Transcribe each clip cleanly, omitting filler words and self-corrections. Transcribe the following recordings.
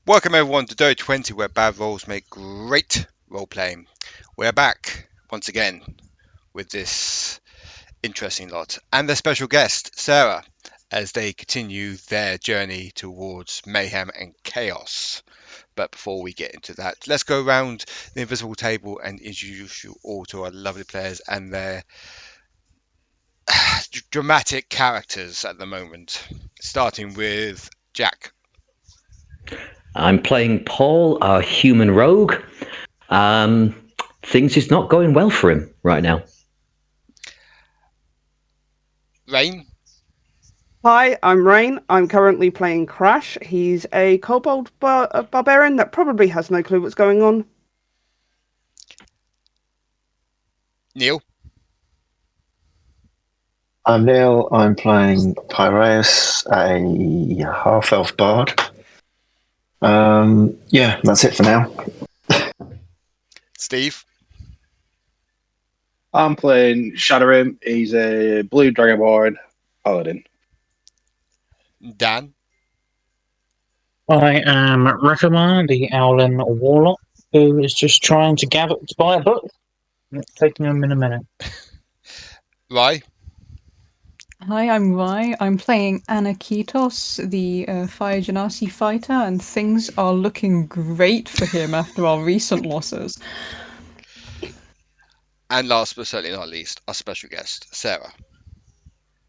Welcome everyone to Doe 20, where bad rolls make great role playing. We're back once again with this interesting lot and their special guest, Sara, as they continue their journey towards mayhem and chaos. But before we get into that, let's go around the invisible table and introduce you all to our lovely players and their dramatic characters at the moment. Starting with Jack. I'm playing Paul, our human rogue. Things is not going well for him right now. Rain. Hi, I'm Rain. I'm currently playing Krash. He's a kobold barbarian that probably has no clue what's going on. Neil. I'm Neil. I'm playing Pyraeus, a half-elf bard. Yeah, that's it for now. Steve. I'm playing Shadorim. He's a blue dragonborn paladin. Dan. I am Rekamar, the Owlin warlock, who is just trying to buy a book. It's taking him in a minute. Rye. Hi, I'm Rye. I'm playing Aniketos, the Fire Genasi fighter, and things are looking great for him after our recent losses. And last but certainly not least, our special guest, Sara.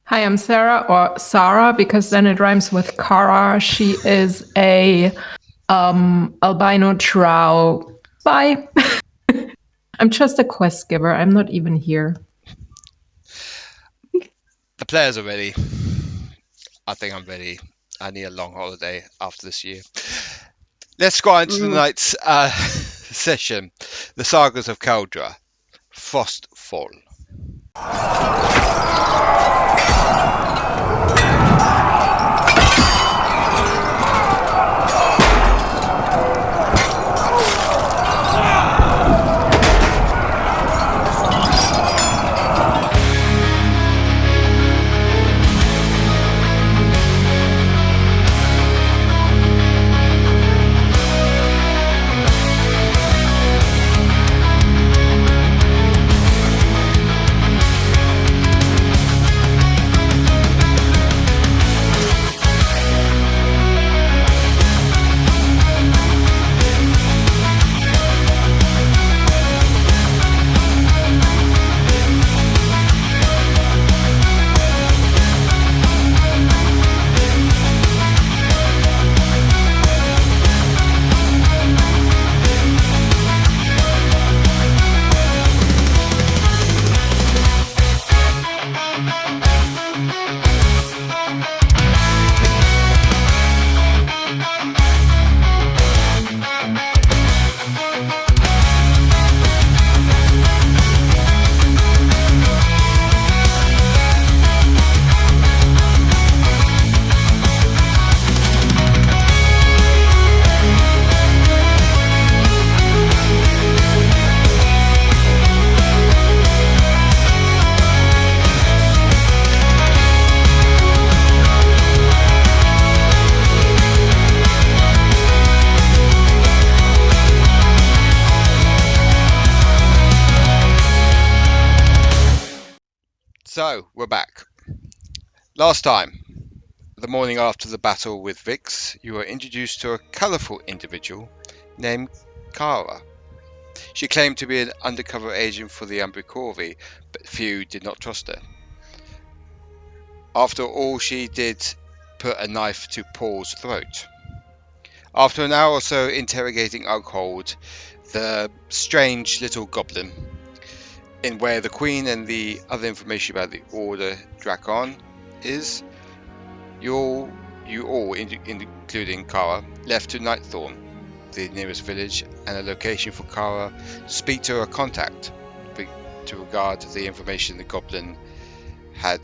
Hi, I'm Sara, or Sara, because then it rhymes with Kara. She is a albino drow spy. I'm just a quest giver. I'm not even here. The players are ready. I think I'm ready. I need a long holiday after this year. Let's go on to tonight's session. The Sagas of Kaldraa. Frostfall. So, we're back. Last time, the morning after the battle with Vix, you were introduced to a colourful individual named Kara. She claimed to be an undercover agent for the Umbricorvi, but few did not trust her. After all, she did put a knife to Paul's throat. After an hour or so interrogating Urkhold, the strange little goblin, in where the Queen and the other information about the Order Drakon is, you all, including Kara, left to Nightthorn, the nearest village, and a location for Kara to speak to her contact to regard the information the goblin had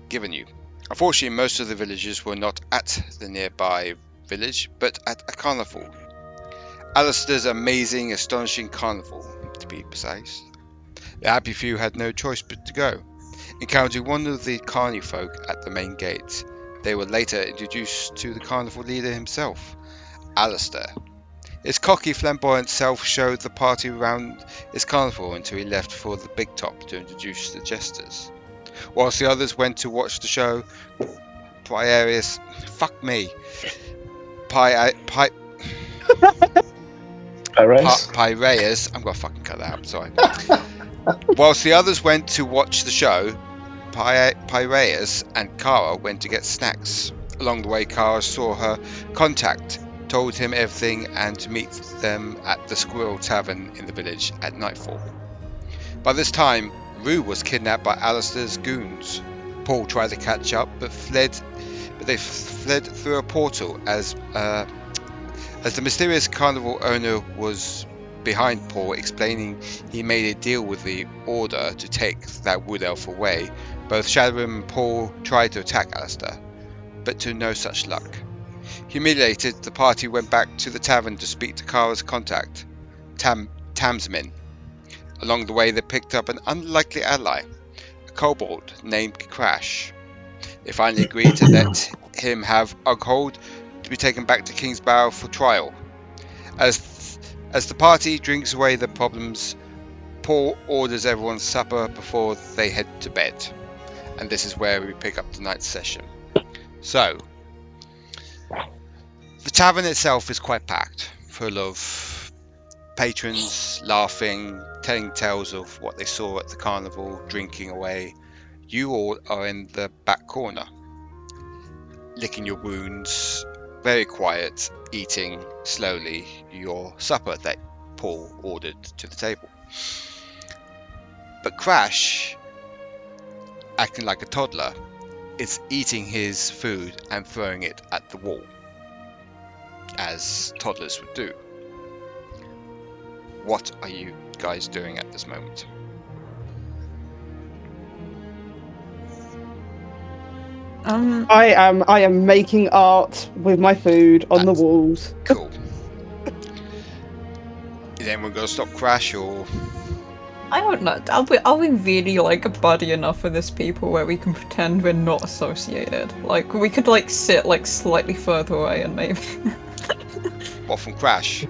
given you. Unfortunately, most of the villagers were not at the nearby village, but at a carnival. Alistair's amazing, astonishing carnival, to be precise. The happy few had no choice but to go. Encountering one of the carny folk at the main gate, they were later introduced to the carnival leader himself, Alistair. His cocky, flamboyant self showed the party around his carnival until he left for the big top to introduce the jesters. Whilst the others went to watch the show, Pyraeus, Pyraeus, I'm gonna fucking cut that out, sorry. Whilst the others went to watch the show, Pyraeus and Kara went to get snacks. Along the way, Kara saw her contact, told him everything, and to meet them at the Squirrel Tavern in the village at nightfall. By this time, Rue was kidnapped by Alistair's goons. Paul tried to catch up, but they fled through a portal as the mysterious carnival owner was behind Paul, explaining he made a deal with the Order to take that wood elf away. Both Shadorim and Paul tried to attack Alistair, but to no such luck. Humiliated, the party went back to the tavern to speak to Kara's contact, Tamsmin. Along the way, they picked up an unlikely ally, a kobold named Krash. They finally agreed to let him have Ughold to be taken back to Kingsbarrow for trial. As the party drinks away their problems, Paul orders everyone's supper before they head to bed. And this is where we pick up tonight's session. So, the tavern itself is quite packed, full of patrons laughing, telling tales of what they saw at the carnival, drinking away. You all are in the back corner, licking your wounds, very quiet, eating slowly your supper that Paul ordered to the table. But Krash, acting like a toddler, is eating his food and throwing it at the wall, as toddlers would do. What are you guys doing at this moment? I am making art with my food on the walls. Cool. Is anyone going to stop Krash, or? I don't know. Are we really like buddy enough for this people where we can pretend we're not associated? Like we could like sit like slightly further away and maybe. What, from Krash?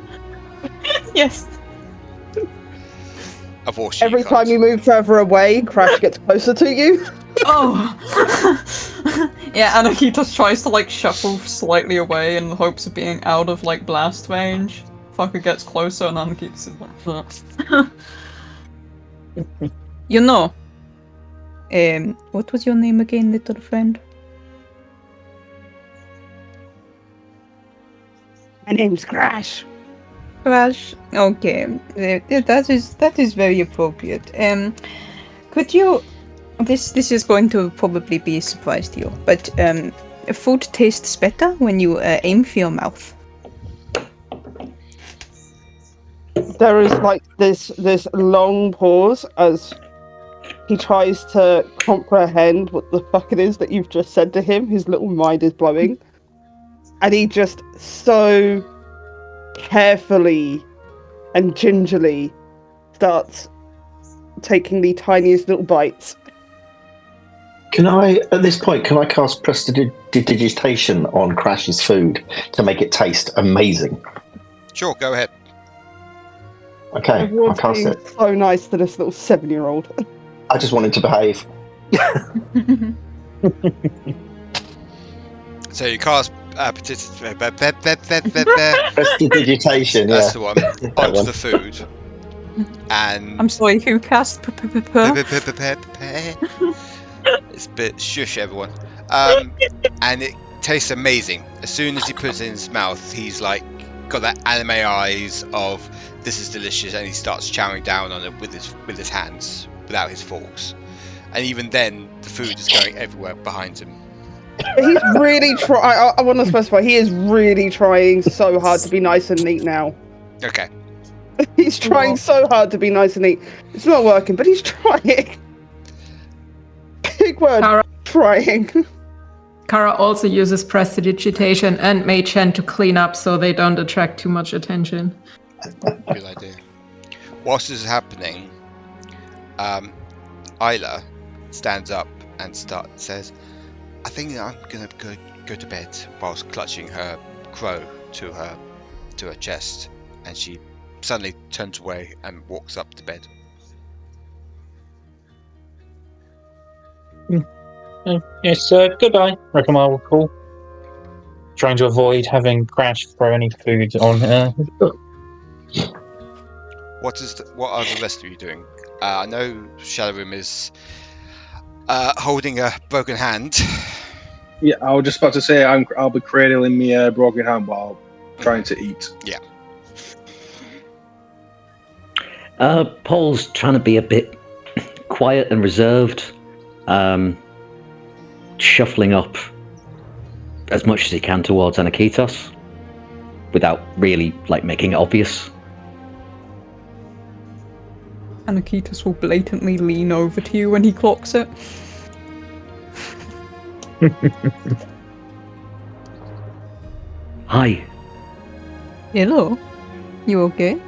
Yes. Unfortunately, Every time you move further away, Krash gets closer to you. Oh. Yeah, Aniketos tries to like shuffle slightly away in the hopes of being out of like blast range. Fucker gets closer and Aniketos is like. You know, what was your name again, little friend? My name's Krash. Krash. Okay, that is very appropriate. Could you? This is going to probably be a surprise to you, but food tastes better when you aim for your mouth. There is like this long pause as he tries to comprehend what the fuck it is that you've just said to him. His little mind is blowing. And he just so carefully and gingerly starts taking the tiniest little bites. At this point, can I cast prestidigitation on Krash's food to make it taste amazing? Sure, go ahead. Okay, Everyone's I'll cast being it. so nice to this little 7-year-old. I just wanted to behave. So you cast prestidigitation, Prestidigitation, that's yeah. the one, onto the food. And I'm sorry, who cast? It's a bit shush, everyone. And it tastes amazing. As soon as he puts it in his mouth, he's like got that anime eyes of this is delicious, and he starts chowing down on it with his hands without his forks. And even then, the food is going everywhere behind him. He's really trying. I want to specify, he is really trying so hard to be nice and neat now. Okay. He's trying so hard to be nice and neat. It's not working, but he's trying. Big word, Kara. trying. Kara also uses prestidigitation and Mage Hand to clean up so they don't attract too much attention. Good idea. Whilst this is happening, Isla stands up and says, "I think I'm gonna go to bed," whilst clutching her crow to her to her chest, and she suddenly turns away and walks up to bed. Yes, goodbye, Rekamar will call. Trying to avoid having Krash throw any food on her. What are the rest of you doing? I know Shadorim is holding a broken hand. Yeah, I was just about to say I'll be cradling my broken hand while trying to eat. Yeah. Paul's trying to be a bit quiet and reserved, shuffling up as much as he can towards Aniketos, without really making it obvious. Aniketos will blatantly lean over to you when he clocks it. Hi. Hello. You okay?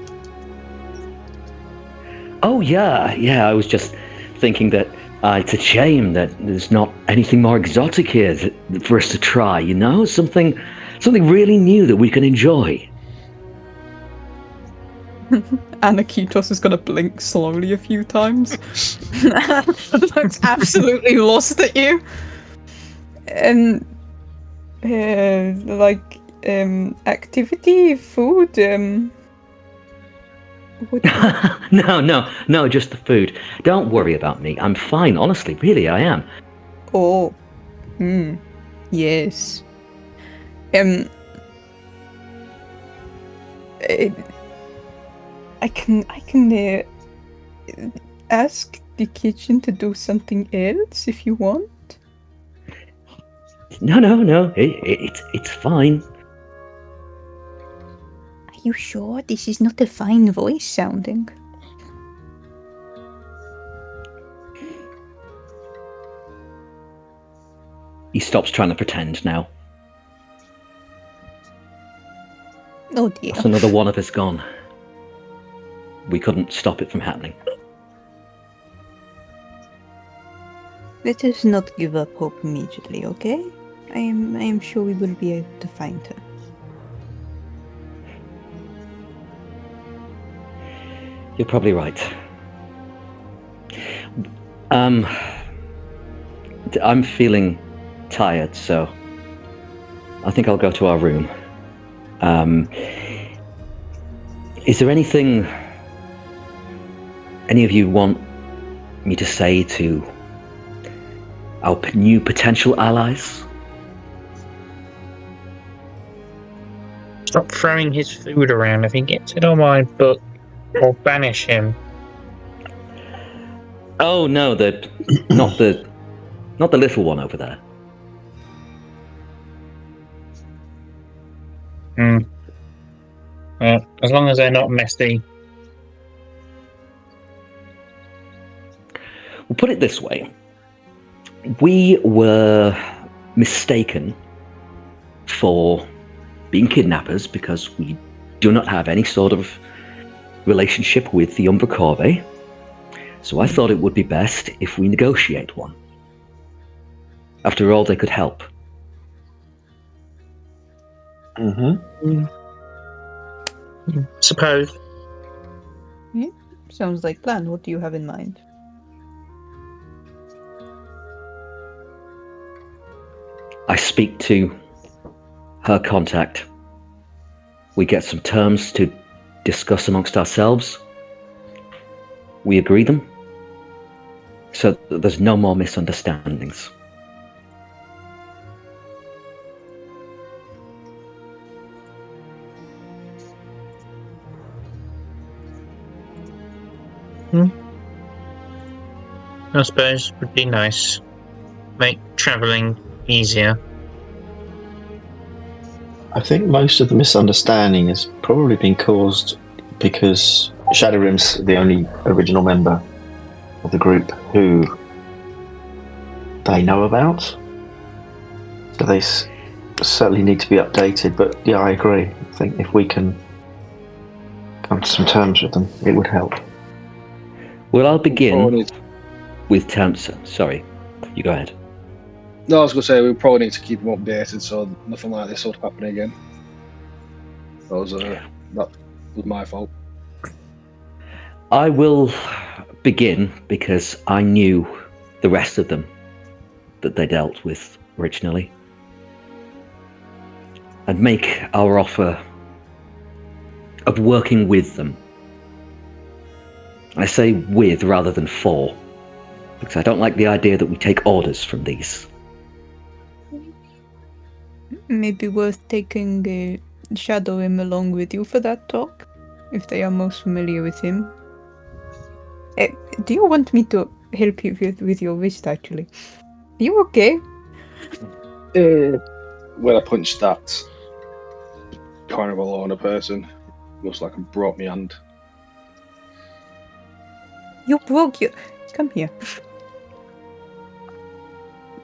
Oh, yeah, I was just thinking that it's a shame that there's not anything more exotic here for us to try, Something really new that we can enjoy. Aniketos is going to blink slowly a few times. Looks absolutely lost at you. And, activity, food, what No, just the food. Don't worry about me. I'm fine, honestly, really, I am. Oh. Yes. I can ask the kitchen to do something else if you want. No, it's fine. Are you sure this is not a fine voice sounding? He stops trying to pretend now. Oh dear. That's another one of us gone. We couldn't stop it from happening. Let us not give up hope immediately, okay? I am sure we will be able to find her. You're probably right. I'm feeling tired, so I think I'll go to our room. Is there anything any of you want me to say to our new potential allies? Stop throwing his food around. If he gets it on my book, or banish him. Oh no, not the little one over there. As long as they're not messy. We'll put it this way. We were mistaken for being kidnappers because we do not have any sort of relationship with the Umbra Corvée. So I thought it would be best if we negotiate one. After all, they could help. Suppose. Sounds like plan. What do you have in mind? I speak to her contact. We get some terms to discuss amongst ourselves. We agree them, so that there's no more misunderstandings. I suppose would be nice. Make travelling easier. I think most of the misunderstanding has probably been caused because Shadorim's the only original member of the group who they know about. So they certainly need to be updated, but yeah, I agree. I think if we can come to some terms with them, it would help. Well, I'll begin with terms. Sorry, you go ahead. No, I was going to say we probably need to keep them updated so nothing like this would happen again. That was my fault. I will begin because I knew the rest of them that they dealt with originally, and make our offer of working with them. I say with rather than for, because I don't like the idea that we take orders from these. Maybe worth taking Shadorim along with you for that talk, if they are most familiar with him. Do you want me to help you with your wrist, actually? Are you okay? When I punched that Carnival owner person, looks like I broke my hand. You broke your... Come here.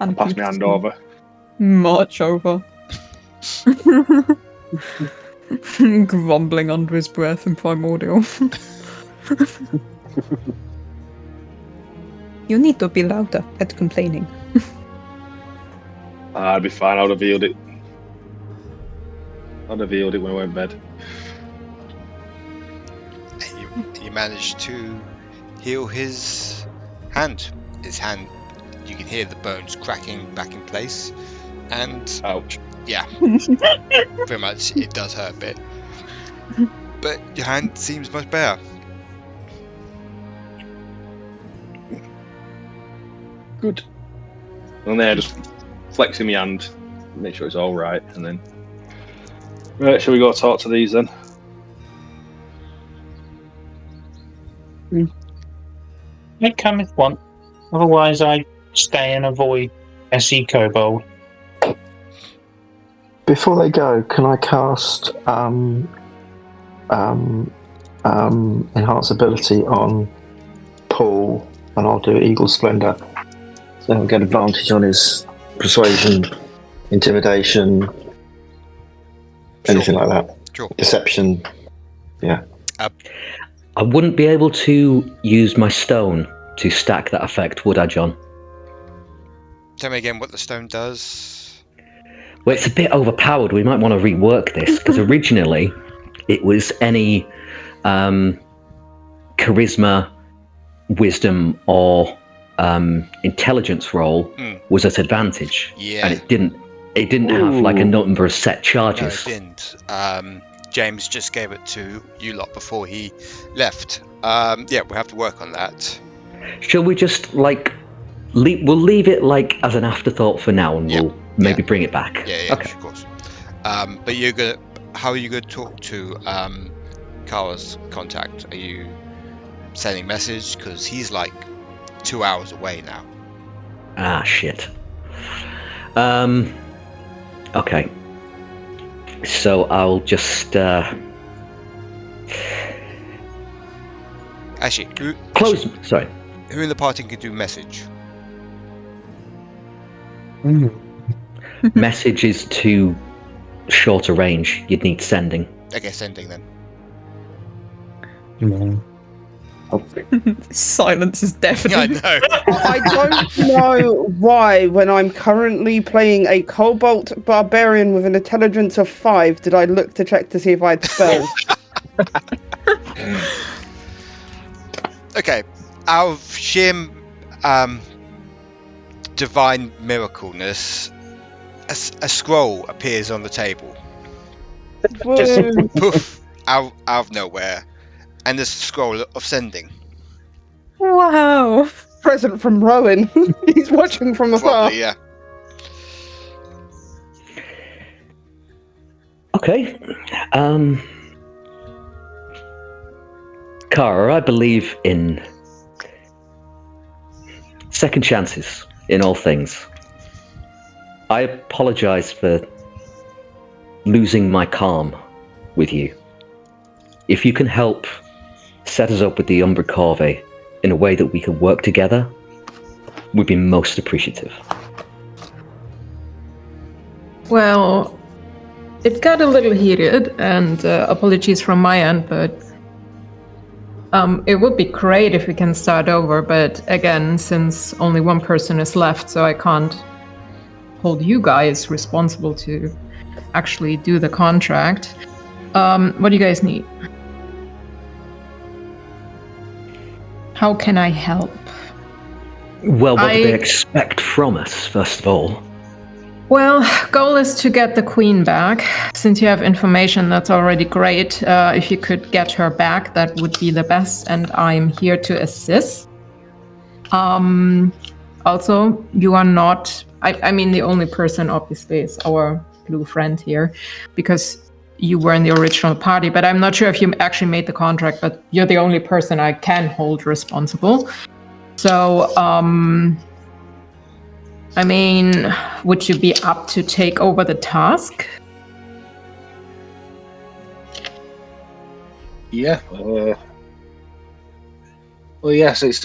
Pass my hand over. March over. Grumbling under his breath in primordial. You need to be louder at complaining. I'd be fine. I would have healed it. I'd have healed it when I went to bed. You managed to heal his hand. His hand, you can hear the bones cracking back in place. And ouch. Yeah, pretty much it does hurt a bit. But your hand seems much better. Good. And then I just flexing my hand, make sure it's all right, and then. Right, shall we go talk to these then? I come if want. Otherwise, I stay and avoid SE Kobold. Before they go, can I cast enhance ability on Paul, and I'll do Eagle Splendor, so I'll get advantage on his persuasion, intimidation, anything like that. Sure. Deception. Yeah. I wouldn't be able to use my stone to stack that effect, would I, John? Tell me again what the stone does. Well, it's a bit overpowered. We might want to rework this, because originally it was any charisma, wisdom, or intelligence roll was at advantage. Yeah. And it didn't have like a number of set charges. No, it didn't. James just gave it to you lot before he left. Yeah, we'll have to work on that. Shall we just we'll leave it like as an afterthought for now, and we'll maybe bring it back. Yeah, okay. Of course. But how are you gonna talk to Kara's contact? Are you sending a message? Because he's like 2 hours away now. Ah, shit. Okay. So I'll just Actually, Sorry. Who in the party can do message? Message is too short a range. You'd need sending. I guess sending then. Silence is definitely. Yeah, I know. I don't know why, when I'm currently playing a Cobalt Barbarian with an intelligence of 5, did I look to check to see if I had spells. Okay, out of sheer divine miracleness, a scroll appears on the table. Just poof, out of nowhere, and there's a scroll of sending. Wow! Present from Rowan. He's watching from afar. Probably, yeah. Okay. Kara, I believe in second chances in all things. I apologize for losing my calm with you. If you can help set us up with the Umbra Corvée in a way that we can work together, we'd be most appreciative. Well, it got a little heated, and apologies from my end, but it would be great if we can start over, but again, since only one person is left, so I can't hold you guys responsible to actually do the contract. What do you guys need? How can I help? Well, what do they expect from us, first of all? Well, goal is to get the queen back. Since you have information, that's already great. If you could get her back, that would be the best, and I'm here to assist. Also, you are not... I mean, the only person, obviously, is our blue friend here, because you were in the original party, but I'm not sure if you actually made the contract, but you're the only person I can hold responsible. So, I mean, would you be up to take over the task? Yeah. Well, yes, it's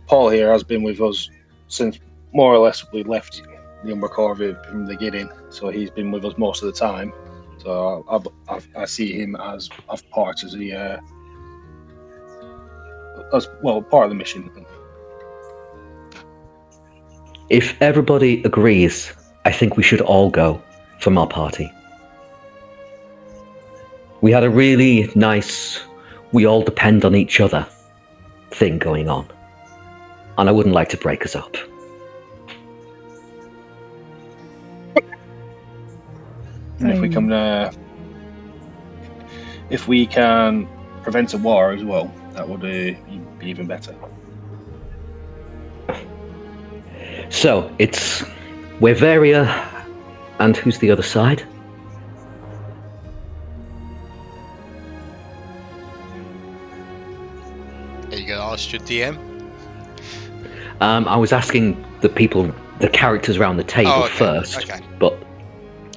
Paul here has been with us since more or less we left the Umbra Corps from the beginning, so he's been with us most of the time. So I see him as part of the part of the mission. If everybody agrees, I think we should all go from our party. We had a really nice, we all depend on each other thing going on. And I wouldn't like to break us up. And if we can prevent a war as well, that would be even better. So, it's Weveria, and who's the other side? Are you going to ask your DM? I was asking the characters around the table first. Okay. But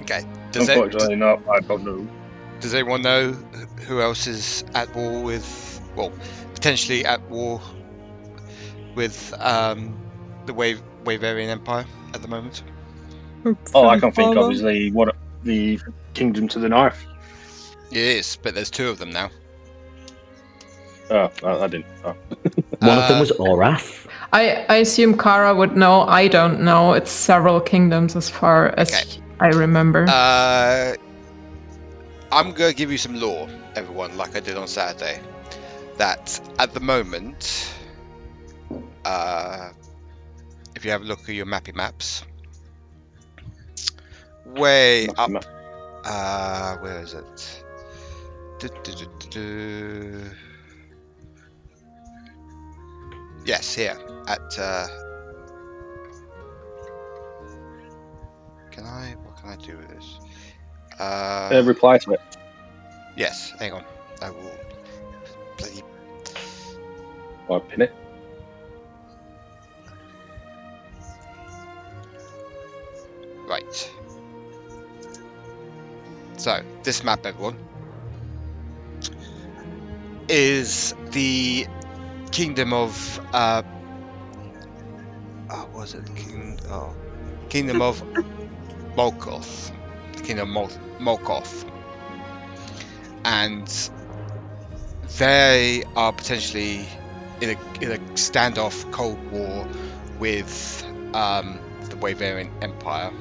okay. Unfortunately, not. I don't know. Does anyone know who else is at war with? Well, potentially at war with the Waverian Empire at the moment? All I can think of is the kingdom to the north. It is, but there's two of them now. Oh, I didn't. Oh. One of them was Orath. I assume Kara would know. I don't know. It's several kingdoms as far as I remember. I'm going to give you some lore, everyone, like I did on Saturday. That at the moment, if you have a look at your mappy maps, way up, where is it? Yes, here at. What can I do with this? Reply to it. Yes, hang on. I will bloody. Or pin it. Right. So, this map, everyone, is the kingdom of what was it? Kingdom of Molkoth. The kingdom of Molkoth. And they are potentially in a standoff Cold War with the Waverian Empire.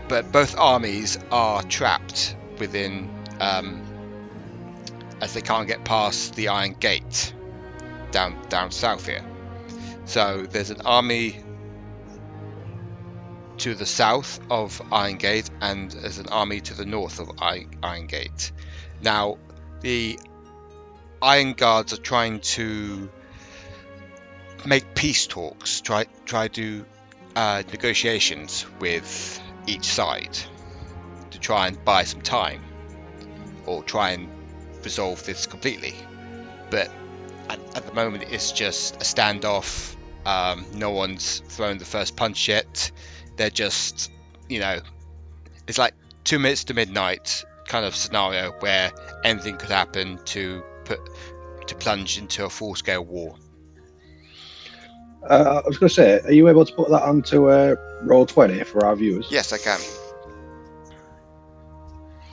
But both armies are trapped within as they can't get past the Iron Gate down south here. So there's an army to the south of Iron Gate, and there's an army to the north of Iron Gate. Now, the Iron Guards are trying to make peace talks, try to negotiations with each side to try and buy some time, or try and resolve this completely. But at the moment, it's just a standoff. No one's thrown the first punch yet. They're just, it's like 2 minutes to midnight kind of scenario where anything could happen to plunge into a full-scale war. I was going to say, are you able to put that onto Roll20 for our viewers? Yes, I can.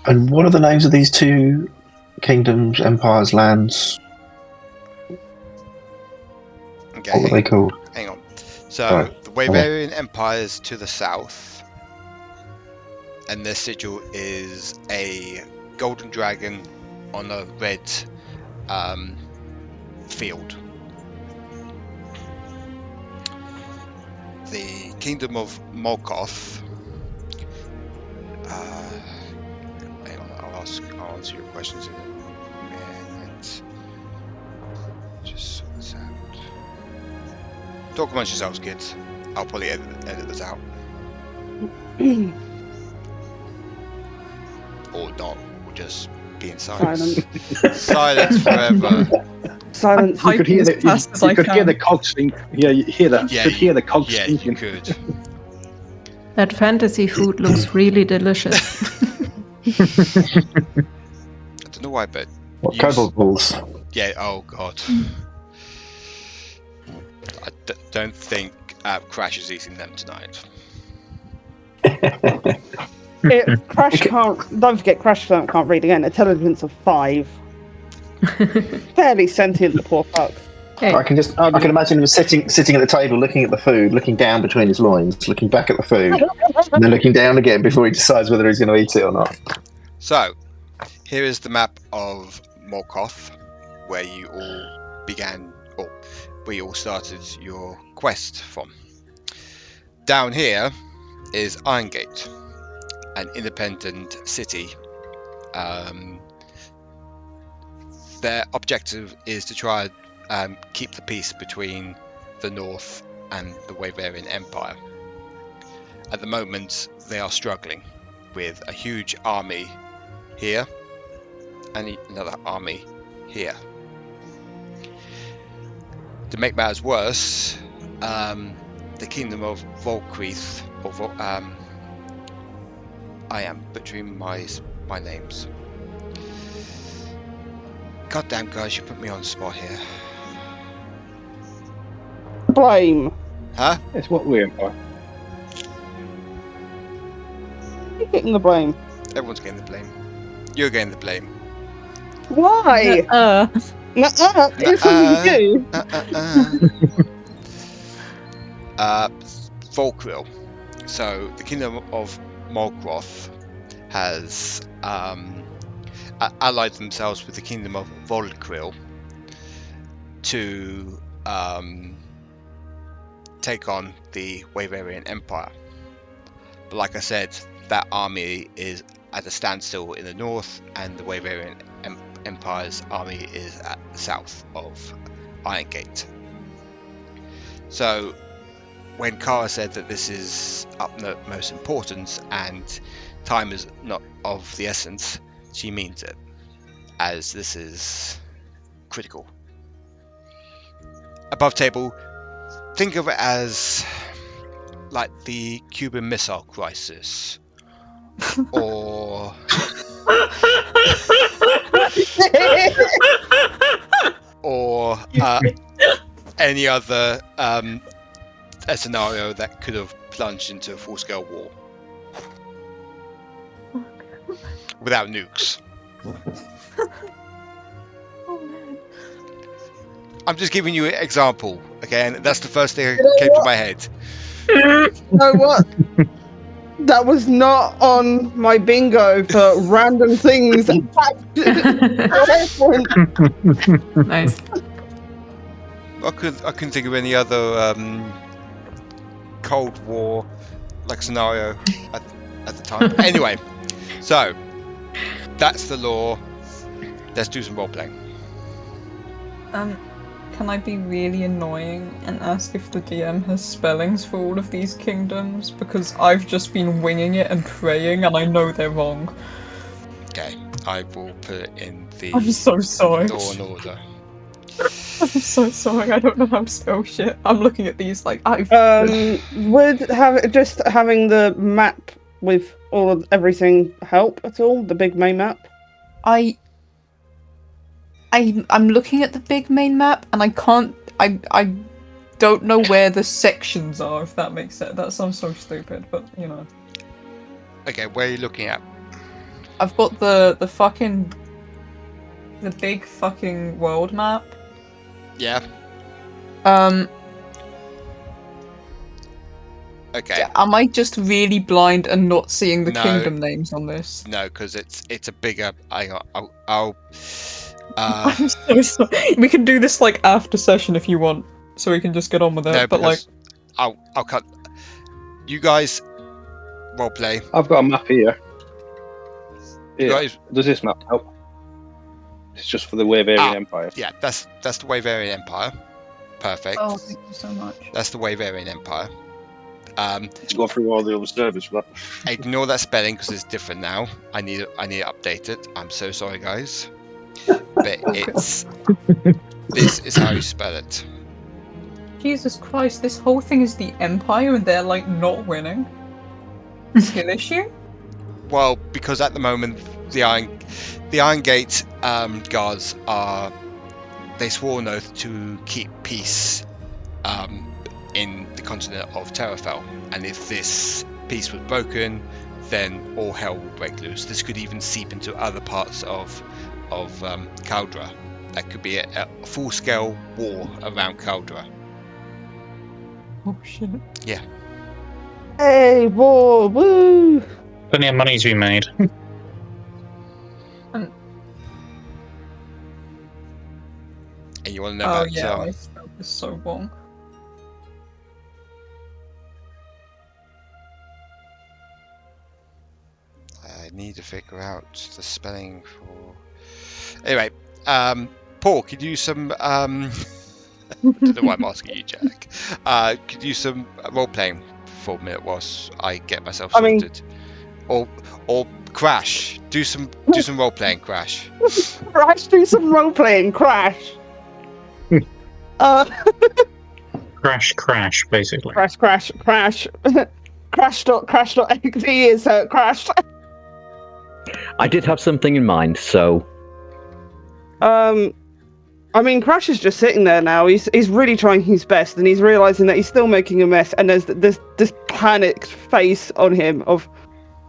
And what are the names of these two kingdoms, empires, lands? Okay, what were they called? Hang on. So, the Waverian Empire is to the south, and their sigil is a golden dragon on a red field. The Kingdom of Morgoth. Hang on, I'll answer your questions in a minute. Just sort this out. Talk amongst yourselves, kids. I'll probably edit this out. Or not. We'll just be in silence. Silence forever. Silence. You could hear Typing as fast as I hear can. the cogs think. Yeah, you hear that. Yeah, you could hear the cogs Yeah, thinking. you could. That fantasy food looks really delicious. I don't know why, but What you kobold balls? yeah. Oh god. I don't think Krash is eating them tonight. Krash can't. Don't forget, Krash can't read again. Intelligence of 5. Fairly sentient, the poor fuck. Hey, I can imagine him sitting at the table, looking at the food, looking down between his loins, looking back at the food, and then looking down again before he decides whether he's going to eat it or not. So, here is the map of Morgoth, where you all began, or where you all started your quest from. Down here is Irongate, an independent city. Their objective is to try and keep the peace between the North and the Waverian Empire. At the moment, they are struggling with a huge army here and another army here. To make matters worse, the Kingdom of Volkrith, I am butchering my names. Goddamn guys, you put me on the spot here. Blame. Huh? It's what we're for. You're getting the blame. Everyone's getting the blame. You're getting the blame. Why? Nuh-uh. It's something you do. Volkril. So the Kingdom of Morgoth has allied themselves with the Kingdom of Volkril to take on the Waverian Empire. But like I said, that army is at a standstill in the north, and the Waverian Empire's army is at the south of Irongate. So when Kara said that this is utmost importance and time is not of the essence, she means it, as this is critical. Above table, think of it as like the Cuban Missile Crisis, or any other a scenario that could have plunged into a full-scale war without nukes. I'm just giving you an example, okay? And that's the first thing that came to my head. You know what? That was not on my bingo for random things. nice. I couldn't think of any other Cold War like scenario at the time. Anyway, so that's the lore. Let's do some role playing. Can I be really annoying and ask if the DM has spellings for all of these kingdoms? Because I've just been winging it and praying, and I know they're wrong. Okay, I will put it in the I'm so sorry. law and order. I'm so sorry. I don't know how to spell shit. I'm looking at these like I've. Would having the map with all of everything help at all? The big main map. I'm looking at the big main map, and I can't. I don't know where the sections are. If that makes sense. That sounds so stupid, but you know. Okay, where are you looking at? I've got the big fucking world map. Yeah. Okay. Am I just really blind and not seeing the No. kingdom names on this? No, because it's a bigger. I'll I'm so sorry. We can do this like after session if you want, so we can just get on with it. no, but like, because I'll cut. You guys roleplay. I've got a map here. You guys, Does this map help? It's just for the Waverian Empire. yeah, that's the Waverian Empire. Perfect. oh, thank you so much. That's the Waverian Empire. Let's go through all the other servers for that. Ignore that spelling because it's different now. I need to update it. I'm so sorry, guys. But it's this is how you spell it. Jesus Christ, this whole thing is the Empire and they're like not winning. Skill issue? Well, because at the moment the Iron Gate guards they swore an oath to keep peace in the continent of Terrafell, and if this peace was broken, then all hell will break loose. This could even seep into other parts of Kaldraa. That could be a full-scale war around Kaldraa. Oh shit. Yeah. Hey, war, woo! Plenty of money to be made. And you want to know Oh about? yeah, I spelled this so wrong. I need to figure out the spelling for. Anyway, Paul, could you use some? I don't know why I'm asking you, Jack. Could you use some role playing for a minute whilst I get myself sorted? Or Krash, do some role playing, Krash. Krash, do some role playing, Krash. Crash, basically. Crash. Crash.exe is crashed. I did have something in mind, so I mean, Krash is just sitting there now. He's really trying his best, and he's realizing that he's still making a mess. And there's this panicked face on him of,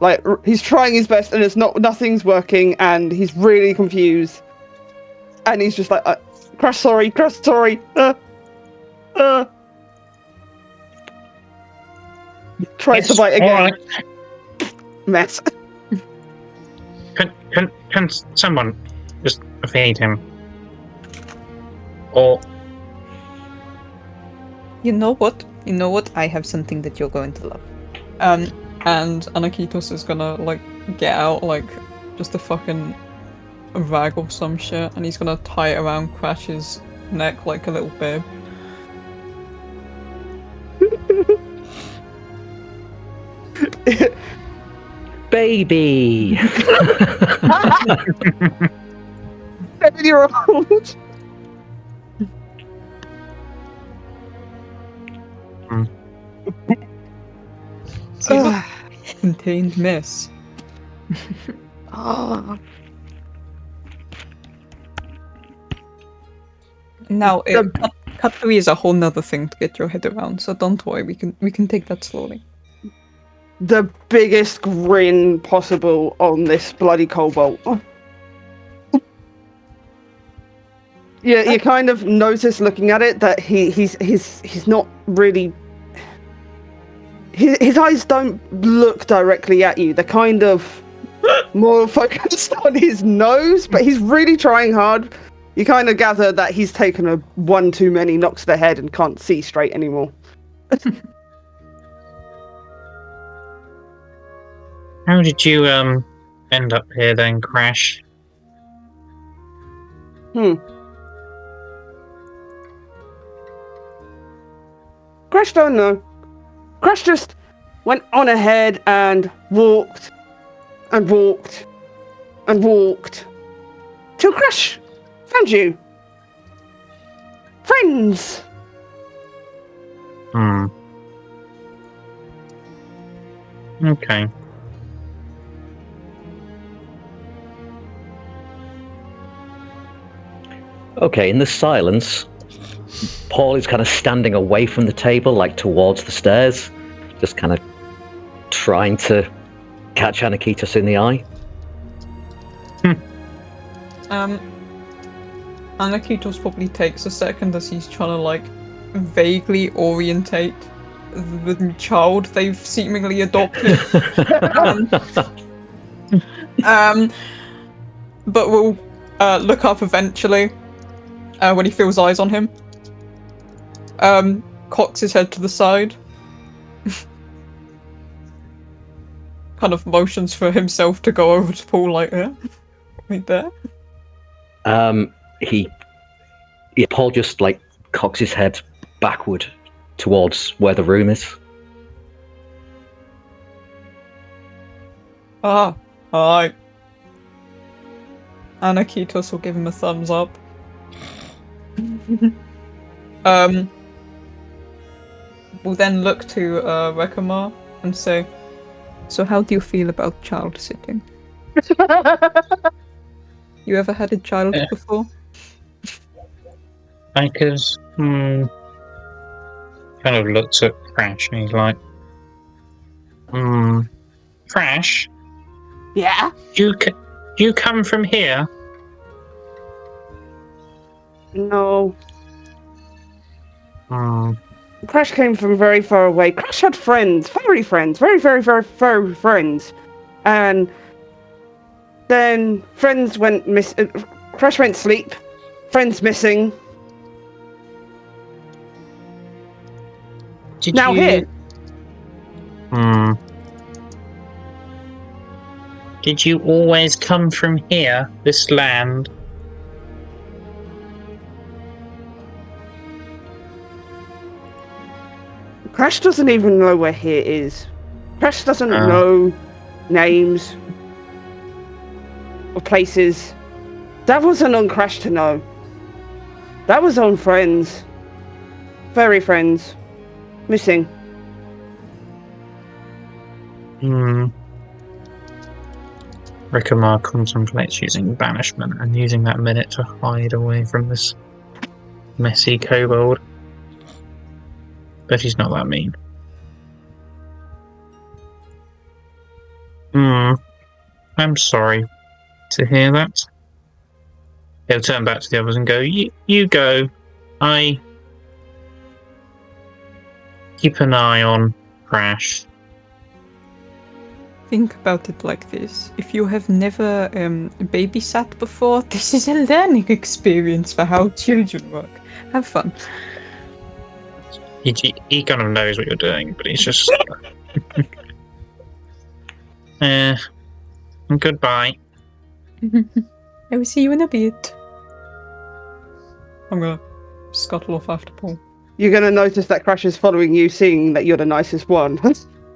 like, he's trying his best, and nothing's working, and he's really confused. And he's just like, Krash, sorry. Tries to bite again. All right. Mess. Can someone just feed him? Or You know what? I have something that you're going to love. And Aniketos is gonna like get out like just a fucking rag or some shit, and he's gonna tie it around Crash's neck like a little bib. baby. 7-year-old. Contained mess. Now, cutlery is a whole nother thing to get your head around, so don't worry, we can take that slowly. The biggest grin possible on this bloody cobalt. Yeah, you kind of notice looking at it that he's not really. His eyes don't look directly at you. They're kind of more focused on his nose, but he's really trying hard. You kind of gather that he's taken a one too many knocks to the head and can't see straight anymore. how did you end up here then, Krash? Krash don't know. Krash just went on ahead and walked and walked and walked till Krash found you. Friends. Okay. Okay, in the silence, Paul is kind of standing away from the table, like towards the stairs, just kind of trying to catch Aniketos in the eye. Aniketos probably takes a second as he's trying to like vaguely orientate the child they've seemingly adopted. But will look up eventually when he feels eyes on him. Cocks his head to the side. Kind of motions for himself to go over to Paul like, yeah, right there. Paul just like cocks his head backward towards where the room is. Ah, alright. Aniketos will give him a thumbs up. We'll then look to Rekamar and say, so how do you feel about child sitting? You ever had a child before? I could, kind of looks at Krash and he's like, Krash? Yeah? You come from here? No. Hmm. Krash came from very far away. Krash had friends, very, very friends. And then friends went Krash went sleep. Friends missing. Here. Did you always come from here, this land? Krash doesn't even know where here is. Krash doesn't know names or places. That wasn't on Krash to know. That was on friends. Very friends. Missing. Rekamar contemplates using banishment and using that minute to hide away from this messy kobold. But he's not that mean. I'm sorry to hear that. He'll turn back to the others and go, you go. I keep an eye on Krash. Think about it like this. If you have never babysat before, this is a learning experience for how children work. Have fun. He kind of knows what you're doing, but he's just... goodbye. I will see you in a bit. I'm gonna scuttle off after Paul. You're gonna notice that Krash is following you, seeing that you're the nicest one.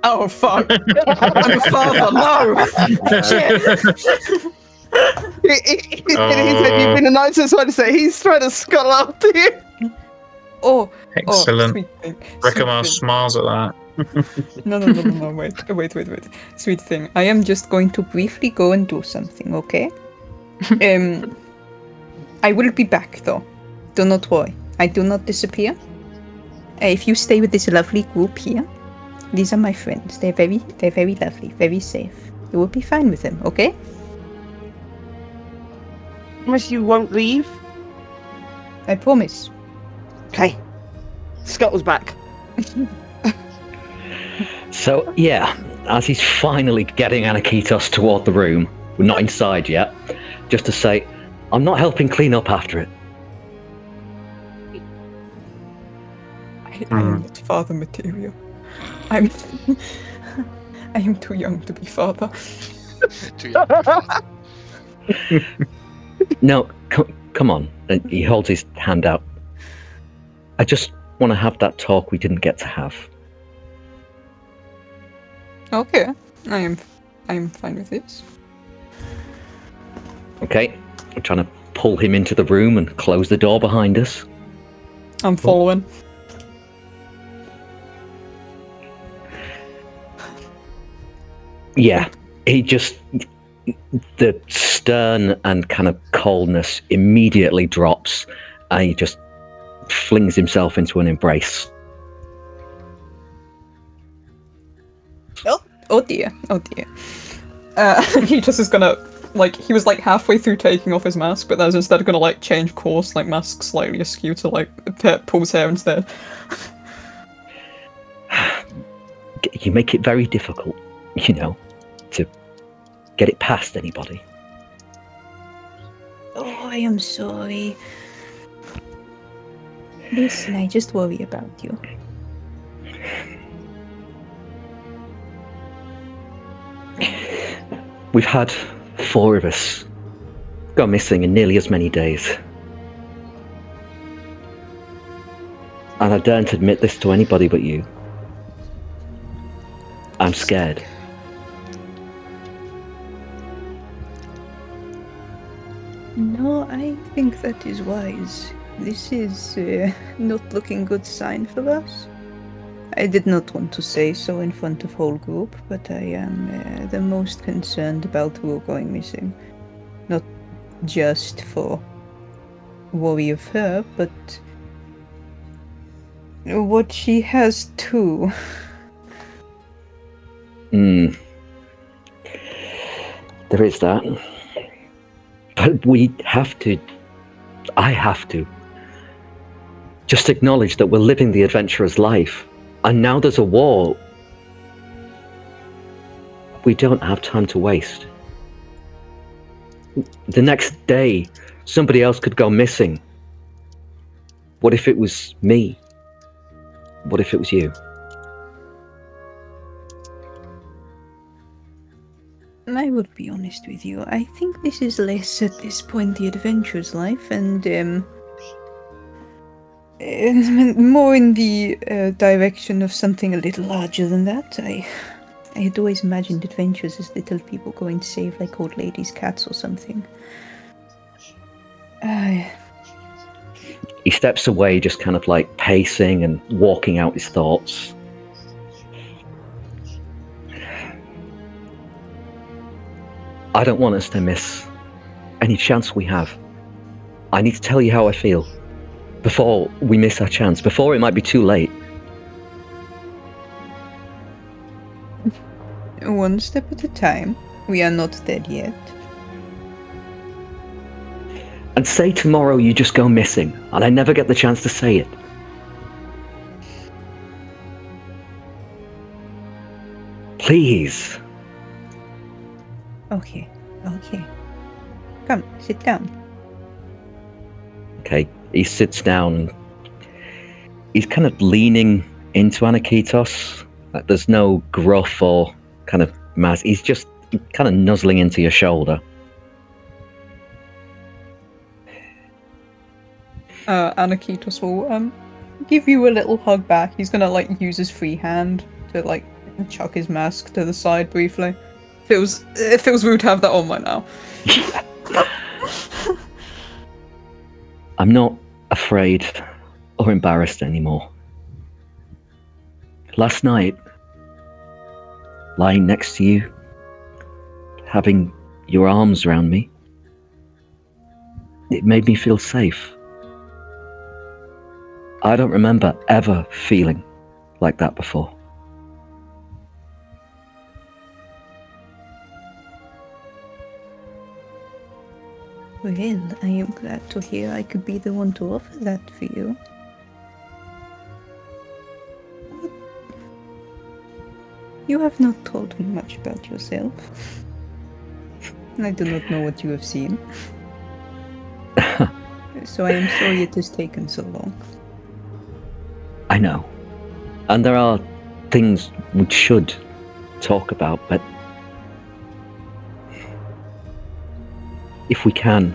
Oh fuck! I'm a father. No. Shit. He said you've been the nicest one, so he's trying to scuttle after you. Oh, excellent. Sweet thing. Rekamar smiles at that. No, wait. Sweet thing. I am just going to briefly go and do something, okay? I will be back though. Do not worry. I do not disappear. If you stay with this lovely group here, these are my friends. They're very lovely, very safe. You will be fine with them, okay? Promise you won't leave? I promise. Okay. Scuttle's back. So, yeah, as he's finally getting Aniketos toward the room, we're not inside yet, just to say, I'm not helping clean up after it. I am not father material. I am too young to be father. No, come on. And he holds his hand out. I just want to have that talk we didn't get to have. Okay, I am fine with this. Okay, I'm trying to pull him into the room and close the door behind us. I'm following. Yeah, the stern and kind of coldness immediately drops, and he just flings himself into an embrace. Oh dear. He just is gonna, he was halfway through taking off his mask, but there's instead gonna change course, mask slightly askew to pet Paul's hair instead. you make it very difficult, to get it past anybody. Oh, I am sorry. Listen, I just worry about you. We've had 4 of us go missing in nearly as many days. And I daren't admit this to anybody but you. I'm scared. No, I think that is wise. This is not looking good sign for us. I did not want to say so in front of whole group, but I am the most concerned about Ru going missing. Not just for worry of her, but what she has too. There is that. But I have to, just acknowledge that we're living the adventurer's life. And now there's a war. We don't have time to waste. The next day, somebody else could go missing. What if it was me? What if it was you? I will be honest with you. I think this is less at this point the adventurer's life and more in the direction of something a little larger than that. I had always imagined adventures as little people going to save like old ladies' cats or something. He steps away, just kind of like pacing and walking out his thoughts. I don't want us to miss any chance we have. I need to tell you how I feel before we miss our chance, before it might be too late. One step at a time. We are not dead yet. And say tomorrow you just go missing, and I never get the chance to say it. Please. Okay. Come, sit down. Okay, he sits down and he's kind of leaning into Aniketos. Like, there's no gruff or kind of mass. He's just kind of nuzzling into your shoulder. Aniketos will give you a little hug back. He's gonna like use his free hand to like chuck his mask to the side briefly. It feels weird to have that on right now. I'm not afraid or embarrassed anymore. Last night, lying next to you, having your arms around me, it made me feel safe. I don't remember ever feeling like that before. Well, I am glad to hear I could be the one to offer that for you. You have not told me much about yourself. I do not know what you have seen. So I am sorry it has taken so long. I know. And there are things we should talk about, but if we can,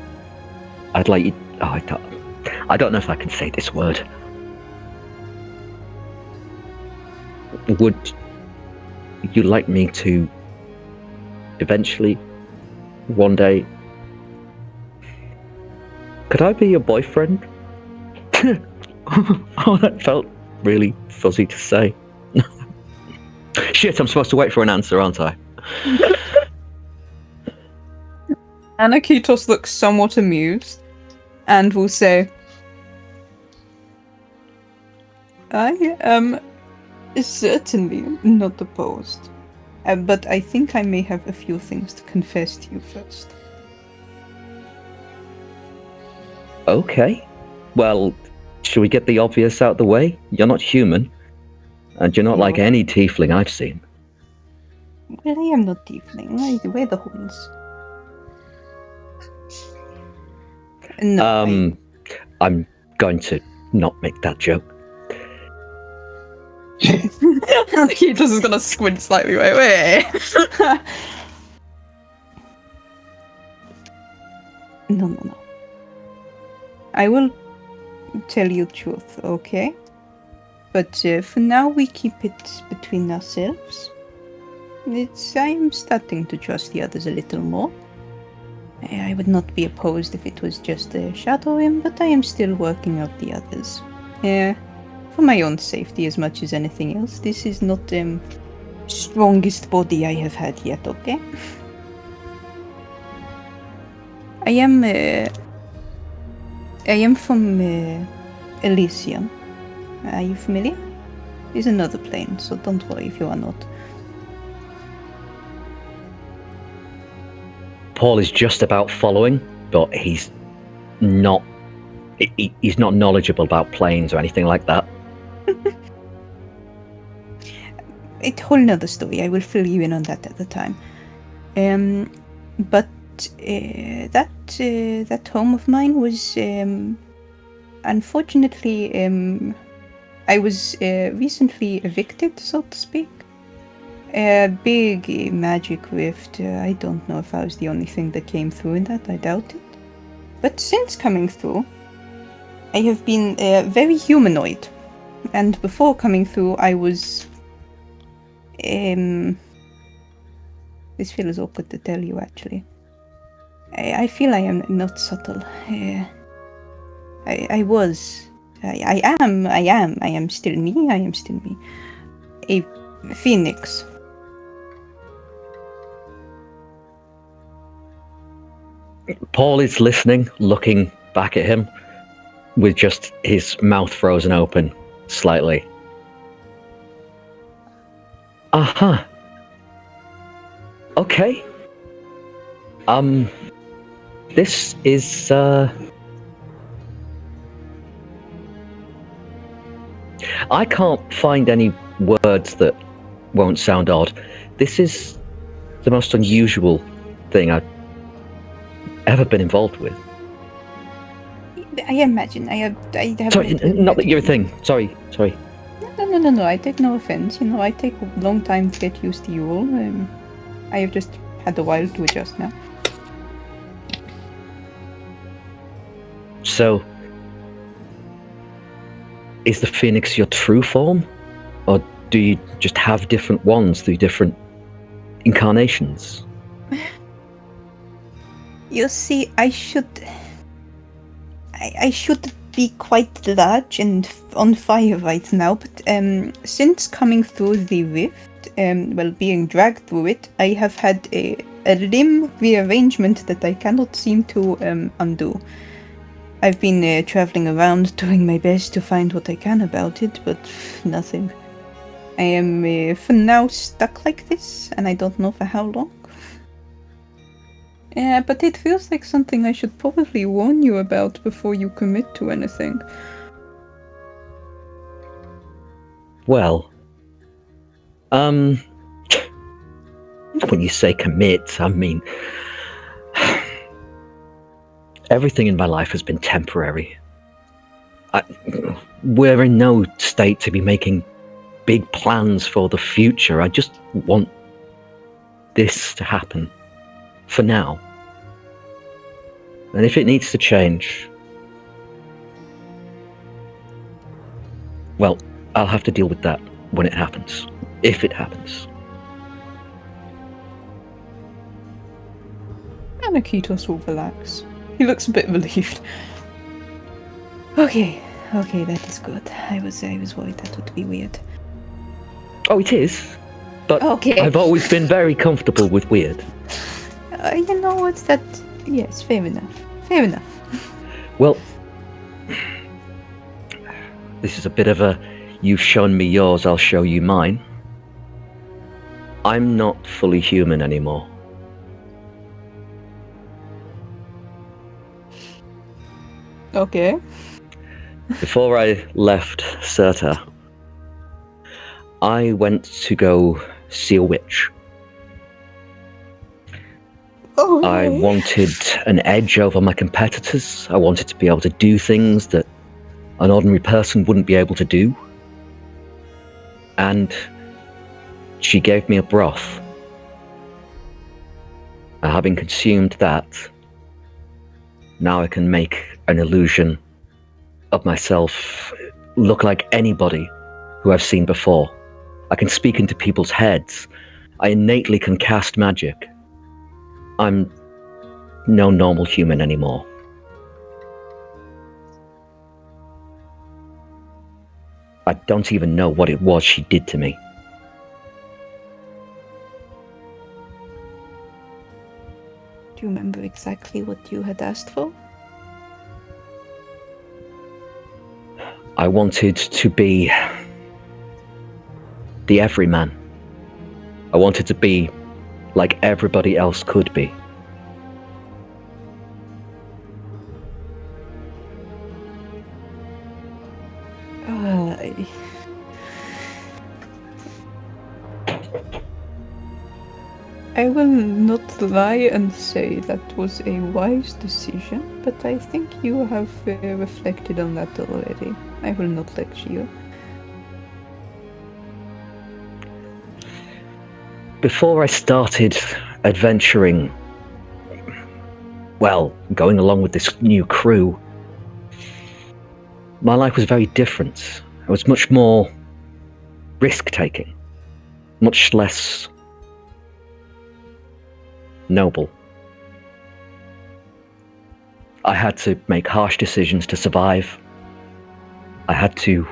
I'd like you... Oh, I don't know if I can say this word. Would you like me to eventually, one day... Could I be your boyfriend? Oh, that felt really fuzzy to say. Shit, I'm supposed to wait for an answer, aren't I? Aniketos looks somewhat amused and will say, I am certainly not opposed, but I think I may have a few things to confess to you first. Okay. Well, should we get the obvious out the way? You're not human. And you're not like any tiefling I've seen. Well, I am not tiefling. I wear the horns. No, I'm going to not make that joke. Aniketos is gonna squint slightly. Wait. No. I will tell you the truth, okay? But for now, we keep it between ourselves. I am starting to trust the others a little more. I would not be opposed if it was just a Shadorim, but I am still working out the others. For my own safety as much as anything else. This is not strongest body I have had yet, okay? I am from Elysium. Are you familiar? It's another plane, so don't worry if you are not. Paul is just about following, but he's not knowledgeable about planes or anything like that. It's a whole nother story. I will fill you in on that at the time. But that home of mine was unfortunately I was recently evicted, so to speak. A big magic rift. I don't know if I was the only thing that came through in that. I doubt it. But since coming through, I have been very humanoid. And before coming through, I was... This feels awkward to tell you, actually. I feel I am not subtle. I am still me. A phoenix. Paul is listening, looking back at him, with just his mouth frozen open slightly. Uh-huh. Okay. This is, I can't find any words that won't sound odd. This is the most unusual thing I've ever been involved with. I imagine I have. Sorry, not that you're a thing. Sorry. No. I take no offense. I take a long time to get used to you all. I have just had a while to adjust now. So, is the Phoenix your true form? Or do you just have different ones through different incarnations? You see, I should be quite large and on fire right now, but since coming through the rift, being dragged through it, I have had a limb rearrangement that I cannot seem to undo. I've been traveling around doing my best to find what I can about it, but nothing. I am for now stuck like this, and I don't know for how long. Yeah, but it feels like something I should probably warn you about before you commit to anything. Well, when you say commit, I mean, everything in my life has been temporary. We're in no state to be making big plans for the future. I just want this to happen for now. And if it needs to change, well, I'll have to deal with that when it happens. If it happens. Aniketos will relax. He looks a bit relieved. Okay, that is good. I was worried that would be weird. Oh, it is. But okay. I've always been very comfortable with weird. You know what's that? Yes, fair enough. Well, this is a bit of a, you've shown me yours, I'll show you mine. I'm not fully human anymore. Okay. Before I left Serta, I went to go see a witch. Oh, I wanted an edge over my competitors. I wanted to be able to do things that an ordinary person wouldn't be able to do. And she gave me a broth. And having consumed that, now I can make an illusion of myself look like anybody who I've seen before. I can speak into people's heads. I innately can cast magic. I'm no normal human anymore. I don't even know what it was she did to me. Do you remember exactly what you had asked for? I wanted to be the everyman. I wanted to be like everybody else could be. I will not lie and say that was a wise decision, but I think you have reflected on that already. I will not lecture you. Before I started adventuring, well, going along with this new crew, my life was very different. I was much more risk-taking, much less noble. I had to make harsh decisions to survive. I had to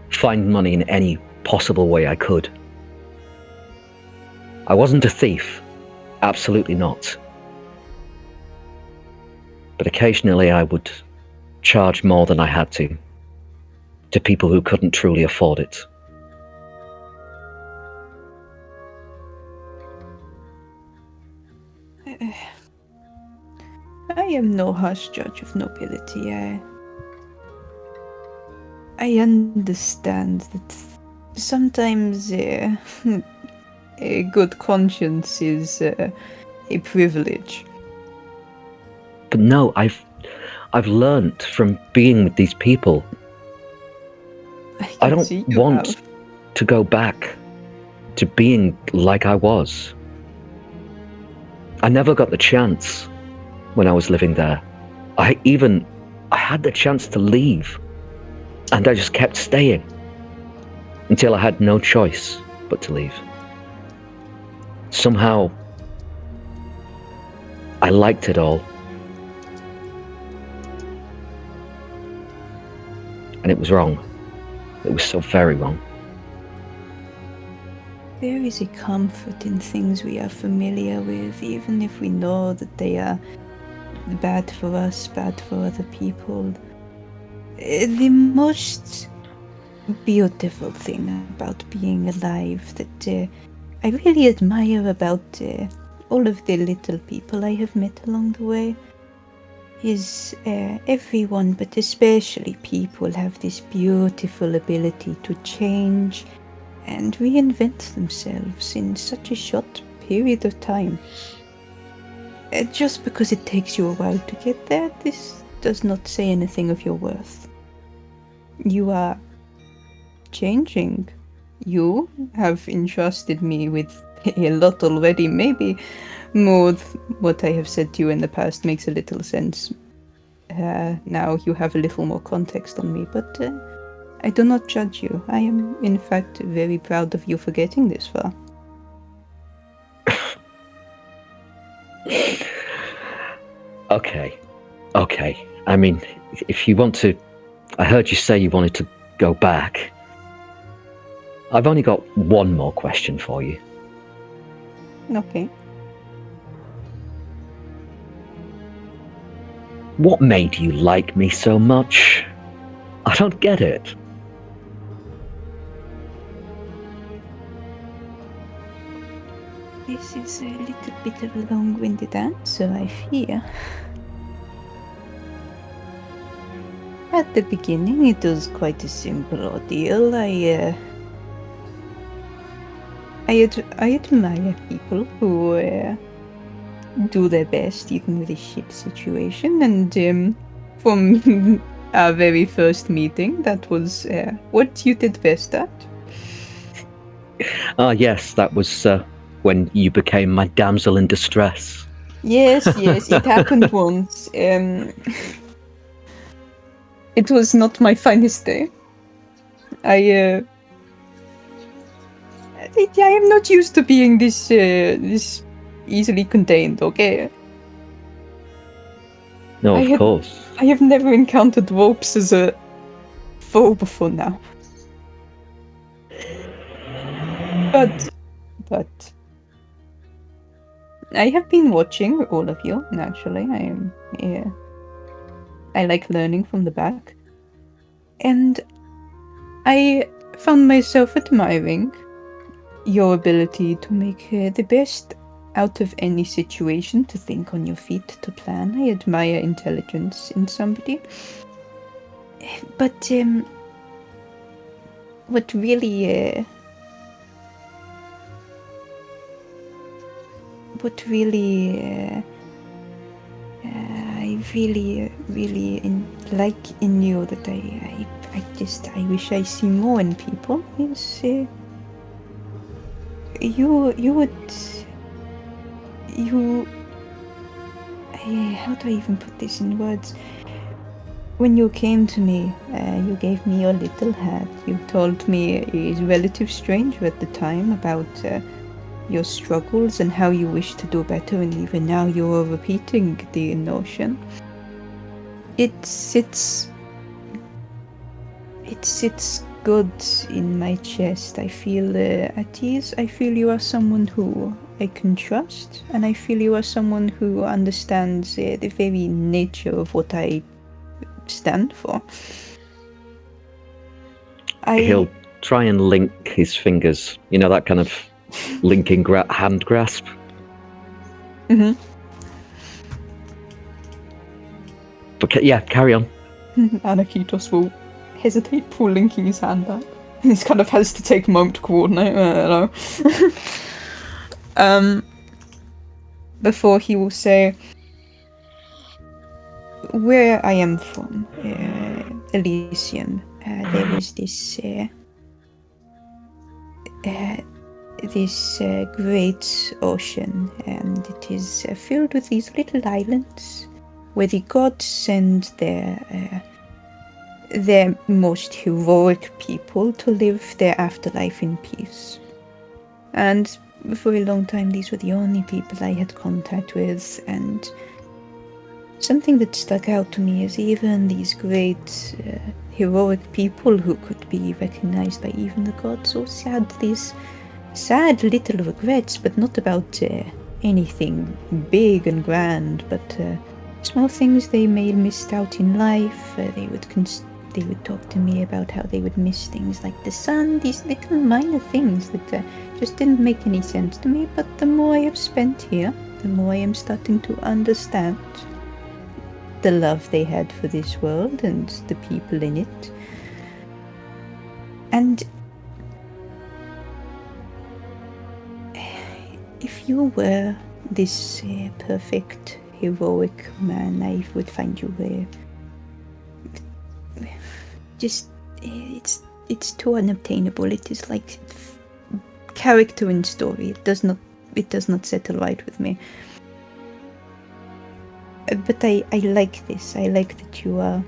find money in any possible way I could. I wasn't a thief, absolutely not. But occasionally I would charge more than I had to people who couldn't truly afford it. I am no harsh judge of nobility. I understand that sometimes a good conscience is a privilege. But no, I've learned from being with these people. I don't want to go back to being like I was. I never got the chance when I was living there. I had the chance to leave, and I just kept staying until I had no choice but to leave. Somehow, I liked it all. And it was wrong. It was so very wrong. There is a comfort in things we are familiar with, even if we know that they are bad for us, bad for other people. The most beautiful thing about being alive that I really admire about all of the little people I have met along the way is everyone, but especially people, have this beautiful ability to change and reinvent themselves in such a short period of time. Just because it takes you a while to get there, this does not say anything of your worth. You are changing. You have entrusted me with a lot already. Maybe more what I have said to you in the past makes a little sense. Now you have a little more context on me, but I do not judge you. I am, in fact, very proud of you for getting this far. Okay. I mean, if you want to... I heard you say you wanted to go back. I've only got one more question for you. Okay. What made you like me so much? I don't get it. This is a little bit of a long-winded answer, I fear. At the beginning, it was quite a simple ordeal. I I admire people who do their best even with a shit situation, and from our very first meeting, that was what you did best at. Yes, that was when you became my damsel in distress. Yes, it happened once. It was not my finest day. I am not used to being this easily contained, okay? No, of course. I have never encountered ropes as a foe before now. But I have been watching all of you, naturally. I like learning from the back. And I found myself admiring your ability to make the best out of any situation, to think on your feet, to plan. I admire intelligence in somebody. But what really I really like in you, that I wish I see more in people, is how do I even put this in words? When you came to me, you gave me your little hat. You told me a relative stranger at the time about your struggles and how you wish to do better, and even now you are repeating the notion. It sits good in my chest. I feel at ease. I feel you are someone who I can trust, and I feel you are someone who understands the very nature of what I stand for. He'll try and link his fingers, you know, that kind of linking hand grasp. Mm-hmm. But yeah, carry on. Aniketos will hesitate before linking his hand back. He kind of has to take a moment to coordinate. I don't know. Before he will say, where I am from, Elysium, there is this great ocean, and it is filled with these little islands where the gods send their most heroic people to live their afterlife in peace. And for a long time, these were the only people I had contact with, and something that stuck out to me is even these great heroic people who could be recognized by even the gods also had these sad little regrets, but not about anything big and grand, but small things they may have missed out in life. They would talk to me about how they would miss things like the sun, these little minor things that just didn't make any sense to me. But the more I have spent here, the more I am starting to understand the love they had for this world and the people in it. And if you were this perfect, heroic man, I would find you it's too unobtainable. It is like character and story. It does not settle right with me. But I like this. I like that you are.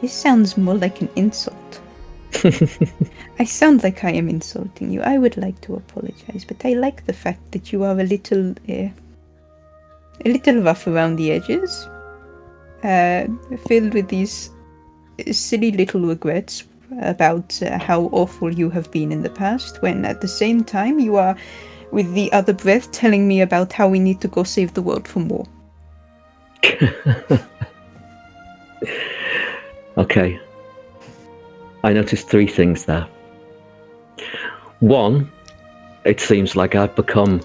This sounds more like an insult. I sound like I am insulting you. I would like to apologize, but I like the fact that you are a little rough around the edges, filled with these silly little regrets about how awful you have been in the past, when at the same time you are, with the other breath, telling me about how we need to go save the world from war. Okay. I noticed 3 things there. 1, it seems like I've become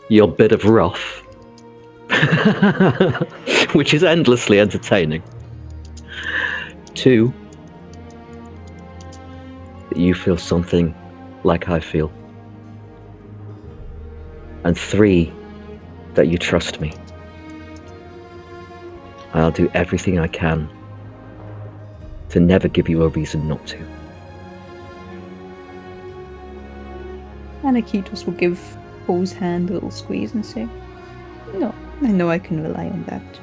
your bit of rough, which is endlessly entertaining. 2, that you feel something like I feel. And 3, that you trust me. I'll do everything I can to never give you a reason not to. Aniketos will give Paul's hand a little squeeze and say, "No, I know I can rely on that.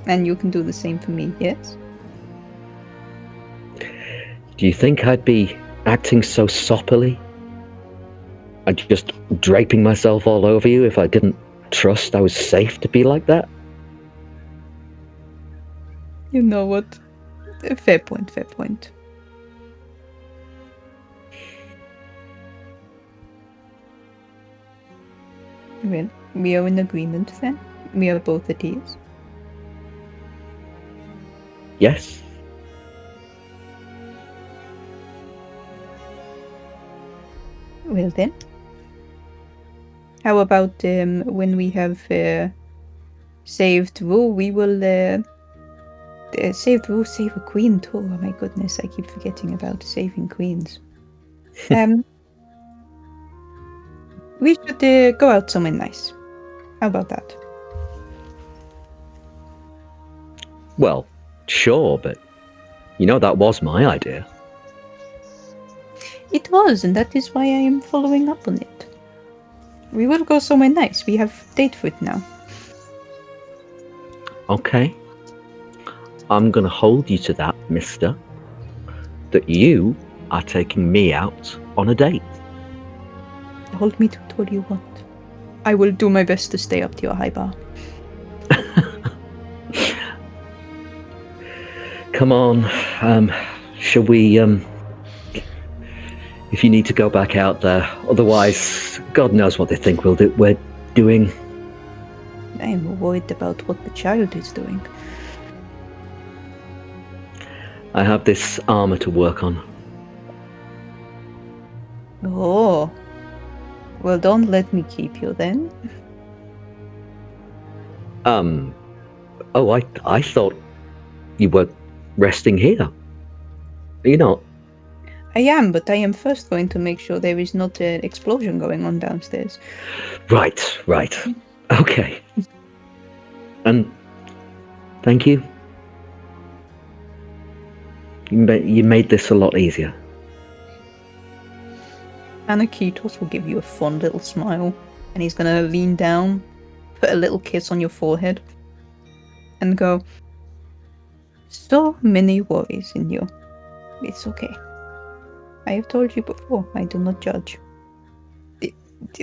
And you can do the same for me, yes?" Do you think I'd be acting so soppily? I'd just draping myself all over you if I didn't trust I was safe to be like that? You know what? Fair point, fair point. Well, we are in agreement then. We are both at ease. Yes. Well then. How about when we have saved Ru, we will save Ru, save a queen too. Oh my goodness, I keep forgetting about saving queens. We should go out somewhere nice. How about that? Well, sure, but you know that was my idea. It was, and that is why I am following up on it. We will go somewhere nice. We have date food now. Okay. I'm gonna hold you to that, mister. That you are taking me out on a date. Hold me to it all you want. I will do my best to stay up to your high bar. Come on, shall we, if you need to go back out there, otherwise, God knows what they think we're doing. I am worried about what the child is doing. I have this armor to work on. Oh. Well, don't let me keep you then. Oh, I thought you were resting here. You know. I am, but I am first going to make sure there is not an explosion going on downstairs. Right. Okay. And thank you. You made this a lot easier. Aniketos will give you a fond little smile, and he's going to lean down, put a little kiss on your forehead, and go, "So many worries in you. It's okay. I have told you before, I do not judge.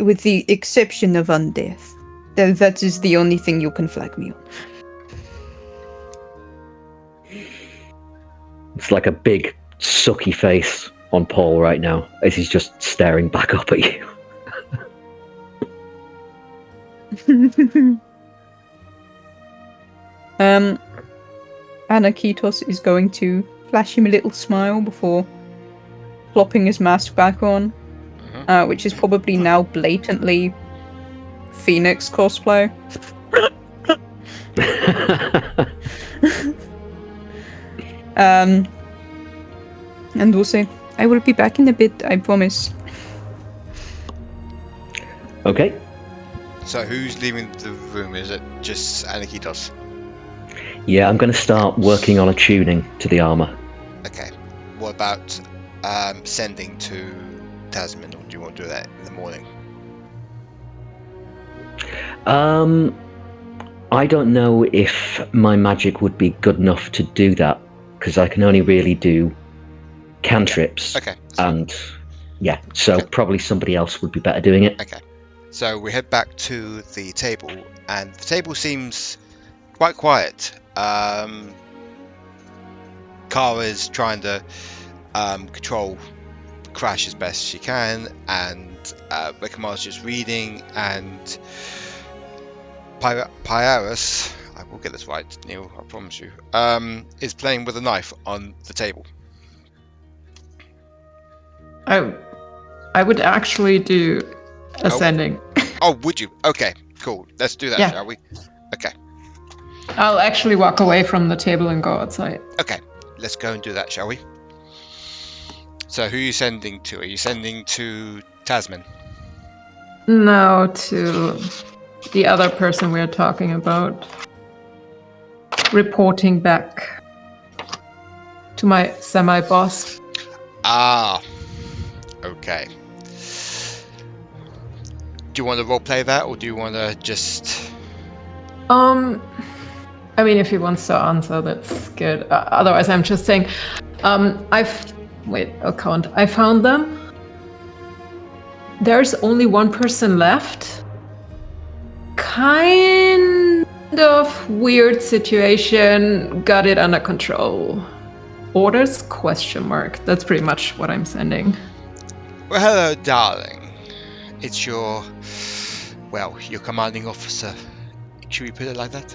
With the exception of undeath. That is the only thing you can flag me on." It's like a big, sucky face on Paul right now, as he's just staring back up at you. Aniketos is going to flash him a little smile before plopping his mask back on, which is probably now blatantly Phoenix cosplay. And we'll say, "I will be back in a bit, I promise." Okay. So who's leaving the room? Is it just Aniketos? Yeah, I'm going to start working on a tuning to the armor. Okay. What about sending to Tasman, or do you want to do that in the morning? I don't know if my magic would be good enough to do that, because I can only really do cantrips. Okay. And yeah, so Okay. probably somebody else would be better doing it. Okay. So we head back to the table, and the table seems quite quiet. Kara's trying to control Krash as best she can, and Rekamar's just reading, and Pyraeus, I will get this right, Neil, I promise you, is playing with a knife on the table. I would actually do ascending. Oh, would you? Okay, cool. Let's do that, Yeah. shall we? Okay. I'll actually walk away from the table and go outside. Okay, let's go and do that, shall we? So who are you sending to? Are you sending to Tasman? No, to the other person we're talking about. Reporting back to my semi-boss. Ah, okay. Do you want to roleplay that, or do you want to just... I mean, if he wants to answer, that's good. Otherwise, I'm just saying, I found them. There's only one person left. Kind of weird situation. Got it under control. Orders? ? That's pretty much what I'm sending. Well, hello, darling. It's your commanding officer. Should we put it like that?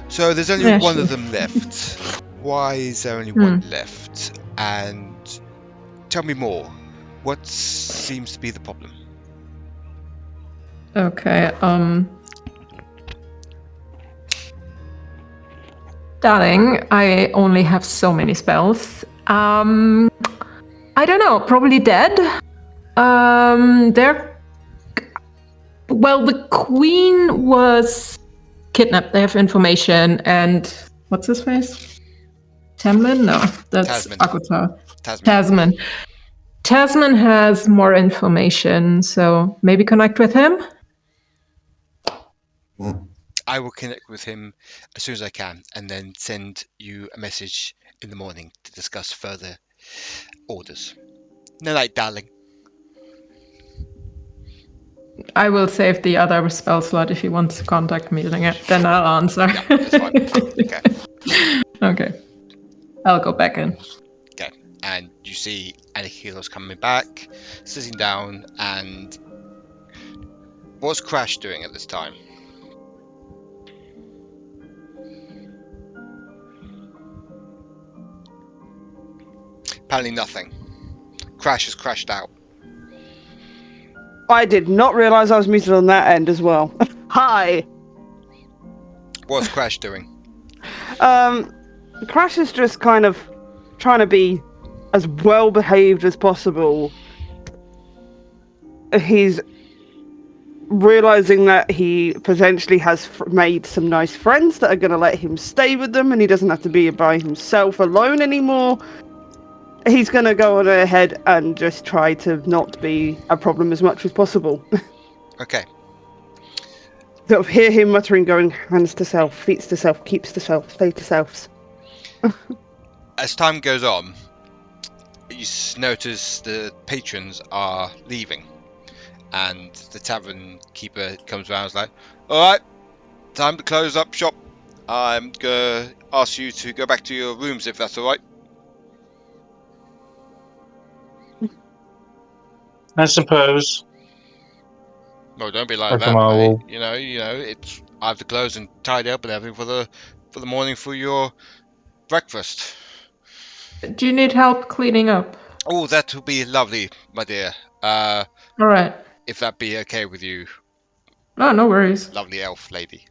So there's only one of them left. Why is there only one left? And tell me more. What seems to be the problem? Okay, darling, I only have so many spells. I don't know, probably dead. The queen was kidnapped. They have information, and what's his face? Tamlin? No, that's Tasman. Akuta. Tasman. Tasman has more information, so maybe connect with him? I will connect with him as soon as I can, and then send you a message in the morning to discuss further orders. No night, darling. I will save the other spell slot if he wants to contact me, then I'll answer. Yeah, that's fine. Okay. Okay. I'll go back in. Okay. And you see Aniketos coming back, sitting down, and what's Krash doing at this time? Apparently nothing. Krash has crashed out. I did not realise I was muted on that end as well. Hi! What's Krash doing? Krash is just kind of trying to be as well behaved as possible. He's realising that he potentially has made some nice friends that are going to let him stay with them, and he doesn't have to be by himself alone anymore. He's going to go on ahead and just try to not be a problem as much as possible. Okay. Sort of hear him muttering, going, hands to self, feet to self, keeps to self, stay to selves. As time goes on, you notice the patrons are leaving, and the tavern keeper comes around and is like, alright, time to close up shop. I'm going to ask you to go back to your rooms if that's alright. I suppose. No, don't be like that, Rekamar mate. will- You know, it's I have to close and tidy up and everything for the morning for your breakfast. Do you need help cleaning up? Oh, that would be lovely, my dear. Alright. If that be okay with you, Oh, no worries. lovely elf lady.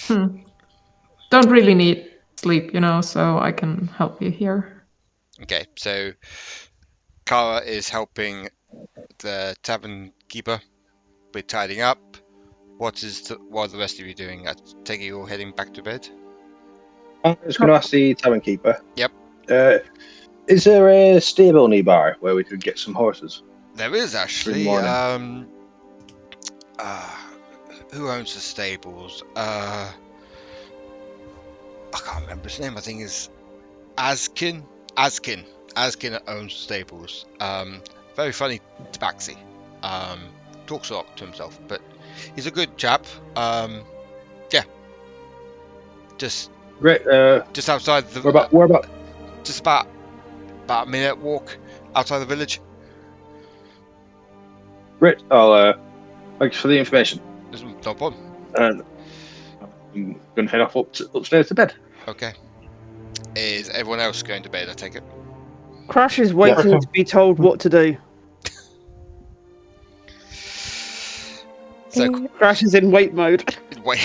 Don't really need sleep, so I can help you here. Okay, so Kara is helping the tavern keeper with tidying up. What are the rest of you doing? I take it you're heading back to bed? I'm just going to ask the tavern keeper. Yep. Is there a stable nearby where we could get some horses? There is actually. Good morning. Who owns the stables? I can't remember his name. I think it's Askin. Askin owns stables. Very funny tabaxi. Talks a lot to himself, but he's a good chap. Yeah. Just Great. just outside the. Where about? Just about a minute walk outside the village. Great. I'll thanks for the information. There's no problem. And I'm going to head off upstairs to bed. Okay. Is everyone else going to bed? I take it. Krash is waiting to be told what to do. So Krash is in wait mode. wait.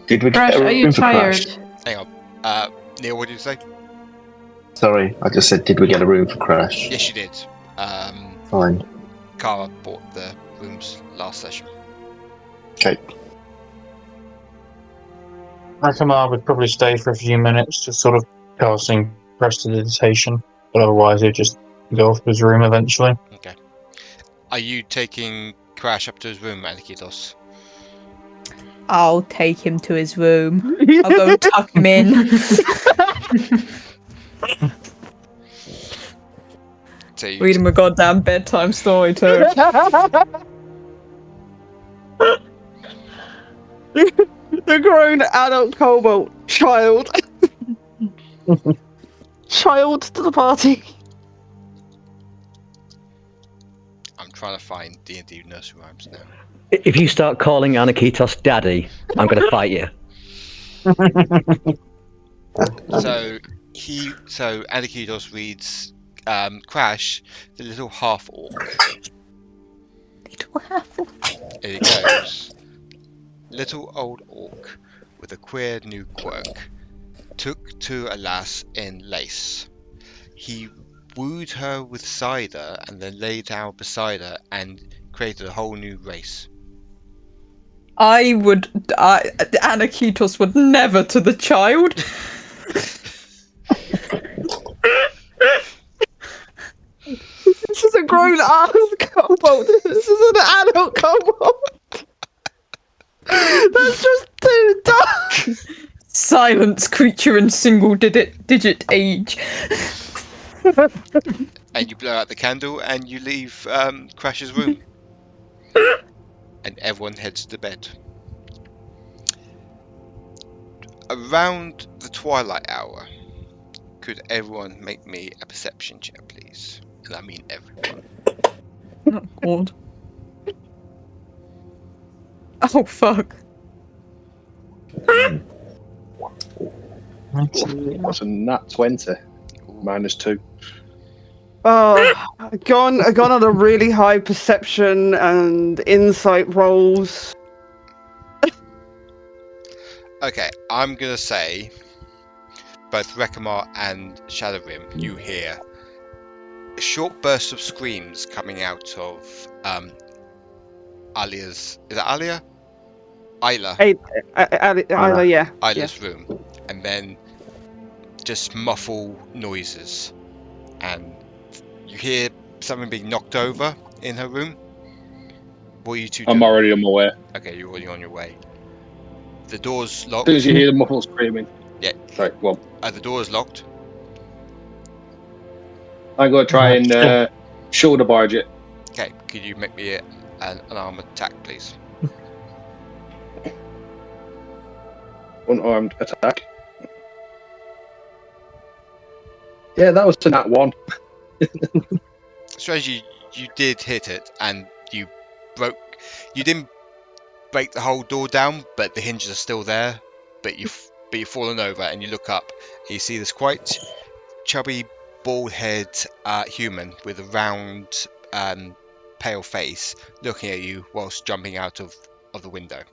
Did we Krash, get a are you room for tired? Krash? Hang on. Neil, what did you say? Sorry, I just said, did we get a room for Krash? Yes, you did. Fine. Kara bought the rooms last session. Okay. Rekamar would probably stay for a few minutes, just sort of casting prestidigitation, but otherwise he'd just go off to his room eventually. Okay. Are you taking Krash up to his room, Aniketos? I'll take him to his room. I'll go tuck him in. So you Read him a goddamn bedtime story too. The grown adult kobold child. Child to the party. I'm trying to find D&D nursery rhymes now. If you start calling Aniketos daddy, I'm going to fight you. So Aniketos reads Krash, the little half orc. Little half-orc. And it goes, little old orc with a queer new quirk, took to a lass in lace. He wooed her with cider and then lay down beside her and created a whole new race. Aniketos would never to the child. This is a grown ass kobold. This is an adult kobold. That's just too dark. Silence, creature in single digit age. And you blow out the candle and you leave Crash's room. And everyone heads to bed. Around the twilight hour, could everyone make me a perception check, please? And I mean everyone. Oh god. Oh fuck. That's a nat 20. -2. Oh, gone on a really high perception and insight rolls. Okay, I'm gonna say both Rekamar and Shadorim, you hear a short burst of screams coming out of Alia's. Is it Alia? Isla. Either, yeah. Isla's room, and then just muffle noises, and you hear something being knocked over in her room. What are you two doing? I'm already on my way. Okay, you're already on your way. The door's As locked. soon as you hear the muffled screaming. Yeah. Right, well, The door's locked. I'm going to try and shoulder barge it. Okay, could you make me an arm attack, please? Unarmed attack. Yeah, that was a nat 1. Strangely, you did hit it, and you didn't break the whole door down, but the hinges are still there. But you've fallen over, and you look up, and you see this quite chubby, bald-head human with a round, pale face, looking at you whilst jumping out of the window.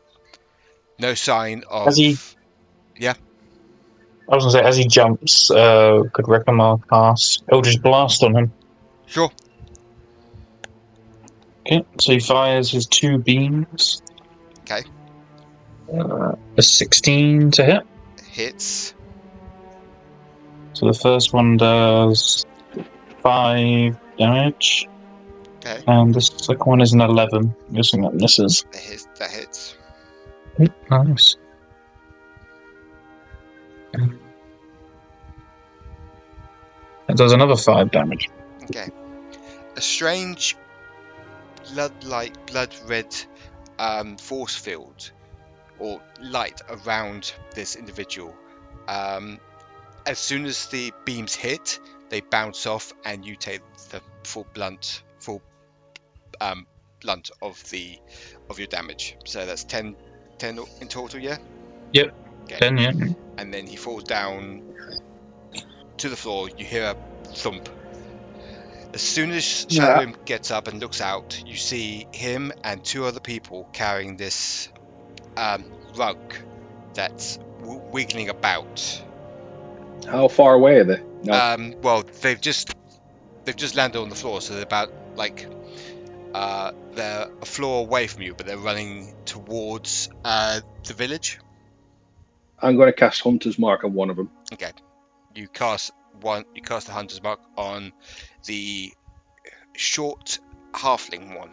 No sign of. As he- Yeah. I was going to say, as he jumps, could Rekamar cast Eldritch Blast on him? Sure. Okay, so he fires his 2 beams. Okay. A 16 to hit. Hits. So the first one does 5 damage. Okay. And the second one is an 11. I'm guessing that misses. That hits. Nice. That does another 5 damage. Okay. A strange blood red force field or light around this individual. As soon as the beams hit, they bounce off, and you take the full blunt of your damage. So that's 10 in total, yeah? Yep. Okay. 10, yeah. And then he falls down to the floor. You hear a thump. As soon as Shadorim gets up and looks out, you see him and 2 other people carrying this rug that's wiggling about. How far away are they? No. Well, they've just landed on the floor, so they're about they're a floor away from you, but they're running towards the village. I'm going to cast Hunter's Mark on one of them. Okay, you cast the Hunter's Mark on the short halfling one.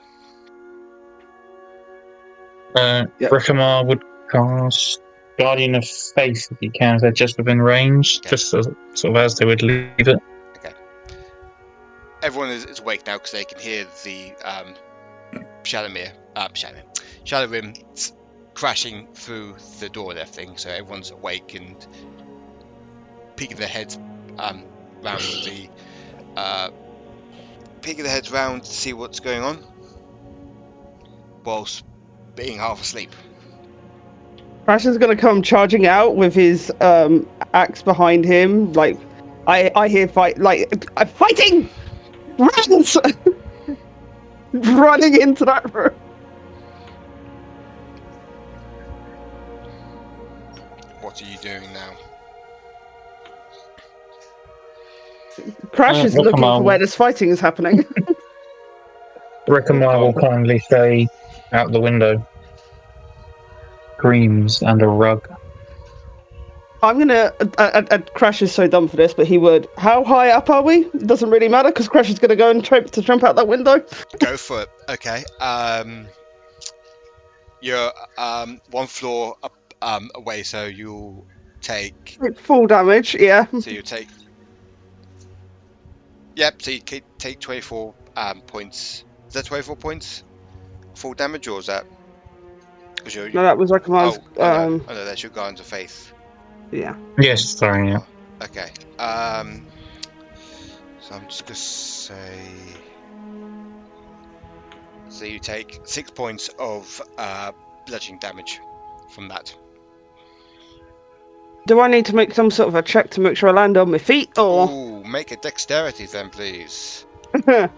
Yep. Rekamar would cast Guardian of Faith if he can, if they're just within range, Okay. just sort of as they would leave it. Everyone is awake now because they can hear the Shadorim crashing through the door and everything. So everyone's awake and peeking their heads round to see what's going on, whilst being half asleep. Krash is gonna come charging out with his axe behind him. Like, I hear I'm fighting. Runs, running into that room. What are you doing now? Krash is looking Rekamar for where this fighting is happening. Rekamar will kindly say out the window, screams and a rug. I'm gonna. Krash is so dumb for this, but he would. How high up are we? It doesn't really matter because Krash is gonna go and jump out that window. Go for it. Okay. You're one floor up away, so you'll take. Full damage, yeah. So you take. Yep. So you take 24 points. Is that 24 points? Full damage, or is that? No, that was Rekamar's. No, that's your Guardians of Faith. Yeah. Yes, sorry. Yeah. Okay. So I'm just gonna say. So you take 6 points of bludgeoning damage from that. Do I need to make some sort of a check to make sure I land on my feet, or? Ooh, make a dexterity then, please. No.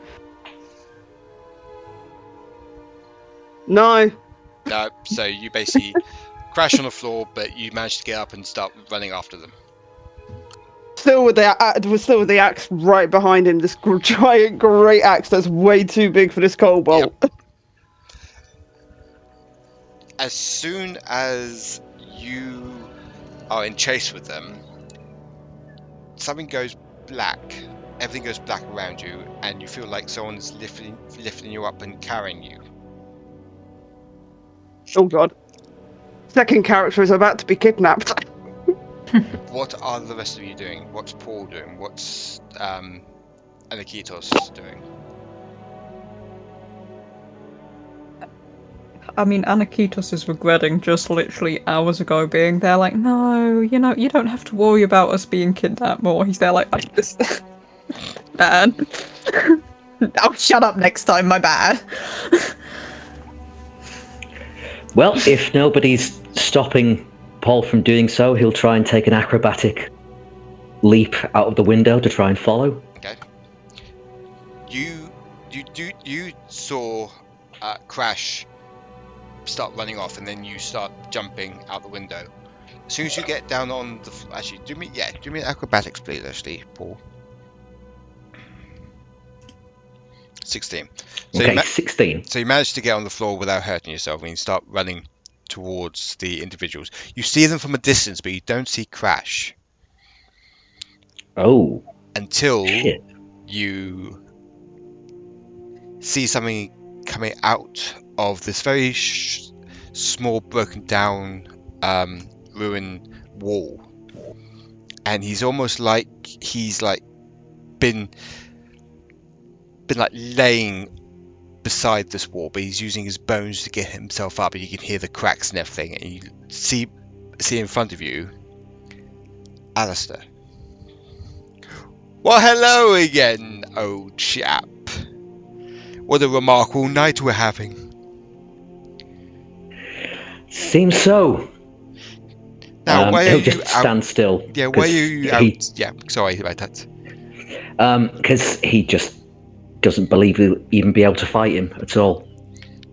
No. So you basically crash on the floor, but you manage to get up and start running after them. Still with the axe right behind him. This giant, great axe that's way too big for this kobold. Yep. As soon as you are in chase with them, something goes black. Everything goes black around you, and you feel like someone's lifting you up and carrying you. Oh god. Second character is about to be kidnapped. What are the rest of you doing? What's Paul doing? What's Aniketos doing? I mean, Aniketos is regretting just literally hours ago being there like, no, you don't have to worry about us being kidnapped more. He's there like this. Man. I'll shut up next time, my bad. Well, if nobody's stopping Paul from doing so, he'll try and take an acrobatic leap out of the window to try and follow. Okay. You saw Krash start running off, and then you start jumping out the window. As soon as you get down on the actually, do me an acrobatics, please. Actually, Paul. 16. So Okay, 16. So you managed to get on the floor without hurting yourself, and you start running towards the individuals. You see them from a distance, but you don't see Krash. Oh. Until Shit. you see something coming out of this very small, broken down, ruined wall, and he's almost like he's like been like laying beside this wall, but he's using his bones to get himself up, and you can hear the cracks and everything, and you see in front of you Alistair. Well, hello again, old chap. What a remarkable night we're having. Seems so. Now, why are he'll you just out? stand still. Yeah, why are you out? Yeah, sorry about that. Because he just doesn't believe he'll even be able to fight him at all.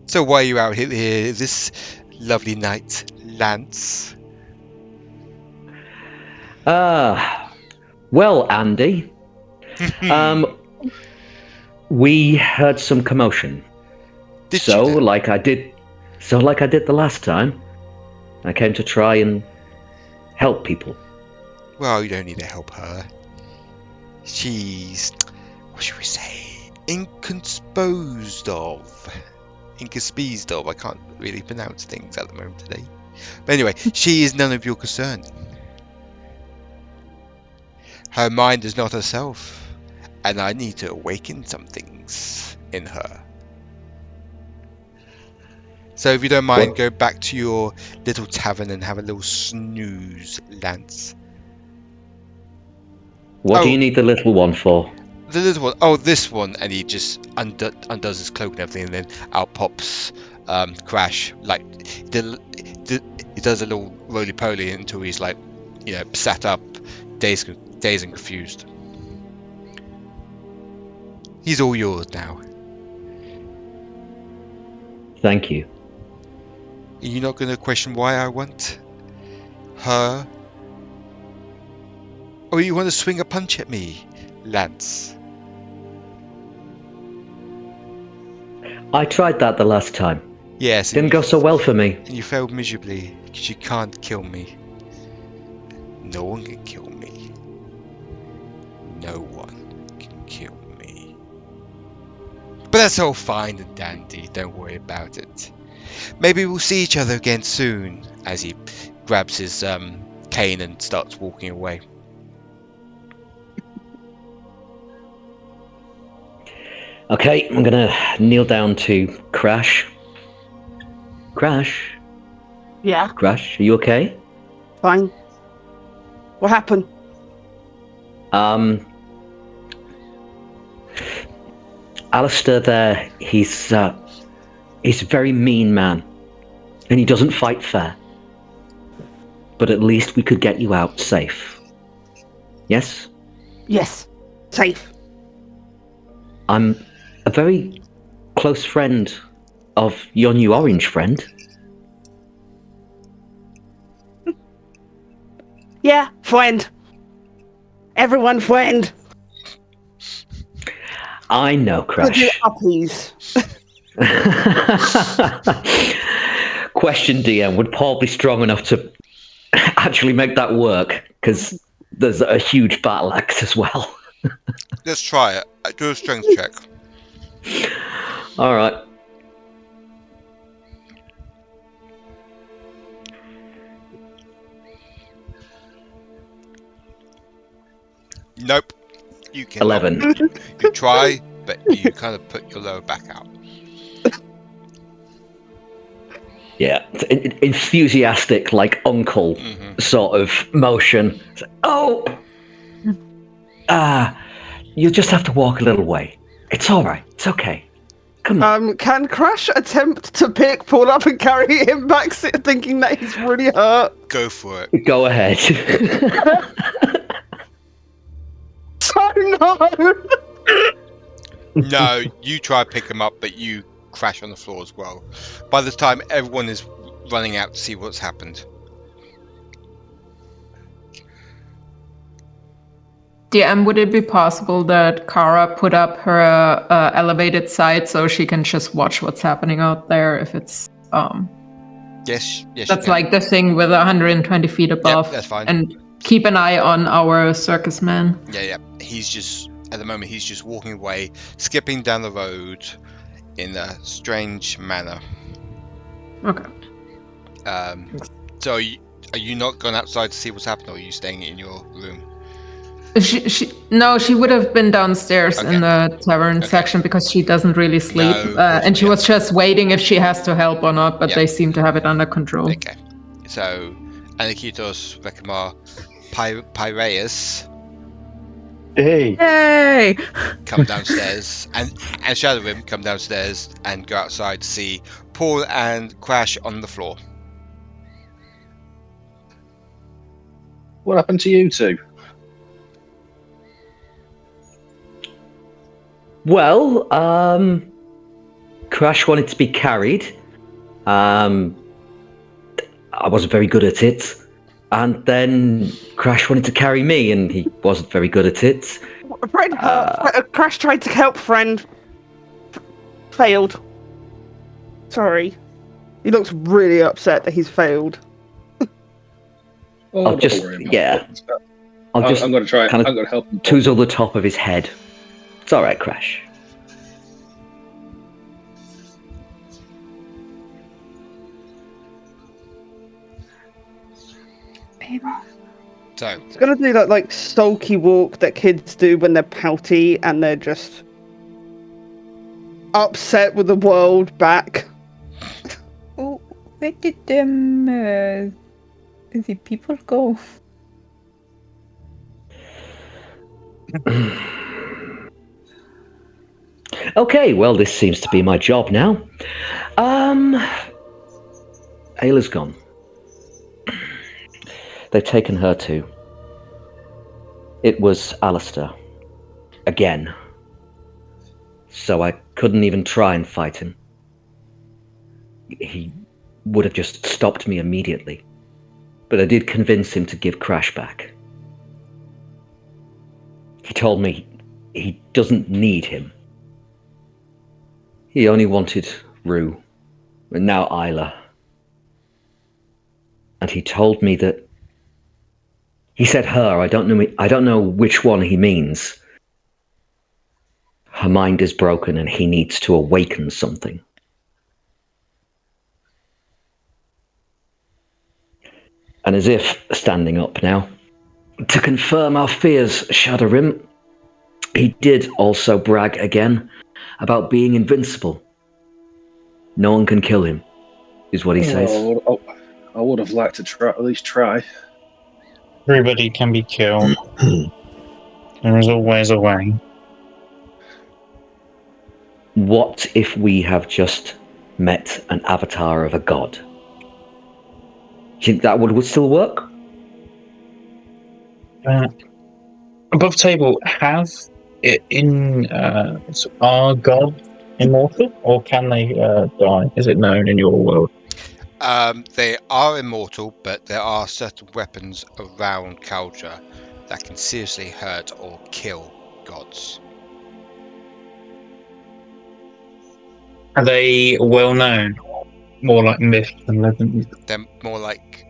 So why are you out here this lovely night, Lance? Well, Andy, we heard some commotion. Did you then? like I did the last time, I came to try and help people. Well, you don't need to help her. She's, what should we say, inconsposed of. Inconspeased of. I can't really pronounce things at the moment today. But anyway, she is none of your concern. Her mind is not herself, and I need to awaken some things in her. So if you don't mind, go back to your little tavern and have a little snooze, Lance. What do you need the little one for? The little one. Oh, this one. And he just undoes his cloak and everything, and then out pops Krash. Like, he does a little roly-poly until he's like, sat up, dazed and confused. He's all yours now. Thank you. Are you not going to question why I want her? Or you want to swing a punch at me, Lance? I tried that the last time. Yes. Didn't go so well for me. And you failed miserably, because you can't kill me. No one can kill me. No one can kill me. But that's all fine and dandy, don't worry about it. Maybe we'll see each other again soon, as he grabs his cane and starts walking away. Okay, I'm gonna kneel down to Krash. Krash? Yeah, Krash, are you okay? fine. What happened? Alistair there, he's a very mean man, and he doesn't fight fair. But at least we could get you out safe. Yes? Yes, safe. I'm a very close friend of your new orange friend. Yeah, friend. Everyone friend. I know, Krash. Uppies. Question, DM, would Paul be strong enough to actually make that work? Because there's a huge battle axe as well. Let's try it. Do a strength check. All right. Nope. You can 11. You try, but you kind of put your lower back out. Yeah, enthusiastic, like uncle sort of motion. Oh! You'll just have to walk a little way. It's all right. It's okay. Come on. Can Krash attempt to pick Paul up and carry him back, thinking that he's really hurt? Go for it. Go ahead. Oh no! No, you try to pick him up, but you crash on the floor as well. By the time everyone is running out to see what's happened. DM, would it be possible that Kara put up her elevated sight so she can just watch what's happening out there if it's Yes, that's like the thing with 120 feet above. Yep, that's fine. And keep an eye on our circus man. Yeah. He's just, at the moment, he's just walking away, skipping down the road in a strange manner. Okay. So are you not gone outside to see what's happened, or are you staying in your room? She would have been downstairs in the tavern section because she doesn't really sleep. And she was just waiting if she has to help or not, but they seem to have it under control. Okay. So, Aniketos, Rekamar, Pyraeus Hey! come downstairs, and Shadorim come downstairs and go outside to see Paul and Krash on the floor. What happened to you two? Well, Krash wanted to be carried. I wasn't very good at it. And then Krash wanted to carry me, and he wasn't very good at it. Krash tried to help friend. Failed. Sorry. He looks really upset that he's failed. Oh, I'll don't just, worry about yeah. it. I'm going to try. kind I'm of going to help him. toozle the top of his head. It's all right, Krash. So, He's gonna do that like sulky walk that kids do when they're pouty and they're just upset with the world back. Oh, where did the people go? Okay, well, this seems to be my job now. Ayla's gone. They've taken her too. It was Alistair. Again. So I couldn't even try and fight him. He would have just stopped me immediately. But I did convince him to give Krash back. He told me he doesn't need him. He only wanted Rue, and now Isla. And he told me that... He said her, I don't know which one he means. Her mind is broken and he needs to awaken something. And as if standing up now, to confirm our fears, Shadorim, he did also brag again about being invincible. No one can kill him, is what he says. I would have liked to try, at least try. Everybody can be killed. There is always a way. What if we have just met an avatar of a god? Do you think that would still work? Above table, have it in are gods immortal, or can they die? Is it known in your world? they are immortal, but there are certain weapons around Kaldraa that can seriously hurt or kill gods. Are they well known? More like myth than legend? They're more like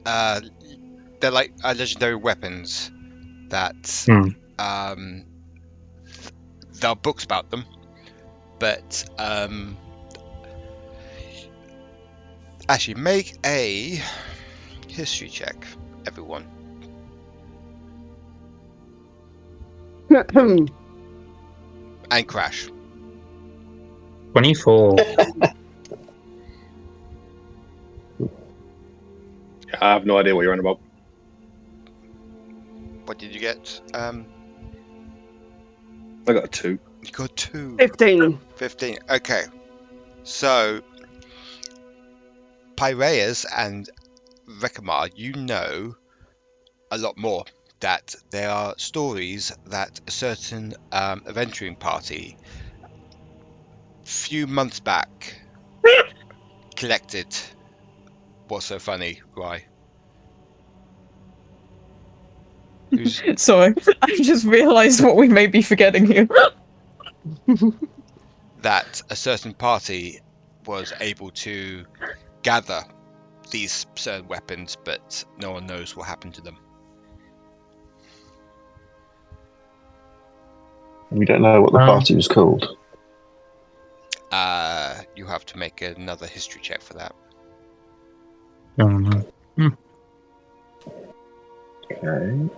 they're like legendary weapons that there are books about them, but actually make a history check, everyone. And Krash. 24. I have no idea what you're on about. What did you get? I got a 2. You got 2. 15. 15. Okay. So Pyraeus and Rekamar, you know a lot more. That there are stories that a certain adventuring party few months back collected. What's so funny, Guy? Sorry, I just realised what we may be forgetting here. That a certain party was able to gather these certain weapons, but no one knows what happened to them. We don't know what the party was called. You have to make another history check for that. Okay.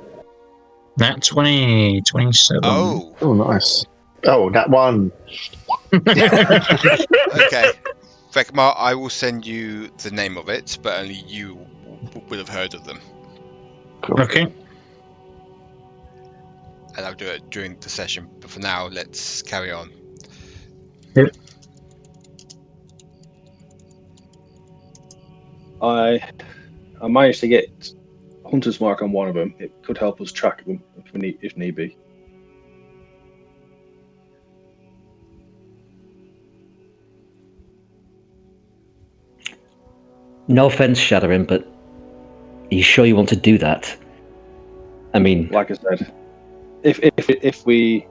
That 27. Oh, nice. Oh, that one. okay. Rekamar, I will send you the name of it, but only you will have heard of them. Cool. Okay. And I'll do it during the session, but for now, let's carry on. Yep. I managed to get Hunter's Mark on one of them. It could help us track them if need be. No offense, Shadorim, but you sure you want to do that? I mean, Like I said, if we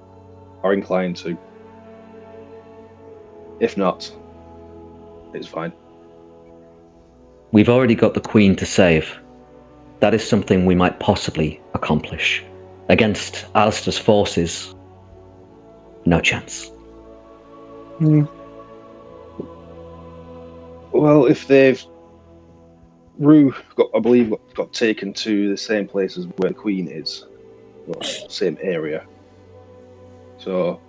are inclined to, if not, it's fine. we've already got the Queen to save. That is something we might possibly accomplish. Against Alistair's forces, no chance. Well, if they've Rue got taken to the same place as where the Queen is, well, same area. So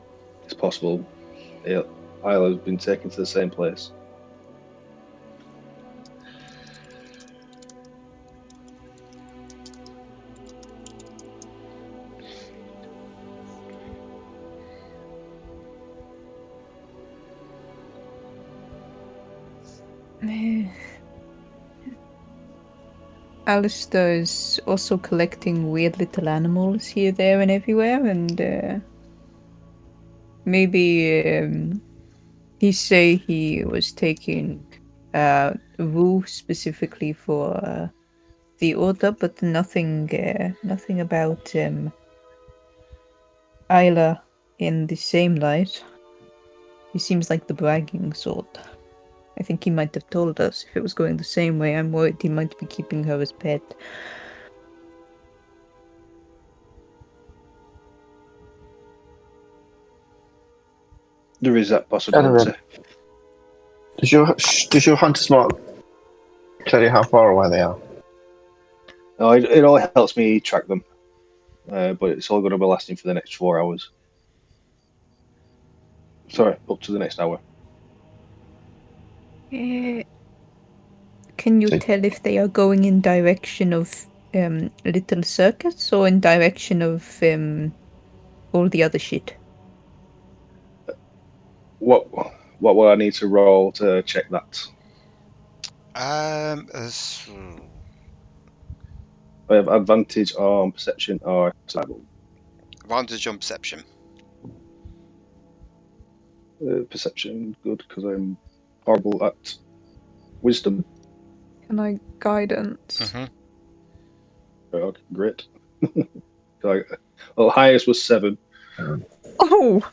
it's possible Isla's been taken to the same place. Alistair is also collecting weird little animals here, there, and everywhere, and maybe he say he was taking Wu specifically for the order, but nothing about Isla in the same light. He seems like the bragging sort. I think he might have told us if it was going the same way. I'm worried he might be keeping her as pet. There is that possibility. Does your hunter's mark tell you how far away they are? No, it all helps me track them, but it's all going to be lasting for the next 4 hours. Sorry, up to the next hour. Can you tell if they are going in direction of Little Circus or in direction of all the other shit? What will I need to roll to check that? I have advantage on perception or survival. Advantage on perception. Perception, good, because I'm horrible at wisdom. Can I guidance? Okay, great. Well, highest was 7. Oh!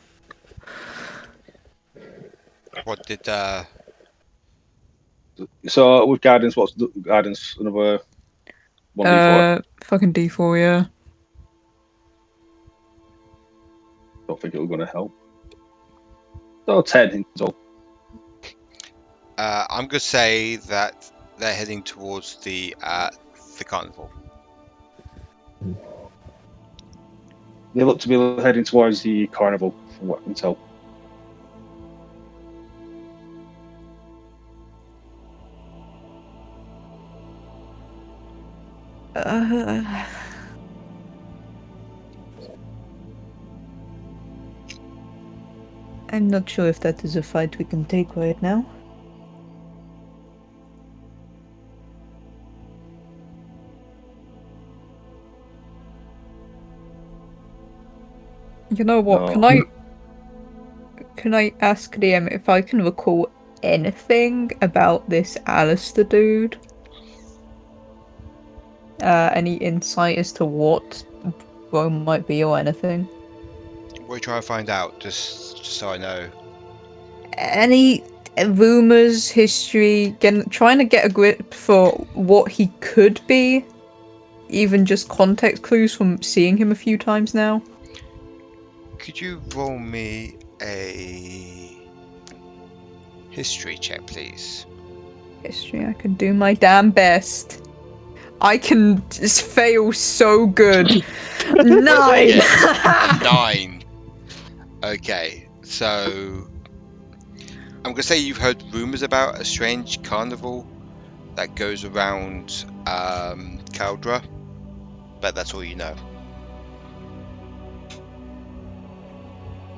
What did So with guidance, what's the guidance? Another 1d4. Fucking D4, yeah. Don't think it was going to help. Oh, 10 in total. I'm gonna say that they're heading towards the carnival. They look to be heading towards the carnival, from what I can tell. I'm not sure if that is a fight we can take right now. You know what? No. Can I ask DM if I can recall anything about this Alistair dude? Any insight as to what Rome might be or anything? What are you trying to find out? Just so I know. Any rumors, history, trying to get a grip for what he could be? Even just context clues from seeing him a few times now? Could you roll me a history check, please? History, I can do my damn best. I can just fail so good. 9! 9. Okay, so I'm gonna say you've heard rumors about a strange carnival that goes around Kaldraa, but that's all you know.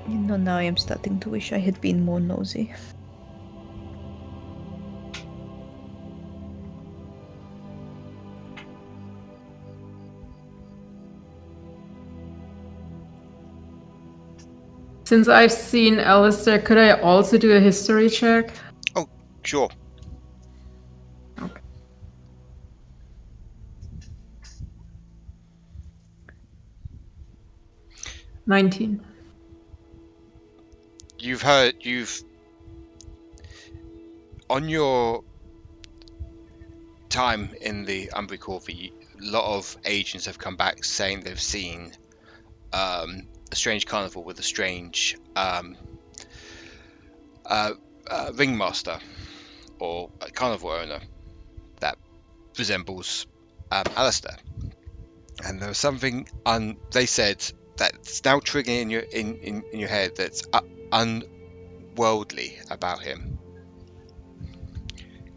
You know, now I am starting to wish I had been more nosy. Since I've seen Alistair, could I also do a history check? Oh, sure. Okay. 19. On your time in the Umbri Corvée, a lot of agents have come back saying they've seen a strange carnival with a strange ringmaster or a carnival owner that resembles Alistair. And there was something they said that's now triggering in your head that's unworldly about him.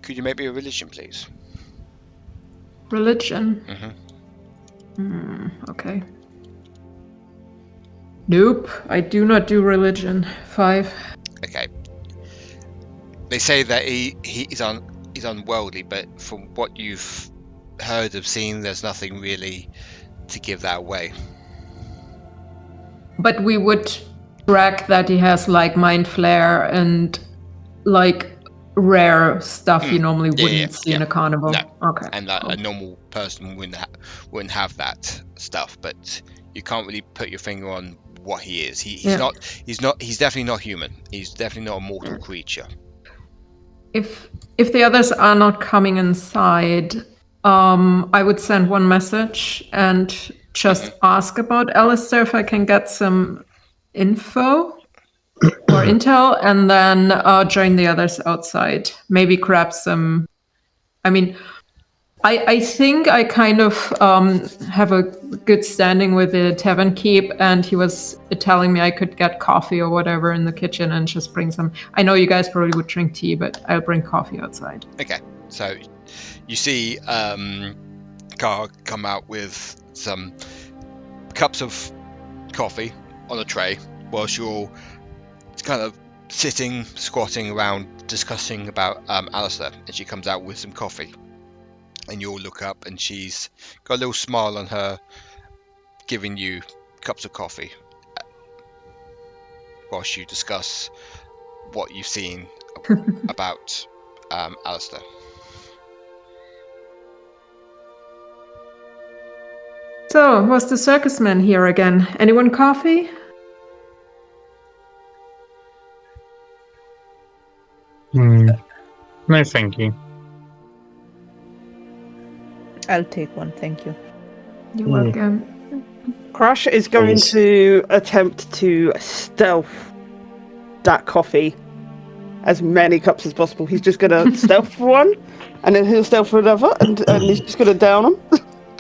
Could you make me a religion, please? Religion? Mm-hmm. Okay. Nope, I do not do religion. 5. Okay. They say that he's unworldly, but from what you've heard of seen, there's nothing really to give that away. But we would track that he has like mind flare and like rare stuff you normally wouldn't see in a carnival. No. Okay. And cool. a normal person wouldn't have that stuff, but you can't really put your finger on what he is. He's definitely not human. He's definitely not a mortal creature. If the others are not coming inside, I would send one message and just ask about Alistair if I can get some info or intel, and then join the others outside. Maybe grab some. I mean, I think I kind of have a good standing with the tavern keep, and he was telling me I could get coffee or whatever in the kitchen and just bring some. I know you guys probably would drink tea, but I'll bring coffee outside. Okay, so you see Car come out with some cups of coffee on a tray whilst you're all kind of sitting, squatting around, discussing about Alistair, and she comes out with some coffee. And you all look up, and she's got a little smile on her, giving you cups of coffee whilst you discuss what you've seen about Alistair. So, was the circus man here again? Anyone coffee? No, thank you. I'll take one, thank you. You're welcome. Krash is going to attempt to stealth that coffee. As many cups as possible. He's just going to stealth for one, and then he'll stealth for another, and he's just going to down them.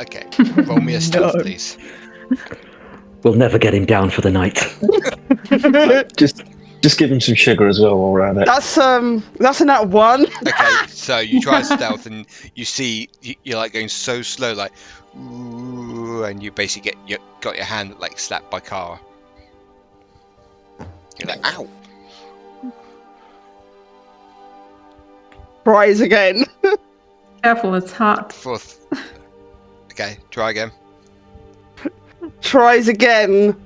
Okay, roll me a stealth, please. We'll never get him down for the night. Just give him some sugar as well while we're at it. That's a nat 1. Okay, so you try stealth, and you see you're like going so slow, like, ooh, and you basically got your hand like slapped by Kara. You're like, ow. Tries again. Careful, it's hot. Fourth. Okay, try again. Tries again.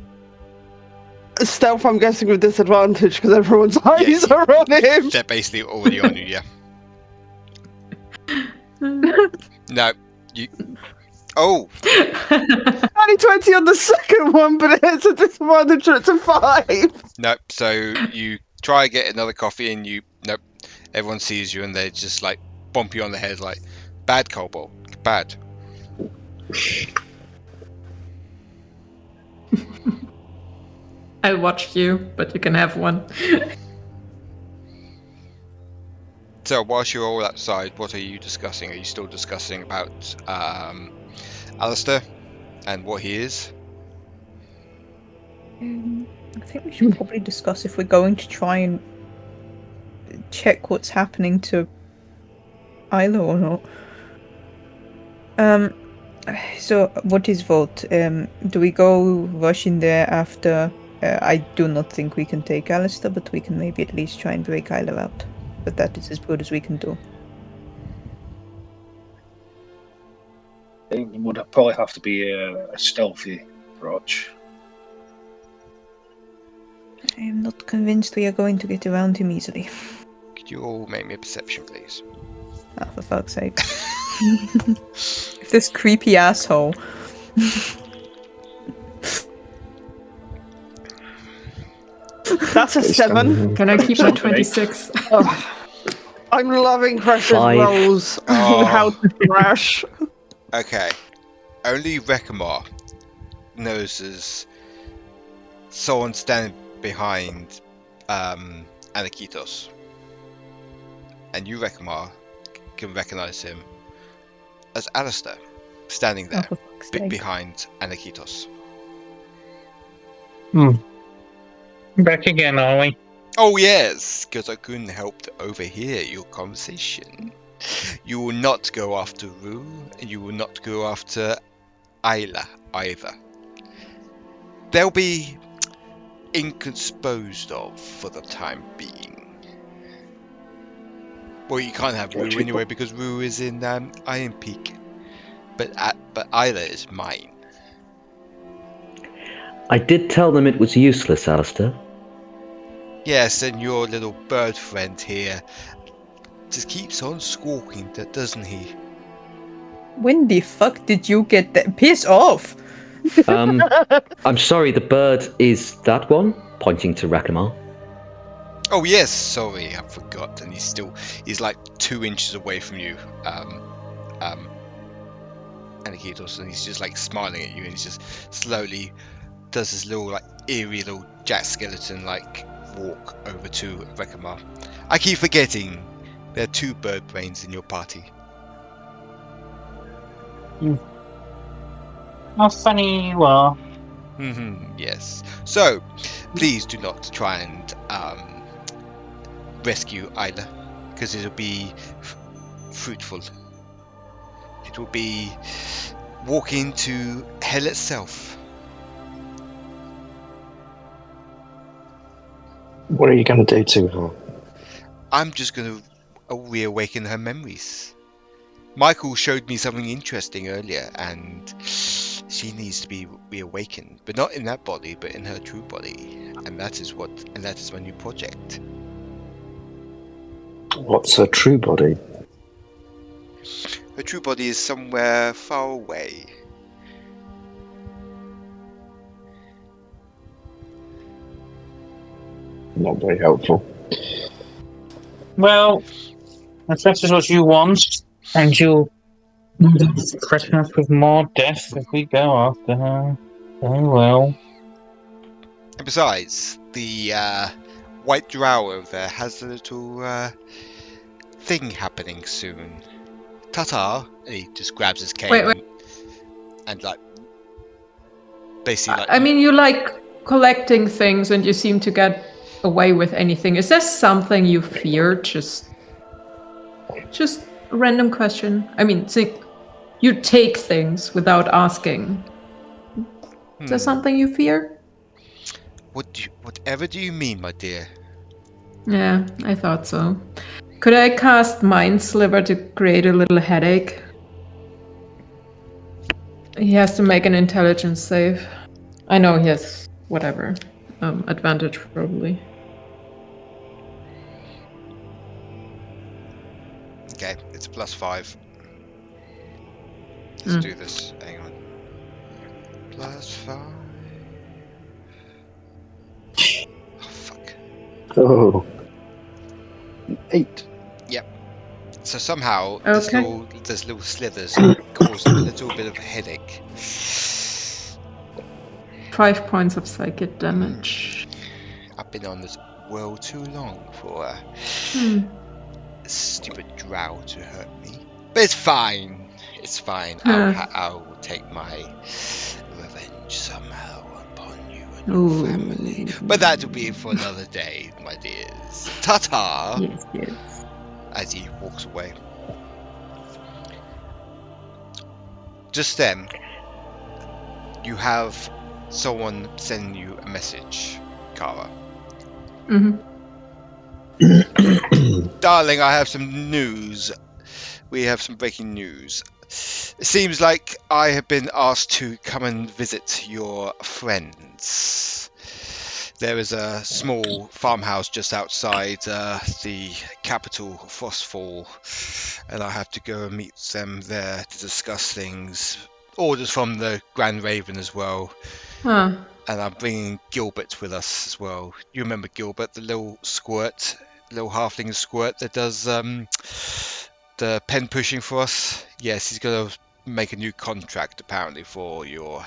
Stealth, I'm guessing, with disadvantage because everyone's eyes are on him. They're basically already on you, yeah. No, you. Oh! Only 20 on the second one, but it's a disadvantage. It's a 5. Nope. So you try to get another coffee, and nope. Everyone sees you, and they just like bump you on the head, like, bad kobold, bad. I watched you, but you can have one. So whilst you're all outside, what are you discussing? Are you still discussing about Alistair and what he is? I think we should probably discuss if we're going to try and check what's happening to Isla or not. So what is vote? Do we go rush in there after? I do not think we can take Alistair, but we can maybe at least try and break Isla out. But that is as good as we can do. It would probably have to be a stealthy approach. I am not convinced we are going to get around him easily. Could you all make me a perception, please? Oh, for fuck's sake. If this creepy asshole. That's a 7. Can I keep my 26? Oh, I'm loving Crash's 5. rolls Oh. and how to crash. Okay. Only Rekamar knows there's someone standing behind Aniketos. And you, Rekamar, can recognize him as Alistair, standing there Oh, for fuck's sake. behind Aniketos. Back again, are we? Oh yes, because I couldn't help to overhear your conversation. You will not go after Rue, and you will not go after Isla either. They'll be inconsposed of for the time being. Well, you can't have Rue anyway because Rue is in Iron Peak, but Isla is mine. I did tell them it was useless, Alistair. Yes, and your little bird friend here just keeps on squawking, doesn't he? When the fuck did you get that? Piss off! I'm sorry, the bird is that one, pointing to Rekamar. Oh yes, sorry, I forgot. And he's like 2 inches away from you, Aniketos, and he's just like smiling at you, and he's just slowly does this little like eerie little Jack Skeleton like walk over to Rekamar. I keep forgetting there are 2 bird brains in your party. How funny you are. Yes. So, please do not try and rescue Isla, because it'll be fruitful. It will be walking to hell itself. What are you going to do to her? I'm just going to reawaken her memories. Michael showed me something interesting earlier, and she needs to be reawakened, but not in that body, but in her true body, and that is my new project. What's her true body? Her true body is somewhere far away. Not very helpful. Well, if this is what you want, and you'll threaten us with more death if we go after her, very well. And besides, the white drow over there has a little thing happening soon. Ta-ta! And he just grabs his cane Wait. and like basically like. I mean, you like collecting things and you seem to get away with anything. Is there something you fear? Just a random question. I mean, you take things without asking. Is there something you fear? Whatever do you mean, my dear? Yeah, I thought so. Could I cast Mind Sliver to create a little headache? He has to make an intelligence save. I know he has whatever. Advantage probably. Okay, it's a +5. Let's do this. Hang on. +5. Oh fuck. Oh. 8. So somehow Okay. this little slithers cause him a little bit of a headache. 5 points of psychic damage. I've been on this world too long for a stupid drow to hurt me. But it's fine. It's fine. I will take my revenge somehow upon you and your family. But that will be for another day, my dears. Ta-ta! Yes. As he walks away. Just then, you have someone sending you a message, Kara. Darling, I have some news. We have some breaking news. It seems like I have been asked to come and visit your friends. There is a small farmhouse just outside the capital, Frostfall, and I have to go and meet them there to discuss things. Orders from the Grand Raven as well. Huh. And I'm bringing Gilbert with us as well. You remember Gilbert, the little halfling squirt that does the pen pushing for us? Yes, he's going to make a new contract apparently for your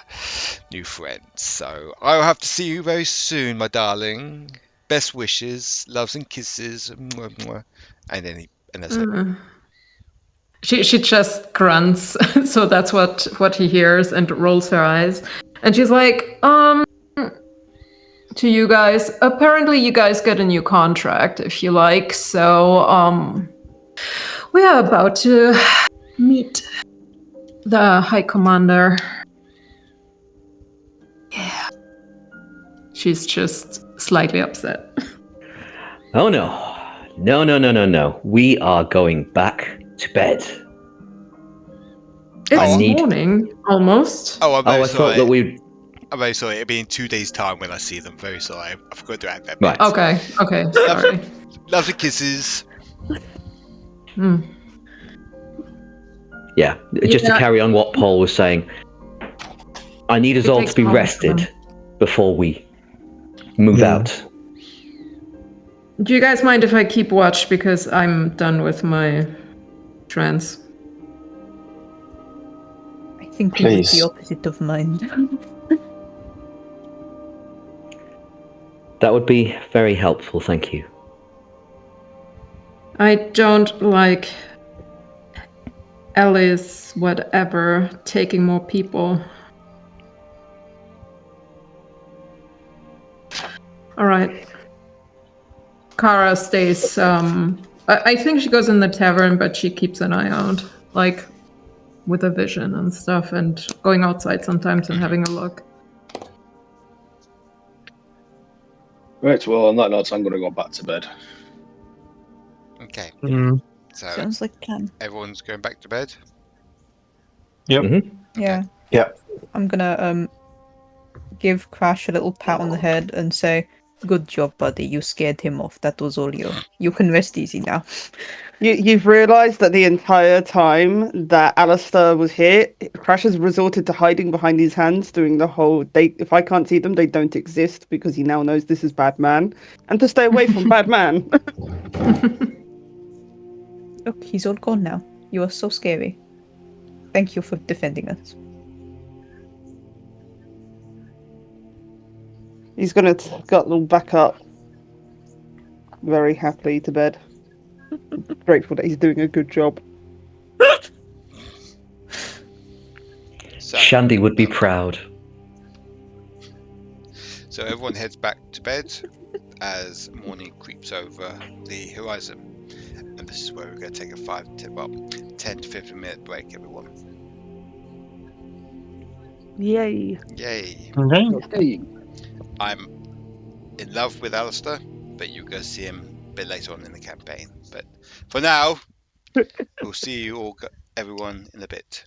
new friend. So I'll have to see you very soon, my darling. Best wishes, loves and kisses. Mwah, mwah. And then that's it. She just grunts, so that's what he hears, and rolls her eyes. And she's like, to you guys, apparently you guys get a new contract if you like, so we are about to meet the High Commander. Yeah. She's just slightly upset. Oh no. No. We are going back to bed. It's morning, almost. Oh, I'm very I sorry. thought that we... I'm very sorry. It'll be in 2 days' time when I see them. Very sorry. I forgot to add that. Right. Okay. Sorry. Loves and kisses. Yeah, just to carry on what Paul was saying. I need us all to be rested before we move out. Do you guys mind if I keep watch, because I'm done with my trance? I think he was the opposite of mine. That would be very helpful, thank you. I don't like Alice, whatever, taking more people. Alright. Kara stays, I think she goes in the tavern, but she keeps an eye out, like, with a vision and stuff, and going outside sometimes and having a look. Right, well, on that note, I'm going to go back to bed. Okay. So sounds like a plan. Everyone's going back to bed? Yep. Mm-hmm. Yeah. Yep. I'm gonna give Krash a little pat on the head and say, "Good job, buddy. You scared him off. That was all you. You can rest easy now." You've realised that the entire time that Alistair was here, Krash has resorted to hiding behind his hands, doing the whole, if I can't see them, they don't exist, because he now knows this is bad man, and to stay away from bad man. Look, he's all gone now. You are so scary. Thank you for defending us. He's going to scuttle back up very happily to bed. Grateful that he's doing a good job. So, Shandy would be proud. So everyone heads back to bed as morning creeps over the horizon. And this is where we're going to take a 10 to 15 minute break, everyone. Yay. Yay. Okay. I'm in love with Alistair, but you're going to see him a bit later on in the campaign. But for now, we'll see you all, everyone, in a bit.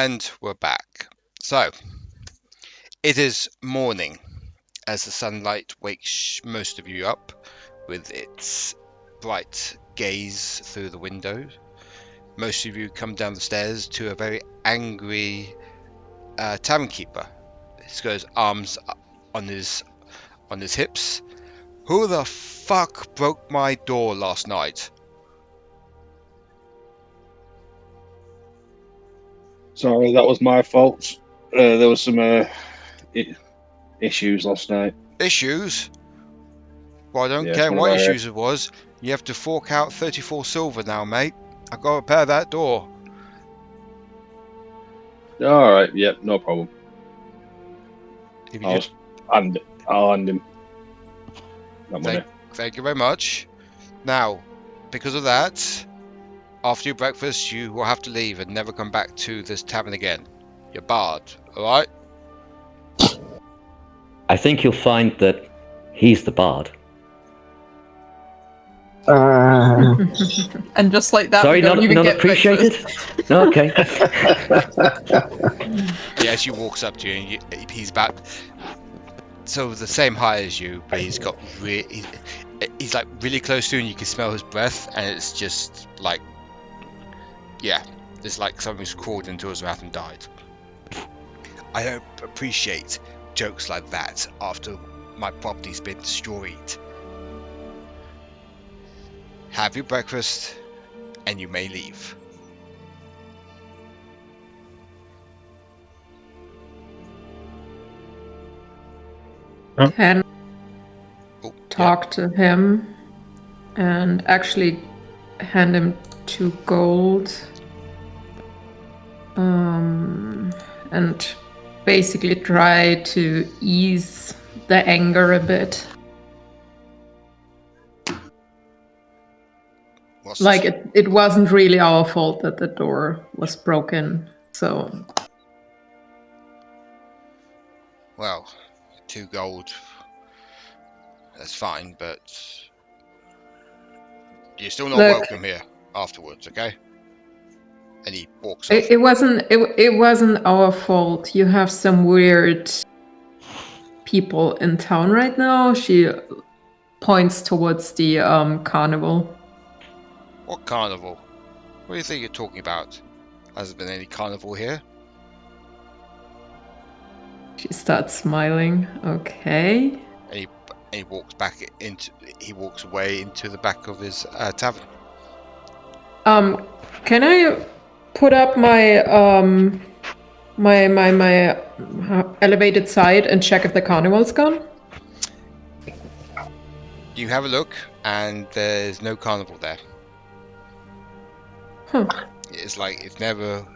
And we're back. So, it is morning as the sunlight wakes most of you up with its bright gaze through the window. Most of you come down the stairs to a very angry tavern keeper. He's got his arms on his hips. Who the fuck broke my door last night? Sorry, that was my fault. There was some issues last night. Issues? Well, I don't Yeah, care one of what our- issues it was. You have to fork out 34 silver now, mate. I've got to repair that door. All right, yep, no problem. If you just, I'll hand him that money. thank you very much. Now, because of that, after your breakfast, you will have to leave and never come back to this tavern again. You're barred, alright? I think you'll find that he's the bard. And just like that, Sorry, we don't even not get appreciated? breakfast. No, okay. Yeah, she walks up to you and he's about so the same height as you, but he's got he's like really close to you and you can smell his breath, and it's just like, yeah, it's like something's crawled into his mouth and died. I don't appreciate jokes like that after my property's been destroyed. Have your breakfast and you may leave. Can Oh, talk to him and actually hand him 2 gold. And basically try to ease the anger a bit. What's Like this? it wasn't really our fault that the door was broken. So Well, 2 gold. That's fine, but you're still not Look. welcome here afterwards, okay? And he walks off. it wasn't our fault. You have some weird people in town right now. She points towards the carnival. What carnival? What do you think you're talking about? Hasn't been any carnival here. She starts smiling. Okay. And he walks back into. He walks away into the back of his tavern. Can I put up my my elevated side and check if the carnival's gone? You have a look, and there's no carnival there. Huh. It's like it's never.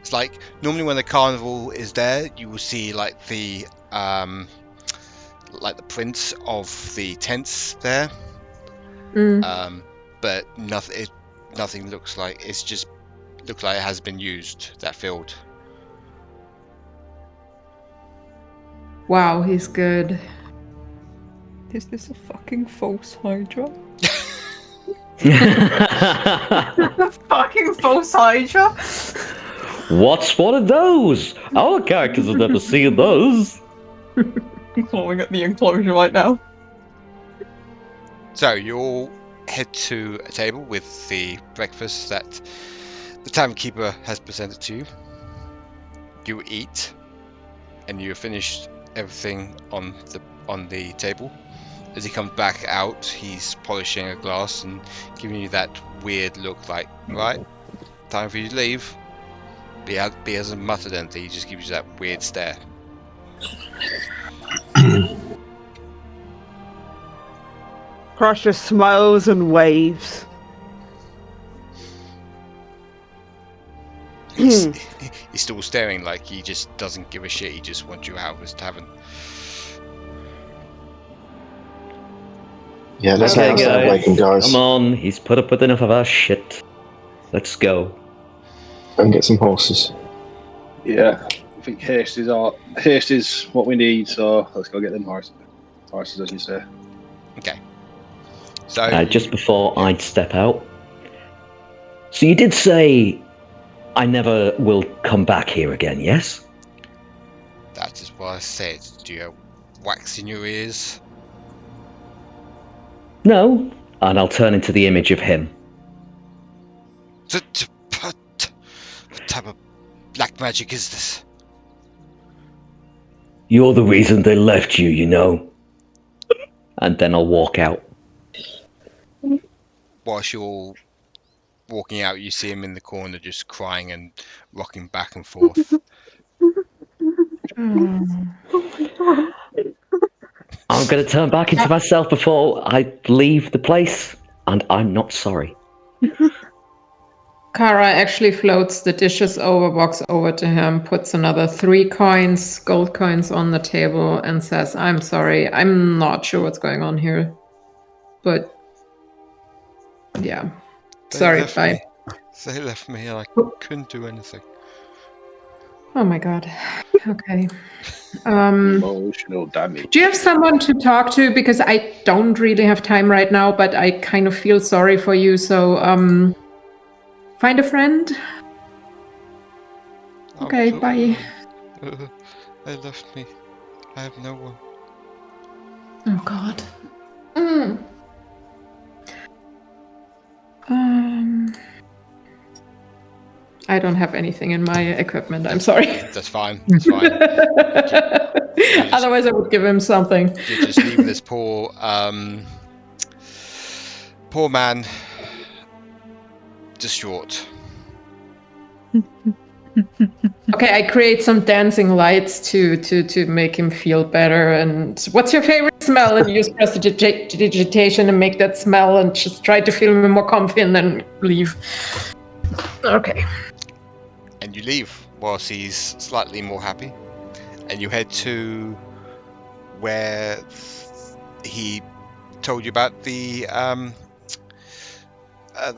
It's like normally when the carnival is there, you will see like the prints of the tents there. But nothing looks like it has been used, that field. Wow, he's good. Is this a fucking false Hydra? A fucking false Hydra? What's one of those? Our characters have never seen those. I'm calling at the enclosure right now. So you all head to a table with the breakfast that the tavern keeper has presented to you. You eat, and you have finished everything on the table. As he comes back out, he's polishing a glass and giving you that weird look like, right, time for you to leave. But he hasn't muttered anything, he just gives you that weird stare. Krash just smiles and waves. He's still staring like he just doesn't give a shit, he just wants you out of his tavern. Yeah, let's Okay, not start waking, guys. Come on, he's put up with enough of our shit. Let's go. Go and get some horses. Yeah, I think haste is what we need. So let's go get them horses. Horses, as you say. Okay. So Just before I'd step out. So you did say I never will come back here again, yes? That is what I said. Do you have wax in your ears? No, and I'll turn into the image of him. What type of black magic is this? You're the reason they left you, you know. And then I'll walk out. Whilst you're walking out, you see him in the corner just crying and rocking back and forth. I'm going to turn back into myself before I leave the place, and I'm not sorry. Kara actually floats the dishes over, walks over to him, puts another 3 coins, gold coins on the table, and says, I'm sorry, I'm not sure what's going on here. But, yeah. Sorry, bye. They left me and I couldn't do anything. Oh my god. Okay. Emotional damage. Do you have someone to talk to? Because I don't really have time right now, but I kind of feel sorry for you, so, find a friend. Okay, bye. They left me. I have no one. Oh god. I don't have anything in my equipment. I'm sorry. That's fine. That's fine. Otherwise, I would give him something. You just leave this poor man distraught. Okay, I create some dancing lights to make him feel better. And what's your favorite smell? And use prestidigitation and make that smell, and just try to feel him more comfy, and then leave. Okay. And you leave whilst he's slightly more happy, and you head to where he told you about the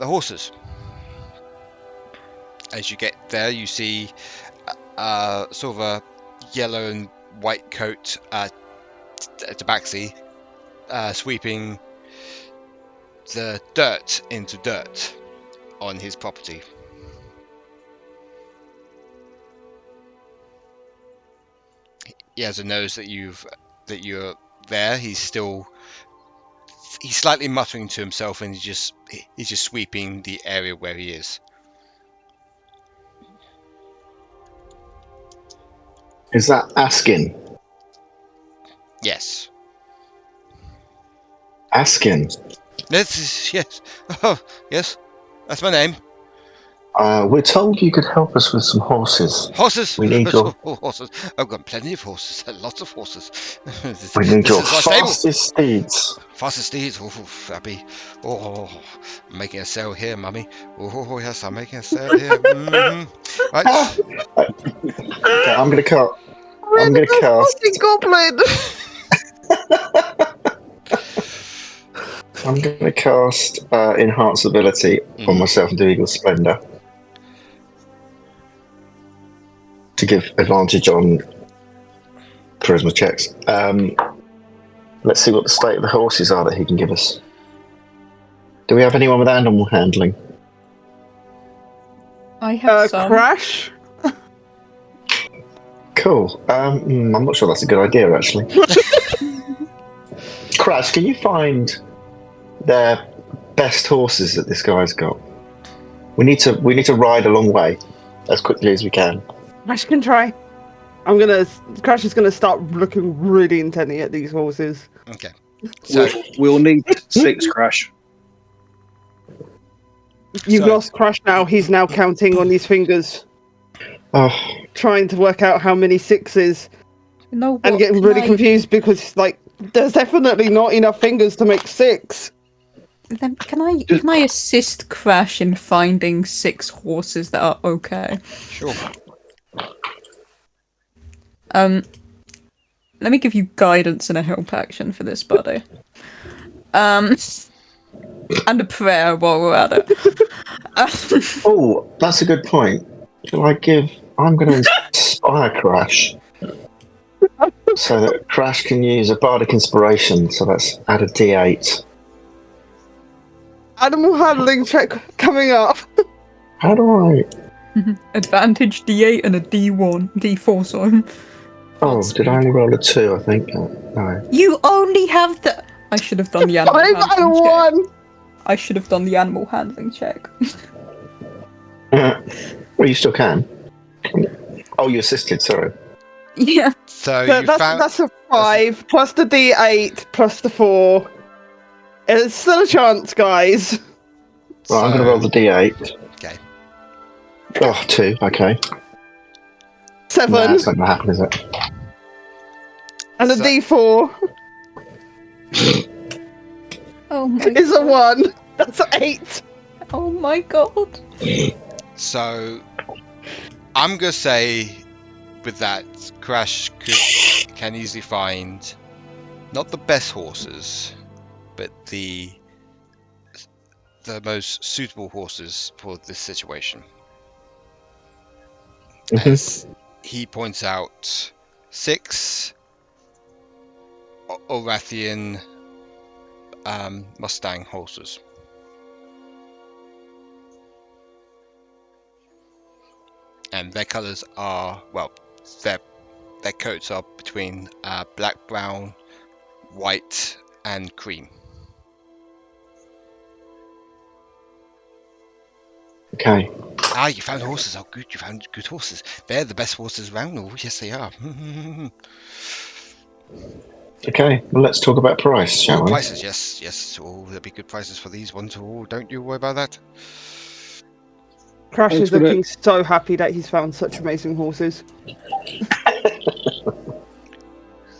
horses. As you get there, you see sort of a yellow and white coat tabaxi sweeping the dirt into dirt on his property. He has a nose that you're there. He's slightly muttering to himself, and he's just sweeping the area where he is. Is that Askin? Yes. Askin. Yes. Oh, yes. That's my name. We're told you could help us with some horses. Horses. We need your horses. I've got plenty of horses. Lots of horses. We need your is my stable. fastest steeds. Fastest steeds. Oh, happy. Oh, I'm making a sale here, mummy. Oh, yes, I'm making a sale here. Right. Okay, I'm gonna cast. Goblin. I'm gonna cast Enhance Ability on myself and do Eagle Splendor to give advantage on charisma checks. Let's see what the state of the horses are that he can give us. Do we have anyone with animal handling? I have some. Krash. Cool. I'm not sure that's a good idea, actually. Krash, can you find their best horses that this guy's got? We need to ride a long way as quickly as we can. Krash can try. Krash is gonna start looking really intently at these horses. Okay. So We'll need 6 Krash. You've lost Krash now. He's now counting on his fingers, trying to work out how many 6s, No, and getting really confused because there's definitely not enough fingers to make 6. Then can I assist Krash in finding 6 horses that are okay? sure. Let me give you guidance and a help action for this, buddy. And a prayer while we're at it. Oh, that's a good point. I'm going to inspire Krash so that Krash can use a bardic inspiration. So that's add a D8. Animal handling check coming up. How do I? Advantage D8 and a D4, sorry. Oh, Speed. did I only roll a 2, I think? No. You only have the... I should have done the animal 5 handling and check. 1! I should have done the animal handling check. Well, you still can. Oh, you assisted, sorry. Yeah. So So you that's, found that's a 5 plus the D8 plus the 4. It's still a chance, guys. Right, I'm going to roll the D8. Okay. Oh, 2, okay. 7 Nah, that's not going to happen, is it? and a So- D4 Oh my is a god. 1. That's 8. Oh my god. So I'm gonna say with that, Krash can easily find not the best horses, but the most suitable horses for this situation. As he points out, 6 Orathian Mustang horses. And their colours are, well, their coats are between black, brown, white, and cream. Okay. Ah, you found horses. Oh, good. You found good horses. They're the best horses around. Oh, yes, they are. Okay, well, let's talk about price, shall we? Prices, yes, yes. Oh, there'll be good prices for these ones. Oh, don't you worry about that. Krash I'm is gonna- looking so happy that he's found such amazing horses.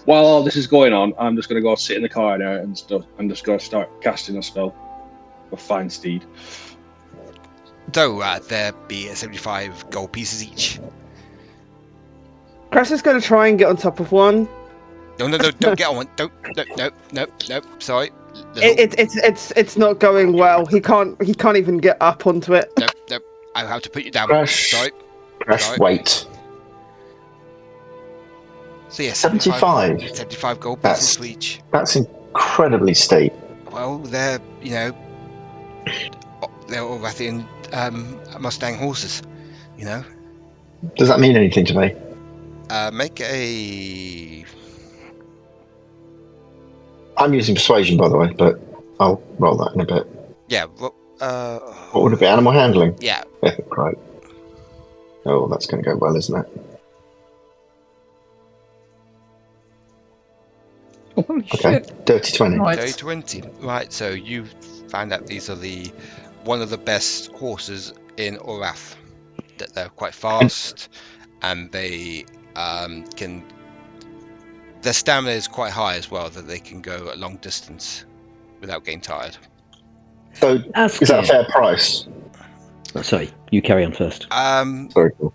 While all this is going on, I'm just going to go sit in the car now and stuff. I'm just going to start casting a spell for Find Steed. Though there be 75 gold pieces each. Krash is going to try and get on top of one. No, don't get on one. Don't. No. Sorry. It's not going well. He can't even get up onto it. No. I'll have to put you down. Krash. Sorry. Krash, wait. So yeah, 75? 75 gold That's- pieces for each. That's incredibly steep. Well, they're all Rathian Mustang horses. Does that mean anything to me? Make a. I'm using persuasion, by the way, but I'll roll that in a bit. Yeah. What would it be? Animal handling? Yeah. Right. Oh, that's going to go well, isn't it? Holy Okay. shit. Dirty 20. Right. Day 20. Right. So you found out these are one of the best horses in Orath. That they're quite fast, and they can. Their stamina is quite high as well. That they can go a long distance without getting tired. So, Ask is that a him. fair price? Oh, sorry, you carry on first. Very cool.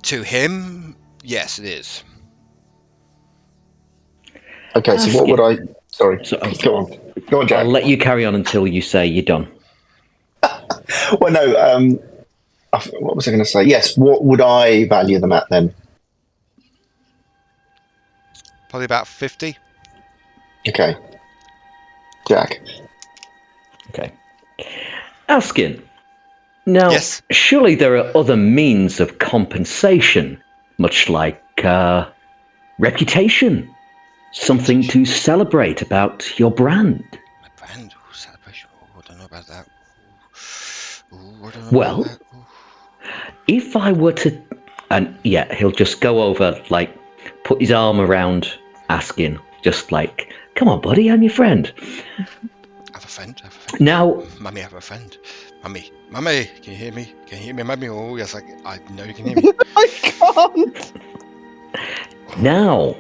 To him, yes, it is. Okay, so what would I... Sorry, So, go on. Go on, Jack. I'll let you carry on until you say you're done. Well, no, what was I going to say? Yes, what would I value them at then? Probably about 50. Okay. Jack. Okay. Askin. Now, Yes. surely there are other means of compensation, much like reputation. Something to celebrate about your brand. My brand celebration. Oh, I don't know about that. I don't know Well, about that. if I were to... And yeah, he'll just go over, like, put his arm around Askin, just like, come on, buddy, I'm your friend. I have a friend. Now, Mummy, I have a friend. Mummy, can you hear me? Can you hear me, Mummy? Oh, yes, I know you can hear me. I can't. now,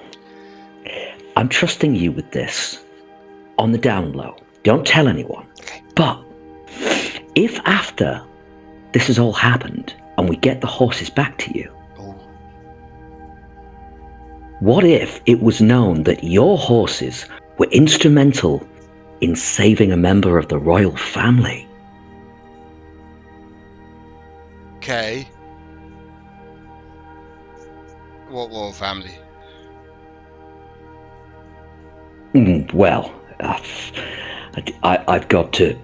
I'm trusting you with this on the down low. Don't tell anyone. Okay. But if after this has all happened and we get the horses back to you, Oh, what if it was known that your horses were instrumental in saving a member of the royal family? okay. What royal family? Well, I've got to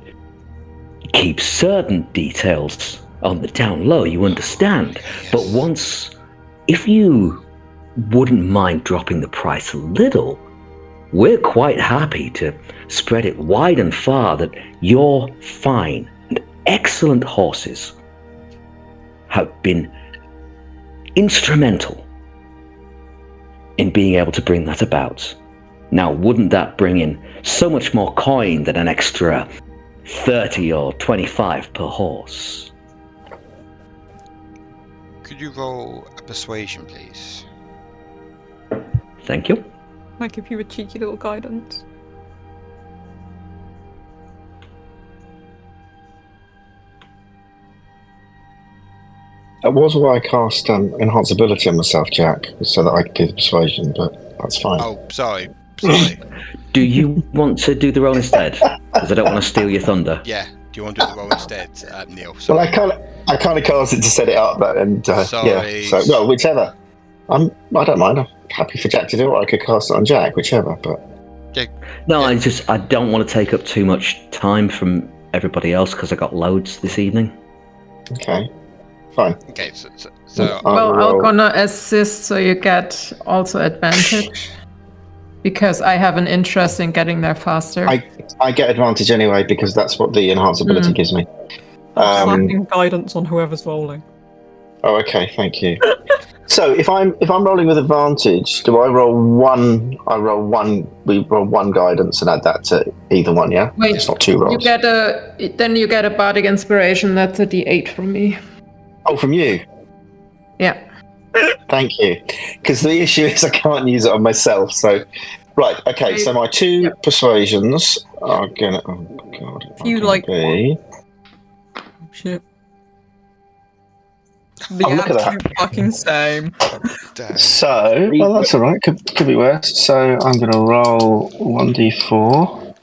keep certain details on the down low, you understand. Yes. But once, if you wouldn't mind dropping the price a little, we're quite happy to spread it wide and far that your fine and excellent horses have been instrumental in being able to bring that about. Now, wouldn't that bring in so much more coin than an extra 30 or 25 per horse? Could you roll a persuasion, please? Thank you. I give you a cheeky little guidance. That was why I cast enhance ability on myself, Jack, so that I could do the persuasion, but that's fine. Oh, sorry. Do you want to do the roll instead? Because I don't want to steal your thunder. Yeah. Do you want to do the roll instead, Neil? Well, Sorry. I kind of cast it to set it up, and Sorry. yeah. So, well, whichever. I don't mind. I'm happy for Jack to do it. Or I could cast it on Jack, whichever. But No, I don't want to take up too much time from everybody else because I got loads this evening. okay, fine. Okay, so Well, I'm roll. gonna assist so you get also advantage. Because I have an interest in getting there faster. I get advantage anyway because that's what the enhance ability gives me. I'm slapping guidance on whoever's rolling. Oh, okay, thank you. So if I'm rolling with advantage, do I roll one? We roll one guidance and add that to either one. Yeah, Wait, it's not two rolls. you get a bardic inspiration. That's a D8 from me. Oh, from you. Yeah. Thank you. Because the issue is I can't use it on myself. So, right, okay. So my two persuasions are gonna. Oh God. If you are gonna be. Shit. The Oh, look at that. absolute fucking same. damn. So, well, that's all right. Could be worse. So I'm gonna roll 1d4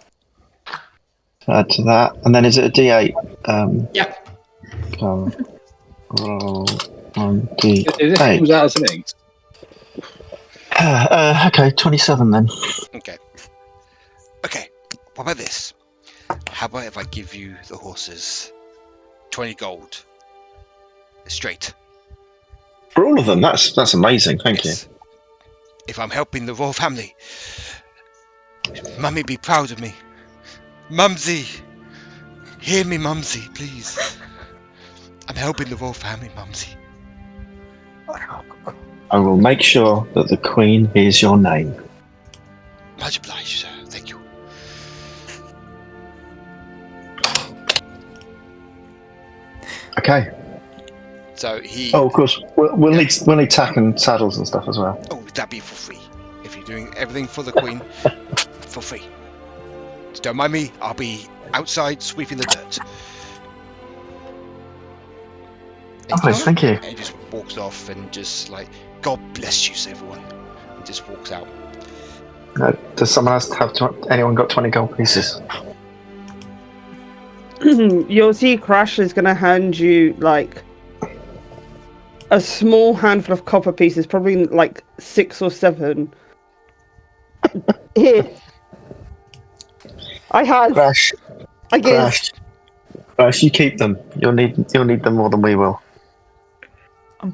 to add to that, and then is it a d8? Yeah. So roll Is this 1d8. who's out as an 8? Okay, 27 then. Okay. Okay. What about this? How about if I give you the horses 20 gold? Straight. For all of them, that's amazing. Thank you. Yes. If I'm helping the royal family, Mummy be proud of me. Mumsy! Hear me, Mumsy, please. I'm helping the royal family, Mumsy. I will make sure that the Queen hears your name. Much obliged, sir. Thank you. Okay. So he... Oh, of course. We'll need tack and saddles and stuff as well. Oh, that'd be for free. If you're doing everything for the Queen, for free. So don't mind me, I'll be outside sweeping the dirt. Lovely, thank you. And he just walks off and just like, God bless you, everyone. And just walks out. Does someone else anyone got 20 gold pieces? You'll see Krash is going to hand you like a small handful of copper pieces, probably like 6 or 7. Here. I have. Crash. I guess. Crash, you keep them. You'll need them more than we will.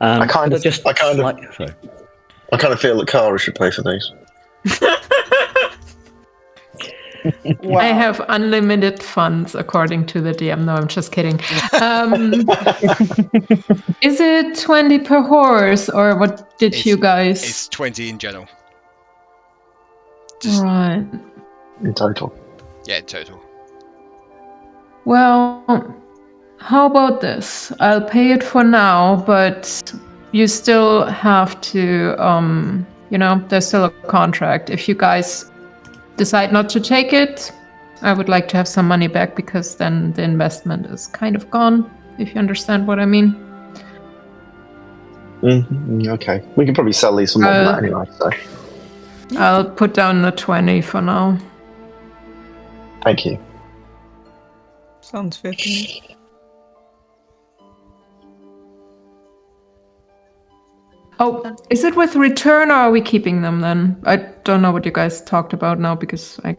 I kind of feel that Kara should pay for these. Wow. I have unlimited funds, according to the DM. No, I'm just kidding. Is it 20 per horse, or what did you guys? It's 20 in general. Right. In total. Yeah, in total. Well, how about this? I'll pay it for now, but you still have to, there's still a contract. If you guys decide not to take it, I would like to have some money back, because then the investment is kind of gone, if you understand what I mean. Okay. We can probably sell these for more than that anyway, so. I'll put down the 20 for now. Thank you. Sounds fair to me. Oh, is it with return, or are we keeping them then? I don't know what you guys talked about now, because I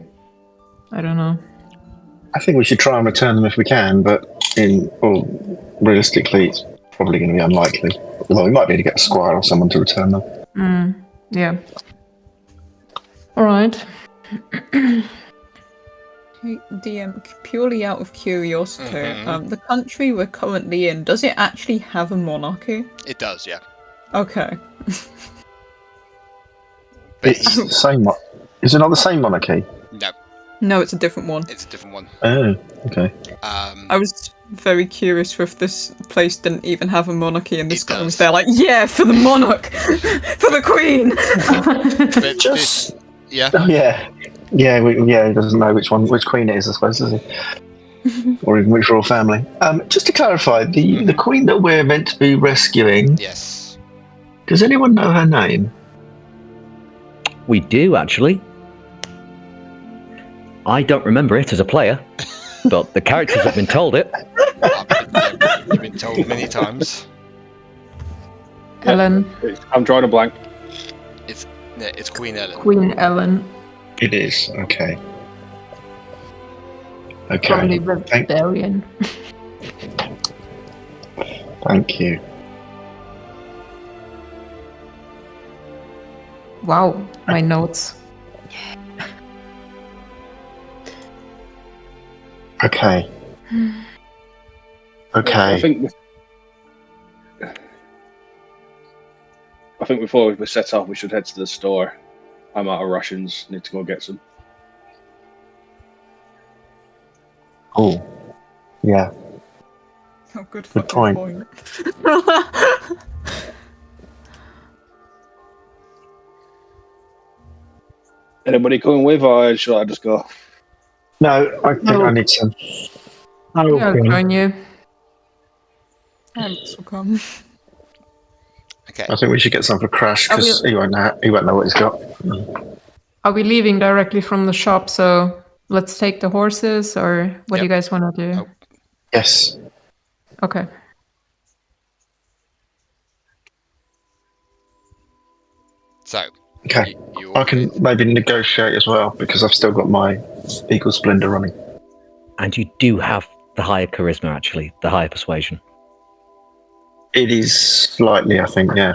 don't know. I think we should try and return them if we can, but realistically, it's probably going to be unlikely. Although we might be able to get a squire or someone to return them. Yeah. All right. DM, purely out of curiosity, Mhm. the country we're currently in, does it actually have a monarchy? It does, yeah. Okay. But It's the same. Is it not the same monarchy? no, No, it's a different one. it's a different one. Oh, okay. I was very curious for if this place didn't even have a monarchy and this It guy was does. there like, yeah, for the monarch! For the queen! But Just yeah. oh, yeah. He doesn't know which queen it is, I suppose, does he? Or even which royal family. Just to clarify, the queen that we're meant to be rescuing, Yes. does anyone know her name? We do, actually. I don't remember it as a player, but the characters have been told it. You've been told many times. Ellen. I'm drawing a blank. It's Queen Ellen. Queen Ellen. It is. Okay. Probably Okay. Barbarian. Thank you. Wow, my notes. Okay. I Okay. think before we set off, we should head to the store. I'm out of rations. Need to go get some. Oh. Yeah. Oh, good Good point. Anybody coming with, or should I just go? No, I think I need some. I'll Yeah, I'll come. join you. Alex will come. Okay. I think we should get some for Krash because he won't know what he's got. Are we leaving directly from the shop? So let's take the horses, or what do you guys want to do? Oh. Yes. Okay. So. Okay. You I can maybe negotiate as well because I've still got my Eagle Splendor running. And you do have the higher charisma, actually, the higher persuasion. It is slightly, I think, yeah.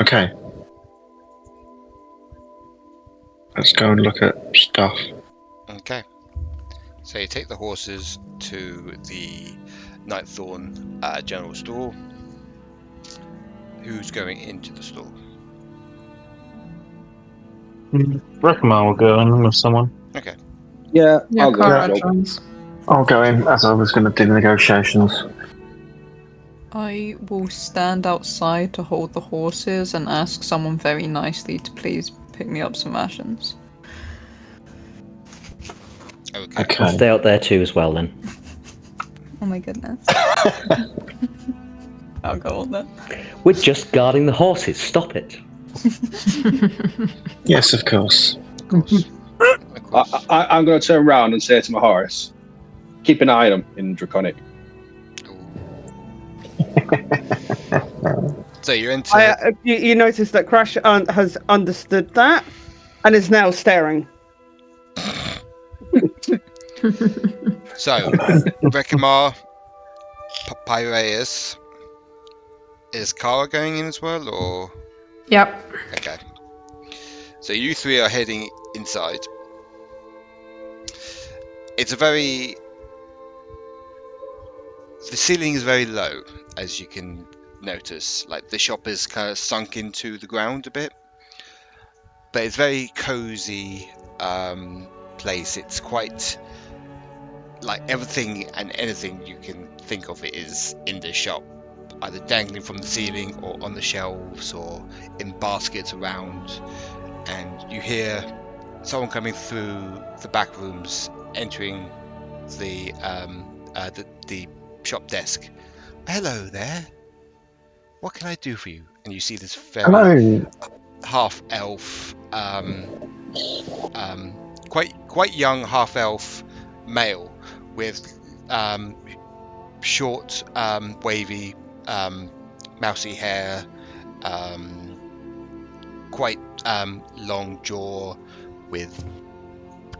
Okay. Let's go and look at stuff. Okay. So you take the horses to the Nightthorn general store. Who's going into the store? Rekamar will go in with someone. Okay. Yeah, Yeah, I'll go. Kara Joe. joins. I'll go in as I was going to do the negotiations. I will stand outside to hold the horses and ask someone very nicely to please pick me up some rations. Okay. I'll stay out there too as well, then. Oh my goodness. I'll go on then. We're just guarding the horses. Stop it. Yes, of course. Of course. Of course. I'm going to turn around and say to my horse, keep an eye on him in Draconic. So you're into. You notice that Krash has understood that and is now staring. So, Rekamar, Pyraeus, is Kara going in as well, or? Yep. Okay. So you three are heading inside. It's the ceiling is very low, as you can notice. Like the shop is kind of sunk into the ground a bit, but it's very cozy place. It's quite like everything and anything you can think of it is in the shop, either dangling from the ceiling or on the shelves or in baskets around. And you hear someone coming through the back rooms, entering the shop desk. Hello there. What can I do for you? And you see this very Hello. half-elf, quite young half-elf male with short, wavy, mousy hair, quite long jaw, with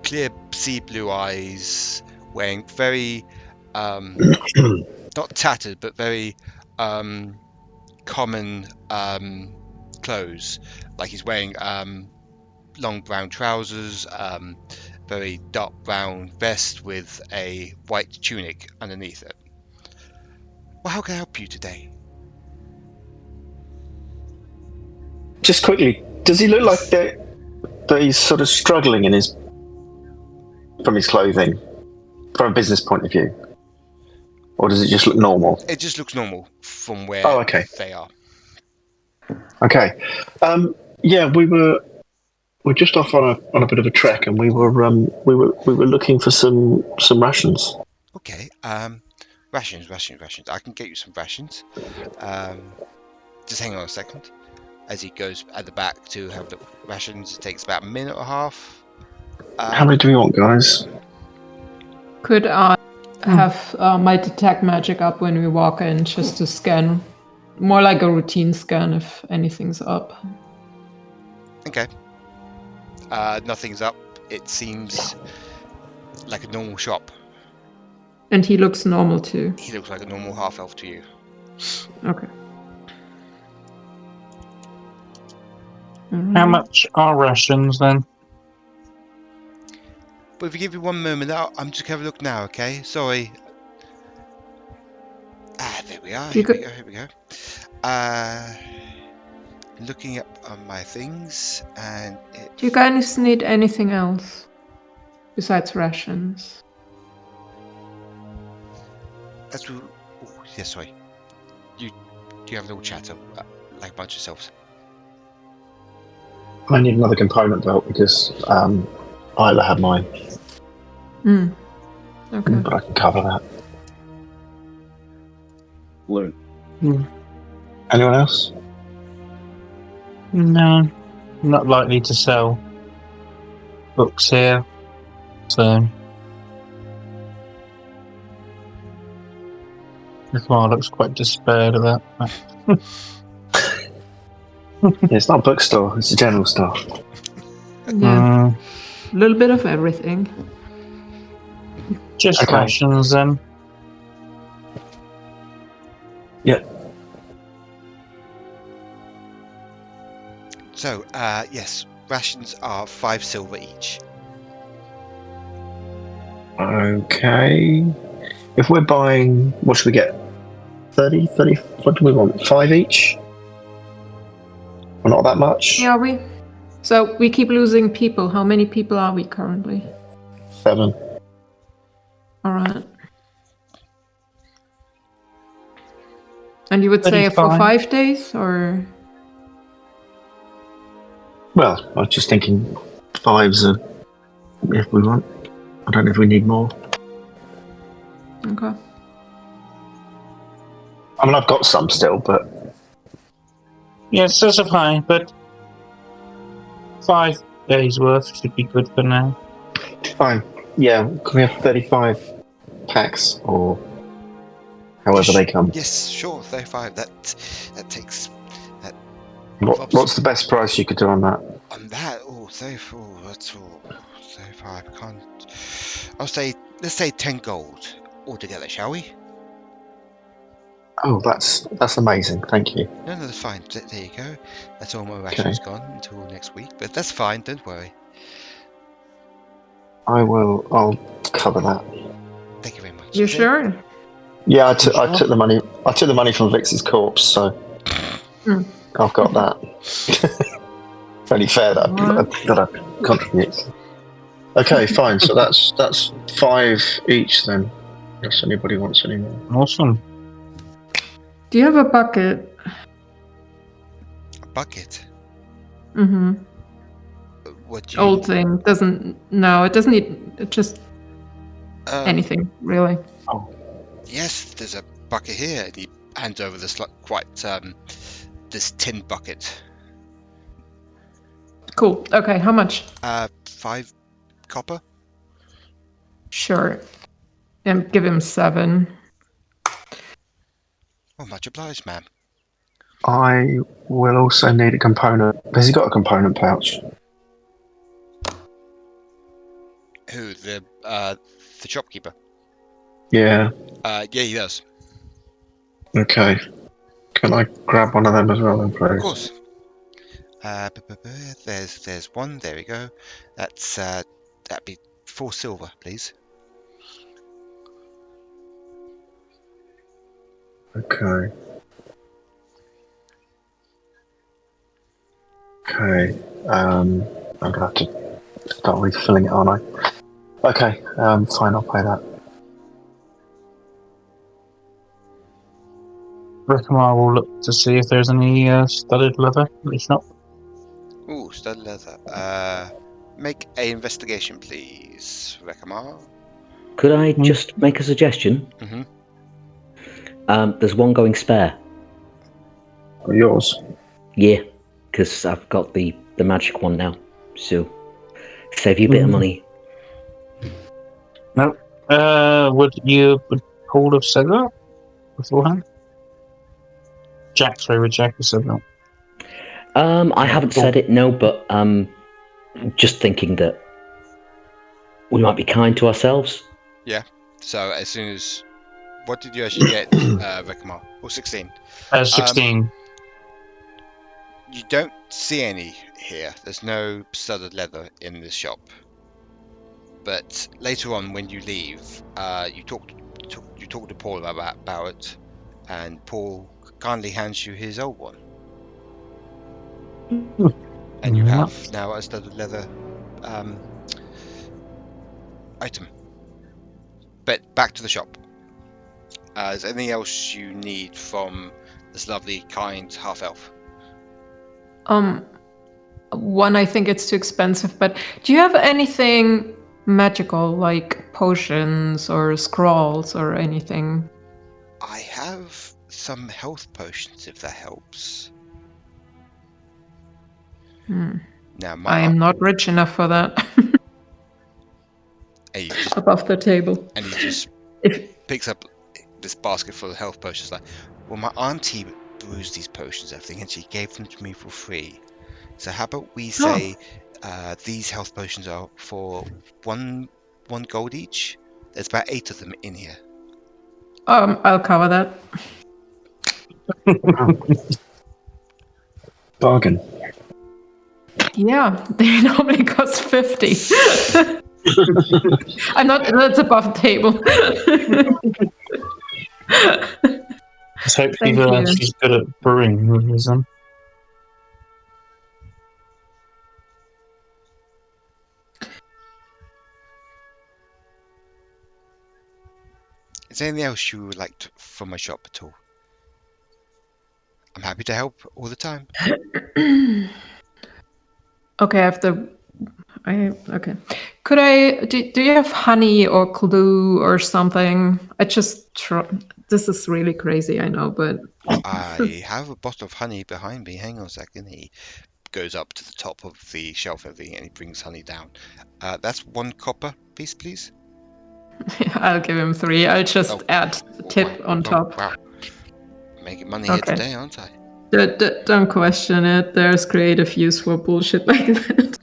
clear sea blue eyes, wearing very not tattered, but very common clothes. Like he's wearing long brown trousers, very dark brown vest with a white tunic underneath it. Well, how can I help you today? Just quickly, does he look like that he's sort of struggling from his clothing, from a business point of view? Or does it just look normal? It just looks normal from where they are. Okay. Yeah, we're just off on a bit of a trek, and we were looking for some rations. Okay. Rations. I can get you some rations. Just hang on a second. As he goes at the back to have the rations, it takes about a minute or a half. How many do we want, guys? Could I have my detect magic up when we walk in, just to scan? More like a routine scan if anything's up. Okay. Nothing's up. It seems like a normal shop. And he looks normal too. He looks like a normal half-elf to you. Okay. How much are rations then? But if you give me 1 moment, I'm just going to have a look now, okay? Sorry. There we are. Here we go. Looking up on my things, and Do you guys need anything else besides rations? That's yes, sorry. You have a little chat like amongst yourselves. I need another component belt because Isla had mine. Okay. But I can cover that. Blue. Anyone else? No, not likely to sell books here. So, Rekamar looks quite despaired of that. It's not a bookstore, it's a general store. Yeah. A little bit of everything. Just Okay. rations then. Yeah. So, yes, rations are 5 silver each. Okay. If we're buying, what should we get? 30? What do we want? 5 each? Well, not that much. Yeah, So we keep losing people. How many people are we currently? 7. All right. And you would say for 35. 5 days, or? Well, I was just thinking 5s are if we want. I don't know if we need more. Okay. I mean, I've got some still, but... Yes, those are fine, but 5 days worth should be good for now. Fine. Yeah, can we have 35 packs, or however they come? Yes, sure, 35. That takes... What's the best price you could do on that? On that? Oh, 34. That's all. 35. I can't... let's say 10 gold altogether, shall we? Oh, that's amazing. Thank you. No, that's fine. There you go. That's all my rations gone until next week, but that's fine. Don't worry. I'll cover that. Thank you very much. You sure? Yeah, I took the money. I took the money from Vix's corpse, so I've got that. It's only fair that I contribute. Okay, fine. So that's 5 each then. Unless anybody wants any more. Awesome. Do you have a bucket? A bucket? Mm-hmm. What do you... Old thing. It doesn't need... just anything, really. Oh. Yes, there's a bucket here. And he hands over this this tin bucket. Cool. Okay, how much? 5 copper. Sure. And give him 7. Oh, much obliged, ma'am. I will also need a component. Has he got a component pouch? Who? The shopkeeper? Yeah. Yeah, he does. Okay. Can I grab one of them as well, then, please? Of course. There's one. There we go. That's that'd be 4 silver, please. Okay. Okay. I'm gonna have to start refilling it, aren't I? Okay. Fine. I'll pay that. Rekamar will look to see if there's any studded leather in the shop. Ooh, stud leather. Make a investigation, please, Rekamar. Could I just make a suggestion? Mhm. There's one going spare. Yours. Yeah, because I've got the magic one now. So, save you a bit of money. No. Would you Paul have said that beforehand? Would Jack have said that? I haven't said it, no, but just thinking that we might be kind to ourselves. Yeah. So as soon as, what did you actually get, Rekamar? Or 16? 16. You don't see any here. There's no studded leather in this shop. But later on, when you leave, you talk to Paul about it, and Paul kindly hands you his old one, and you have now a studded leather item. But back to the shop. Is there anything else you need from this lovely, kind half-elf? One, I think it's too expensive, but do you have anything magical, like potions or scrolls or anything? I have some health potions, if that helps. Now, I am not rich enough for that. Above the table. And he just picks up this basket full of health potions, like, well, my auntie brewed these potions, everything, and she gave them to me for free. So how about we say these health potions are for one gold each? There's about 8 of them in here. I'll cover that. Bargain. Yeah, they normally cost 50. I'm not. That's above the table. Let's hope she's good at brewing movies then. Is there anything else you would like from my shop at all? I'm happy to help all the time. Okay, okay. Could I? Do you have honey or glue or something? This is really crazy, I know, but I have a bottle of honey behind me. Hang on a second. He goes up to the top of the shelf, and he brings honey down. That's 1 copper piece, please. I'll give him 3. I'll just add the tip on top. Wow. Making money here today, aren't I? Don't question it. There's creative use for bullshit like that.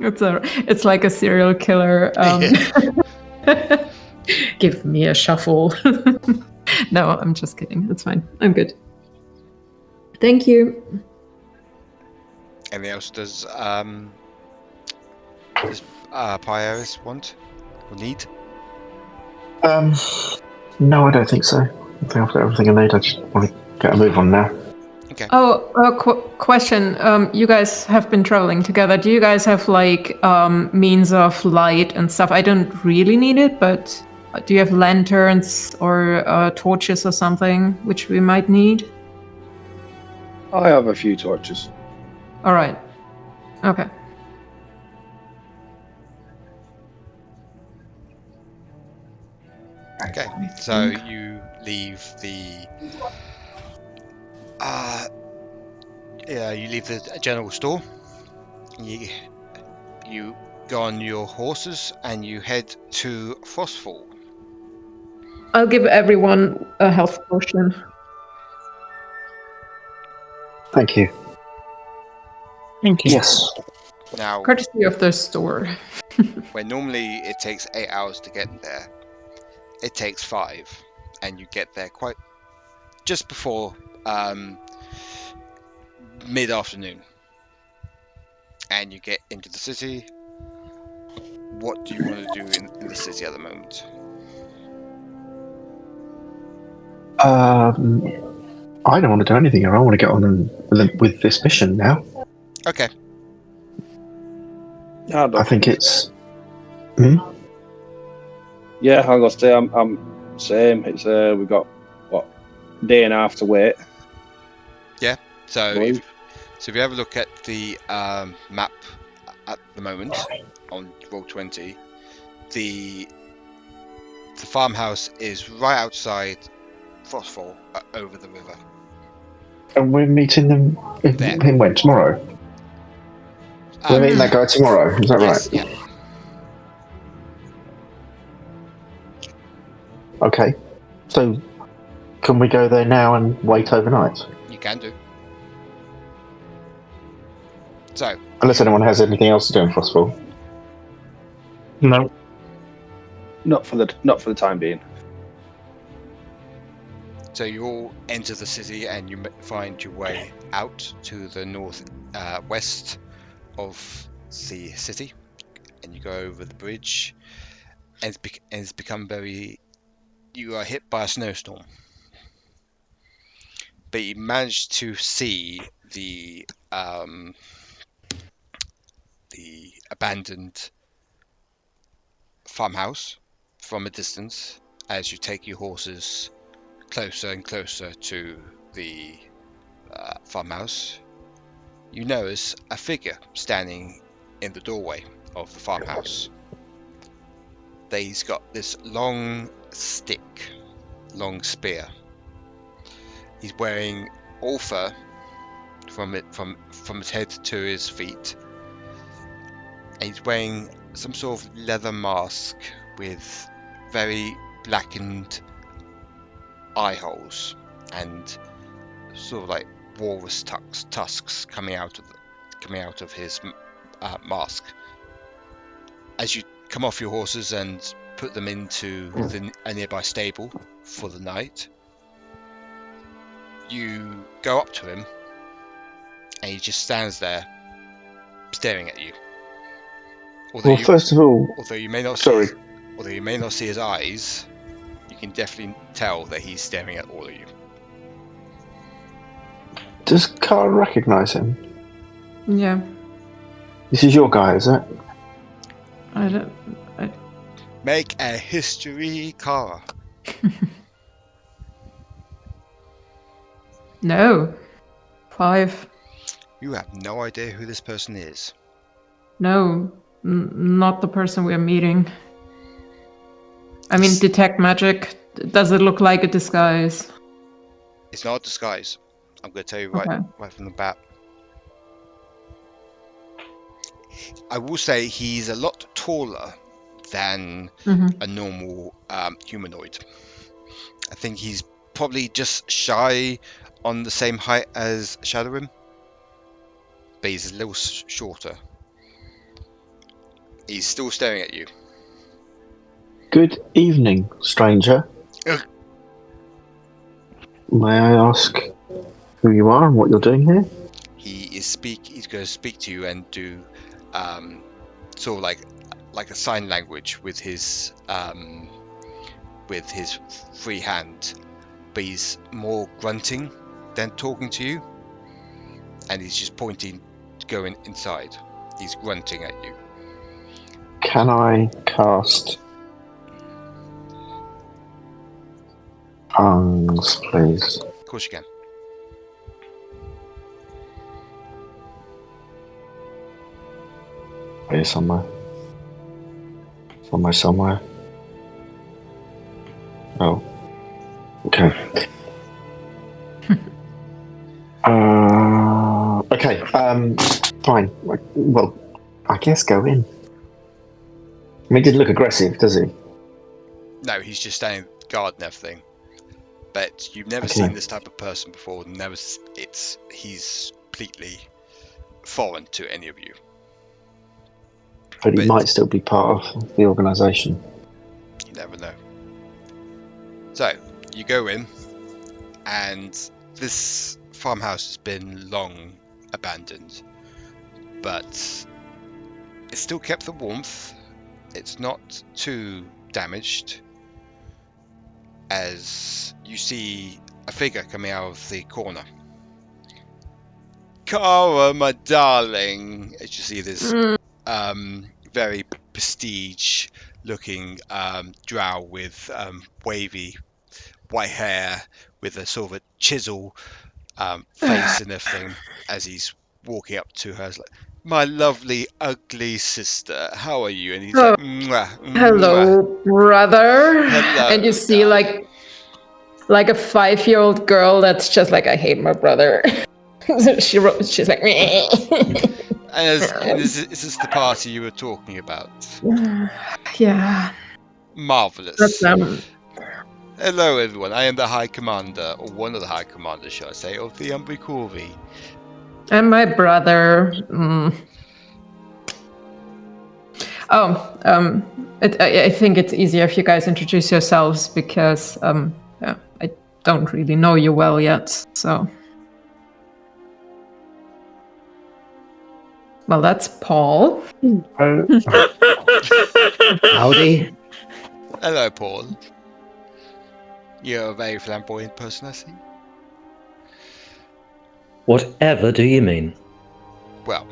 It's like a serial killer. Give me a shuffle. No, I'm just kidding. It's fine. I'm good. Thank you. Anything else does Pyraeus want or need? No, I don't think so. I think I've got everything I need. I just want to get a move on now. Okay. Question. You guys have been traveling together. Do you guys have means of light and stuff? I don't really need it, but do you have lanterns or torches or something which we might need? I have a few torches. All right. Okay. Okay. So you leave the general store. You go on your horses and you head to Frostfall. I'll give everyone a health potion. Thank you. Thank you. Yes. Now, courtesy of the store. Where normally it takes 8 hours to get there, it takes 5, and you get there quite just before mid-afternoon, and you get into the city. What do you want to do in the city at the moment? I don't want to do anything. I want to get on with this mission now. Okay. I think it's. Yeah, I'm gonna say I'm same. It's we've got what day and a half to wait. So Believe. if you have a look at the map at the moment on Roll20, the farmhouse is right outside Frostfall, over the river. And we're meeting them. There. Him when tomorrow. We're meeting that guy tomorrow. Is that yes, right? Yeah. Okay. So, can we go there now and wait overnight? You can do. So, Unless anyone has anything else to do in Frostfall. No. Not for the time being. so you all enter the city and you find your way out to the north west of the city, and you go over the bridge, and it's become very. You are hit by a snowstorm, but you manage to see the abandoned farmhouse from a distance as you take your horses closer and closer to the farmhouse. You notice a figure standing in the doorway of the farmhouse. He's got this long stick, long spear. He's wearing all fur from his head to his feet, and he's wearing some sort of leather mask with very blackened eye holes and sort of like walrus tusks coming out of his mask. As you come off your horses and put them into a nearby stable for the night, you go up to him, and he just stands there staring at you. First of all, although you may not sorry. See his eyes, you can definitely tell that he's staring at all of you. Does Carl recognise him? Yeah. This is your guy, is it? I don't. Make a history, Kara. No. 5. You have no idea who this person is. No. Not the person we're meeting. I mean, detect magic. Does it look like a disguise? It's not a disguise. I'm going to tell you right from the bat. I will say he's a lot taller than a normal humanoid. I think he's probably just shy on the same height as Shadorim, but he's a little shorter. He's still staring at you. Good evening, stranger. May I ask who you are and what you're doing here? He's going to speak to you and do sort of like a sign language with his free hand, but he's more grunting than talking to you, and he's just pointing to go inside. He's grunting at you. Can I cast tongues, please? Of course you can. Here somewhere. Somewhere. Oh. Okay. Okay. Fine. Well, I guess go in. I mean, he didn't look aggressive, does he? No, he's just standing guard and everything. But you've never seen this type of person before. He's completely foreign to any of you. But he might still be part of the organisation. You never know. So, you go in, and this farmhouse has been long abandoned, but it's still kept the warmth. It's not too damaged, as you see a figure coming out of the corner. Kara, my darling, as you see this very prestige-looking drow with wavy white hair, with a sort of a chisel face and everything, as he's walking up to her. It's like, my lovely, ugly sister, how are you? And he's like, mwah, mwah. Hello, brother. Hello, and you see darling. like a 5-year-old girl that's just like, I hate my brother. So she's like, And is this the party you were talking about? yeah. Marvelous. That's, Hello, everyone. I am the High Commander, or one of the High Commanders, shall I say, of the Umbricorvi. and my brother. I think it's easier if you guys introduce yourselves because I don't really know you well yet. So, well, that's Paul. Howdy. Hello, Paul. You're a very flamboyant person, I see. Whatever do you mean? Well,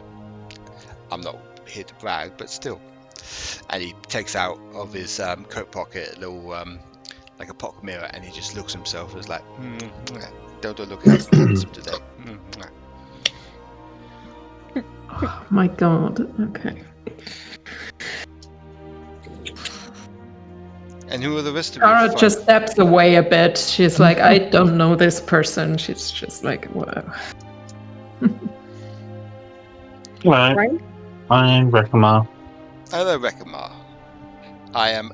I'm not here to brag, but still. And he takes out of his coat pocket a little, like a pocket mirror, and he just looks at himself and is like, don't look handsome today. Oh my god. Okay. And who are the rest of Sara you? just steps away a bit. She's like, I don't know this person. She's just like, whoa. Hello, Right? I'm Rekamar. Hello, Rekamar. I am,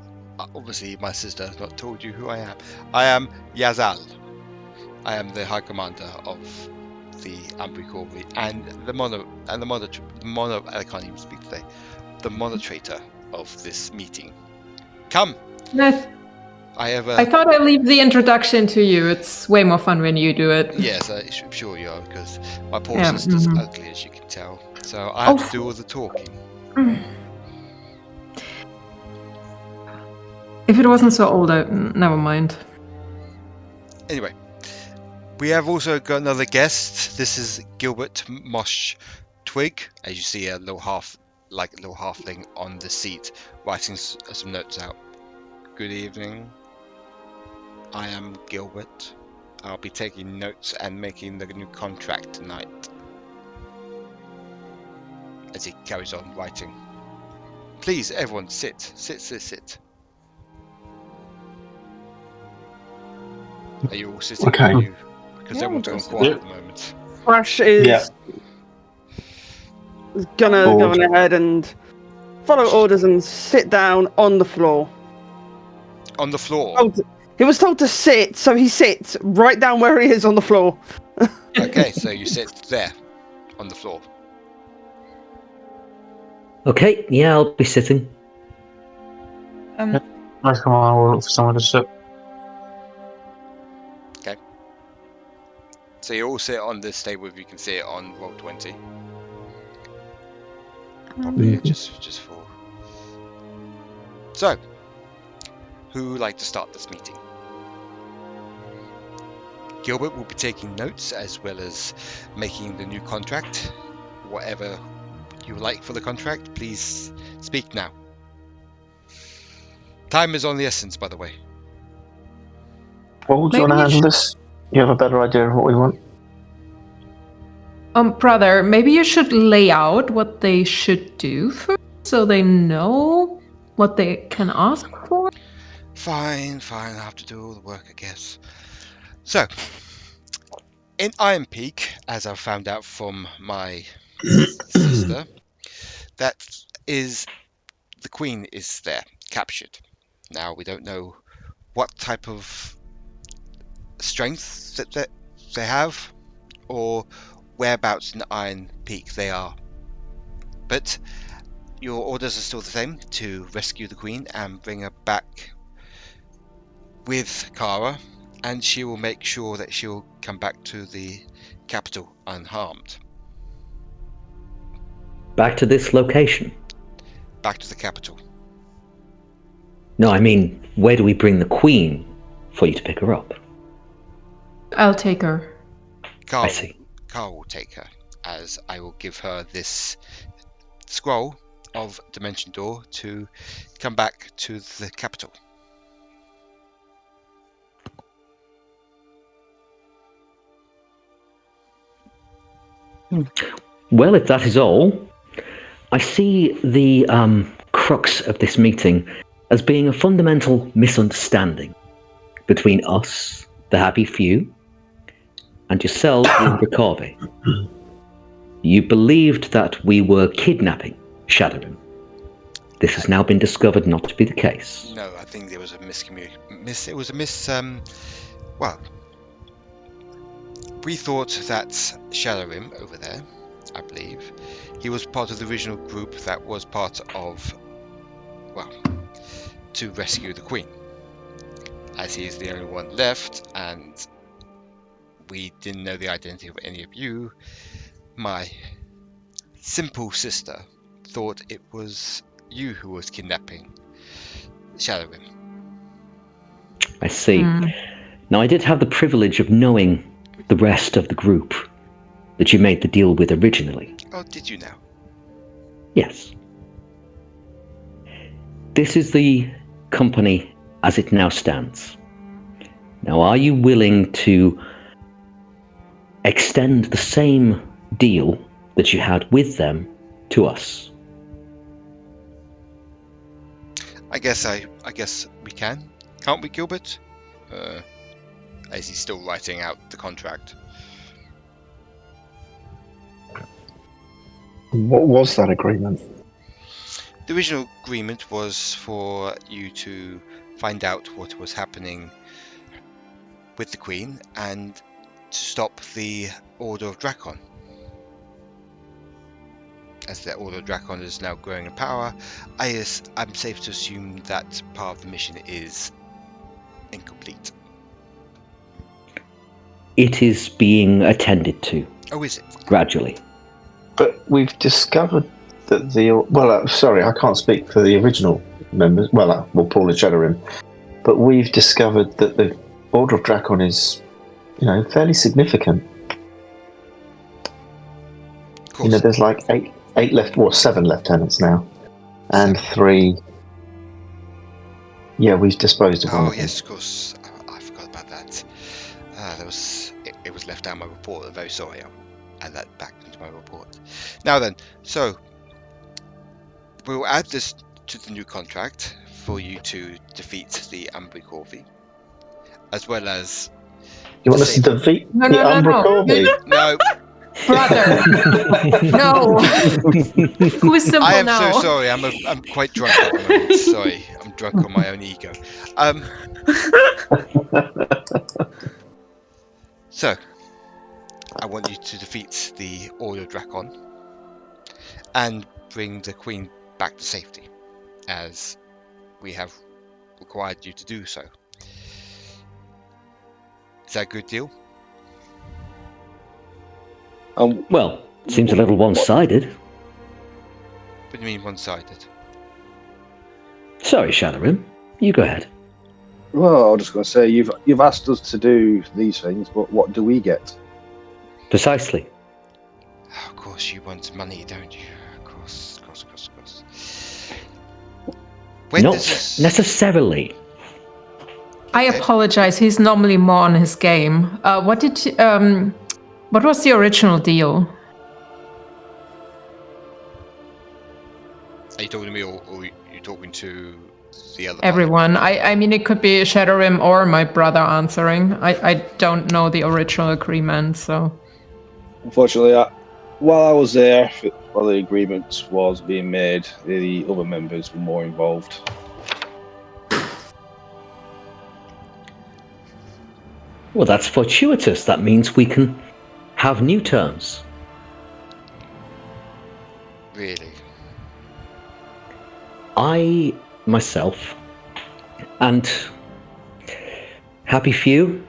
obviously my sister has not told you who I am. I am Yazal. I am the High Commander of the Umbricorvi and I can't even speak today. The moderator of this meeting. Come! I thought I'd leave the introduction to you. It's way more fun when you do it. Yes, I'm sure you are, because my poor sister's ugly, as you can tell. So I have to do all the talking. If it wasn't so old, never mind. Anyway, we have also got another guest. This is Gilbert Mosh Twig. As you see, a little halfling on the seat, writing some notes out. Good evening. I am Gilbert. I'll be taking notes and making the new contract tonight. As he carries on writing. Please, everyone, sit. Sit. Are you all sitting? Okay. Because everyone's gone quiet at the moment. Krash is gonna go on ahead and follow orders and sit down on the floor. On the floor? He was told to sit, so he sits right down where he is on the floor. Okay, so you sit there, on the floor. Okay, yeah, I'll be sitting. Rekamar will look for someone to sit. Okay. So you all sit on this table if you can see it on roll 20. Probably just for. So, who would like to start this meeting? Gilbert will be taking notes as well as making the new contract. Whatever you would like for the contract, please speak now. Time is on the essence, by the way. Well, do you want to handle this? You have a better idea of what we want? Brother, maybe you should lay out what they should do first, so they know what they can ask for. Fine, I have to do all the work, I guess. So, in Iron Peak, as I found out from my sister, that is, the Queen is there, captured. Now, we don't know what type of strength that they have, or whereabouts in Iron Peak they are. But your orders are still the same, to rescue the Queen and bring her back with Kara, and she will make sure that she'll come back to the capital unharmed. Back to this location? Back to the capital. No, I mean, where do we bring the Queen for you to pick her up? I'll take her. Carl, I see. Carl will take her, as I will give her this scroll of Dimension Door to come back to the capital. Well, if that is all, I see the crux of this meeting as being a fundamental misunderstanding between us, the happy few, and yourselves, the Rekamar. You believed that we were kidnapping Shadorim. This has now been discovered not to be the case. No, I think there was a well, we thought that Shadorim over there, I believe, he was part of the original group that was part of, well, to rescue the Queen, as he is the only one left, and we didn't know the identity of any of you. My simple sister thought it was you who was kidnapping Shadorim. I see. Now, I did have the privilege of knowing the rest of the group that you made the deal with originally. Oh, did you now? Yes. This is the company as it now stands. Now, are you willing to extend the same deal that you had with them to us? I guess we can. Can't we, Gilbert? As he's still writing out the contract. What was that agreement? The original agreement was for you to find out what was happening with the Queen and to stop the Order of Drakon. As the Order of Drakon is now growing in power, I'm safe to assume that part of the mission is incomplete. It is being attended to. Oh, is it? Gradually. But we've discovered that sorry, I can't speak for the original members. Paul and Shadorim. But we've discovered that the Order of Drakon is, fairly significant. Of course. There's like eight left, 7 lieutenants now, and 3. Yeah, we've disposed of one. Oh, of them. yes, of course. I forgot about that. It was left out in my report. I'm very sorry. I'll add that back into my report. Now then, so we'll add this to the new contract for you to defeat the Umbricorvi, as well as. You want us to defeat No, the no, no, no. Umbricorvi? No, Brother. No. Who is simple I am now? so sorry. I'm quite drunk at the moment. Sorry, I'm drunk on my own ego. So, I want you to defeat the Order of Drakon and bring the Queen back to safety, as we have required you to do so. Is that a good deal? Well, seems a little one-sided. What do you mean one-sided? Sorry, Shadorim. You go ahead. Well, I was just going to say, you've asked us to do these things, but what do we get? Precisely. Oh, of course, you want money, don't you? Of course. Not necessarily. I apologize. He's normally more on his game. What was the original deal? Are you talking to me, or are you talking to the other? Everyone. I mean, it could be Shadorim or my brother answering. I don't know the original agreement, so. Unfortunately, while I was there, while the agreement was being made, the other members were more involved. Well, that's fortuitous. That means we can have new terms. Really? I, myself, and happy few,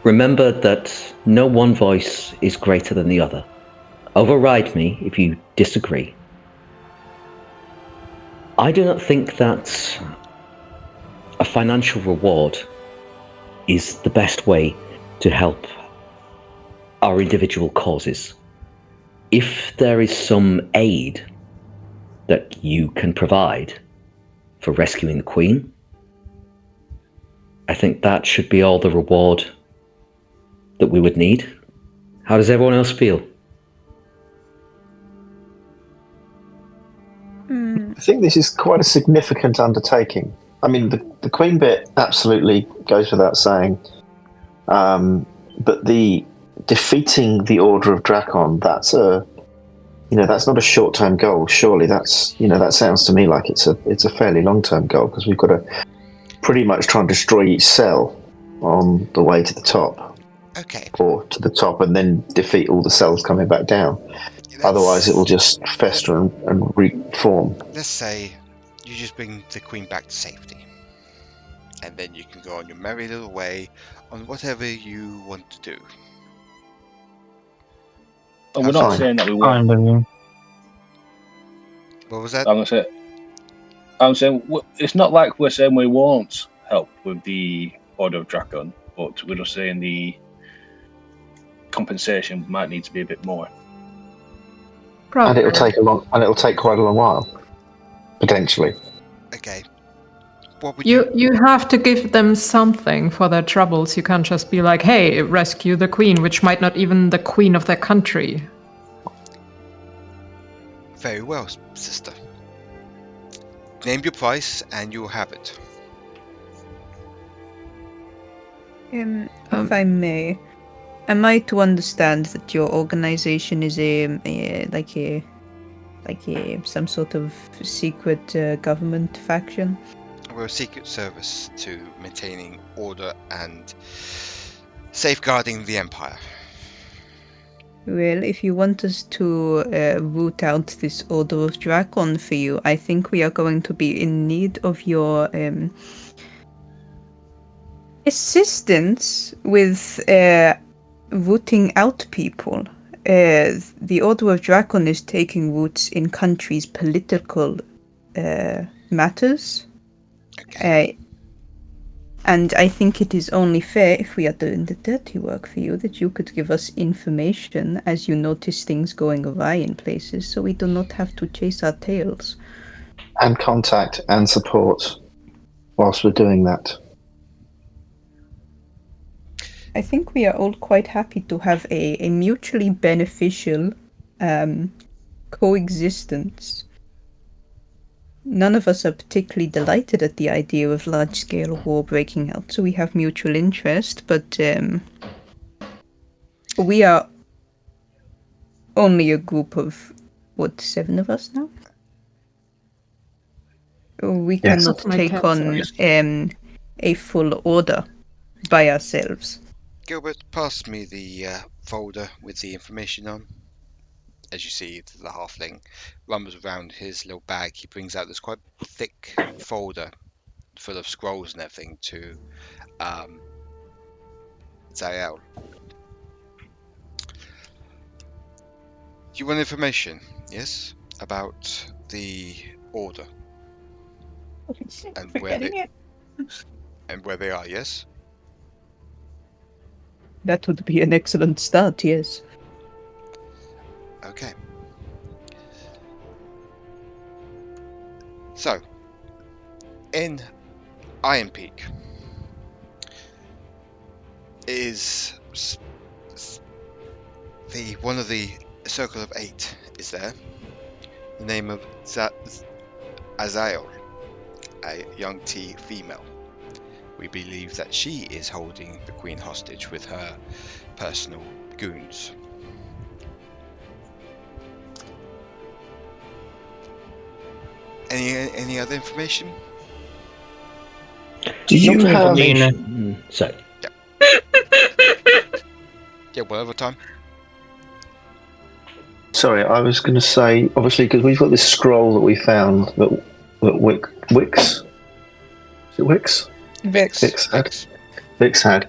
remember that no one voice is greater than the other. Override me if you disagree. I do not think that a financial reward is the best way to help our individual causes. If there is some aid that you can provide for rescuing the Queen, I think that should be all the reward that we would need. How does everyone else feel? I think this is quite a significant undertaking. I mean, the Queen bit absolutely goes without saying, but the defeating the Order of Drakon, that's not a short-term goal. Surely that sounds to me like it's a fairly long-term goal, because we've got to pretty much try and destroy each cell on the way to the top. Okay. Or to the top and then defeat all the cells coming back down. Otherwise, it will just fester and reform. Let's say you just bring the Queen back to safety. And then you can go on your merry little way on whatever you want to do. And we're not saying that we won't. What was that? I'm saying it's not like we're saying we won't help with the Order of Drakon, but we're just saying the compensation might need to be a bit more. Probably. And it'll take quite a long while, potentially. Okay. You have to give them something for their troubles. You can't just be like, hey, rescue the Queen, which might not even the Queen of their country. Very well, sister. Name your price and you'll have it. If I may, am I to understand that your organization is some sort of secret government faction? We're a secret service to maintaining order and safeguarding the Empire. Well, if you want us to root out this Order of Drakon for you, I think we are going to be in need of your assistance with rooting out people. The Order of Drakon is taking roots in countries' political matters. Okay. And I think it is only fair, if we are doing the dirty work for you, that you could give us information as you notice things going awry in places, so we do not have to chase our tails. And contact and support whilst we're doing that. I think we are all quite happy to have a mutually beneficial coexistence. None of us are particularly delighted at the idea of large-scale war breaking out, so we have mutual interest, but we are only a group of, 7 of us now? We cannot take on a full order by ourselves. Gilbert, pass me the folder with the information on. As you see, the halfling rumbles around his little bag. He brings out this quite thick folder full of scrolls and everything to Zael. You want information, yes, about the order and where they are, yes? That would be an excellent start, yes. Okay. So, in Iron Peak is one of the Circle of 8 is there. The name of Azael, a young T female. We believe that she is holding the Queen hostage with her personal goons. Any other information? Do you have... So. Yeah, one other time. Sorry, I was going to say, obviously, because we've got this scroll that we found that Wix? Is it Wix? Vix. Vix had.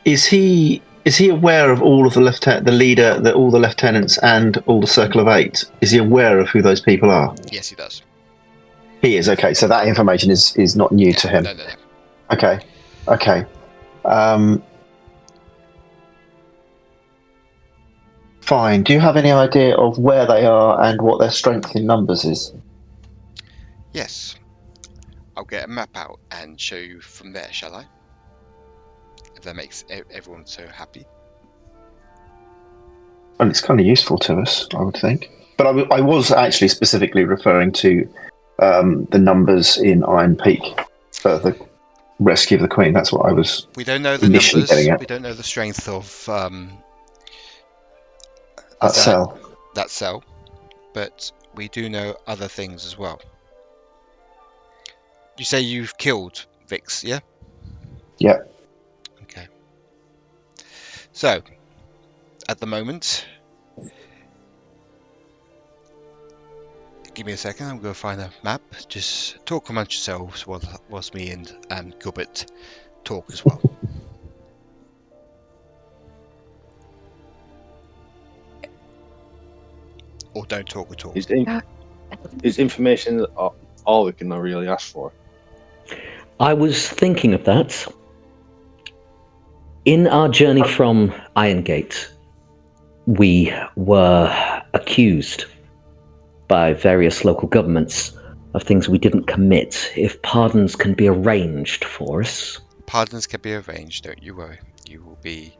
Is he aware of all of the all the lieutenants and all the Circle of Eight? Is he aware of who those people are? Yes, he does. He is, okay. So that information is not new to him. No. Okay. Fine. Do you have any idea of where they are and what their strength in numbers is? Yes. I'll get a map out and show you from there, shall I? If that makes everyone so happy. Well, it's kind of useful to us, I would think. But I was actually specifically referring to the numbers in Iron Peak for the rescue of the Queen. That's what I was. We don't know the initially numbers. getting at. We don't know the strength of That cell. That cell, but we do know other things as well. You say you've killed Vix, yeah? Yeah. Okay. So, at the moment, give me a second. I'm going to find a map. Just talk amongst yourselves whilst me and Gilbert talk as well. Or don't talk at all. Is information that all we can really ask for? I was thinking of that. In our journey from Irongate, we were accused by various local governments of things we didn't commit. If pardons can be arranged for us. Pardons can be arranged, don't you worry. You will be...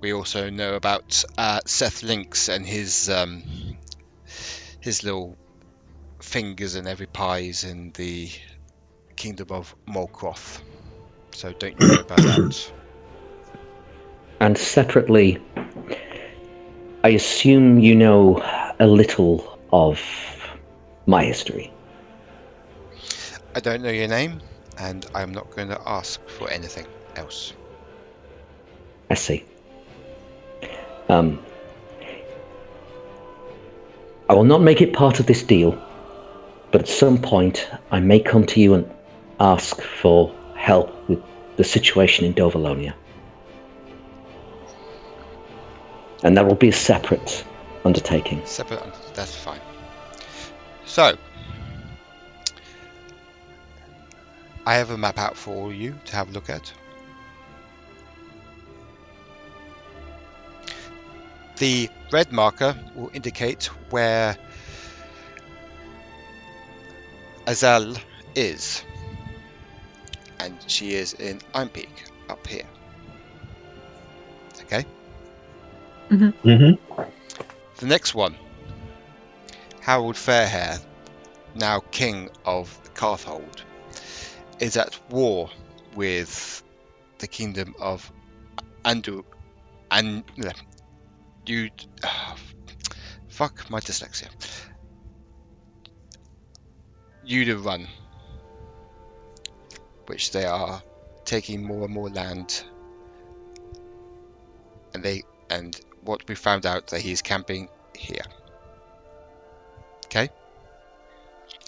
We also know about Seth Lynx and his little fingers in every pies in the kingdom of Morkroth. So don't you worry about that. And separately, I assume you know a little of my history. I don't know your name, and I'm not going to ask for anything else. I see. I will not make it part of this deal, but at some point I may come to you and ask for help with the situation in Dovalonia. And that will be a separate undertaking. That's fine. So, I have a map out for all you to have a look at. The red marker will indicate where Azal is, and she is in Iron Peak, up here. Okay? Mm-hmm. The next one, Harold Fairhair, now king of Carthold, is at war with the kingdom of fuck my dyslexia. Udarun, which they are taking more and more land, and what we found out that he's camping here. Okay,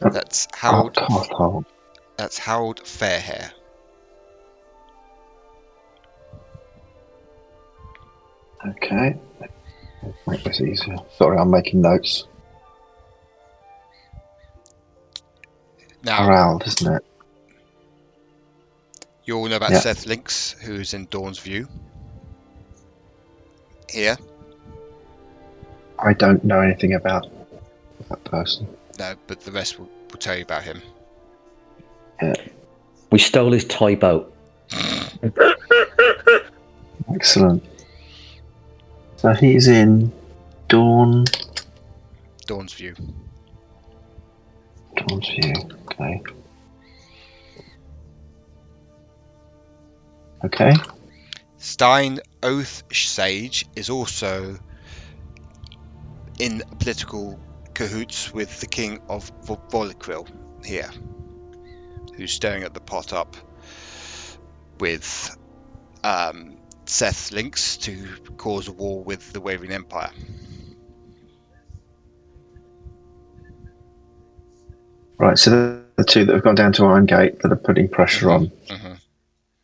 that's Harold. That's Harold Fairhair. Okay. Make this easier. Sorry, I'm making notes. Now, Harold, isn't it? You all know about Seth Lynx, who's in Dawn's View. Here. I don't know anything about that person. No, but the rest will tell you about him. Yeah. We stole his toy boat. Excellent. So he's in Dawn's View. Dawn's View, okay. Okay. Stein Oath Sage is also in political cahoots with the king of Volikril here, who's stirring at the pot up with Seth Lynx to cause a war with the Wavering Empire. Right, so the two that have gone down to Iron Gate that are putting pressure on. Mhm.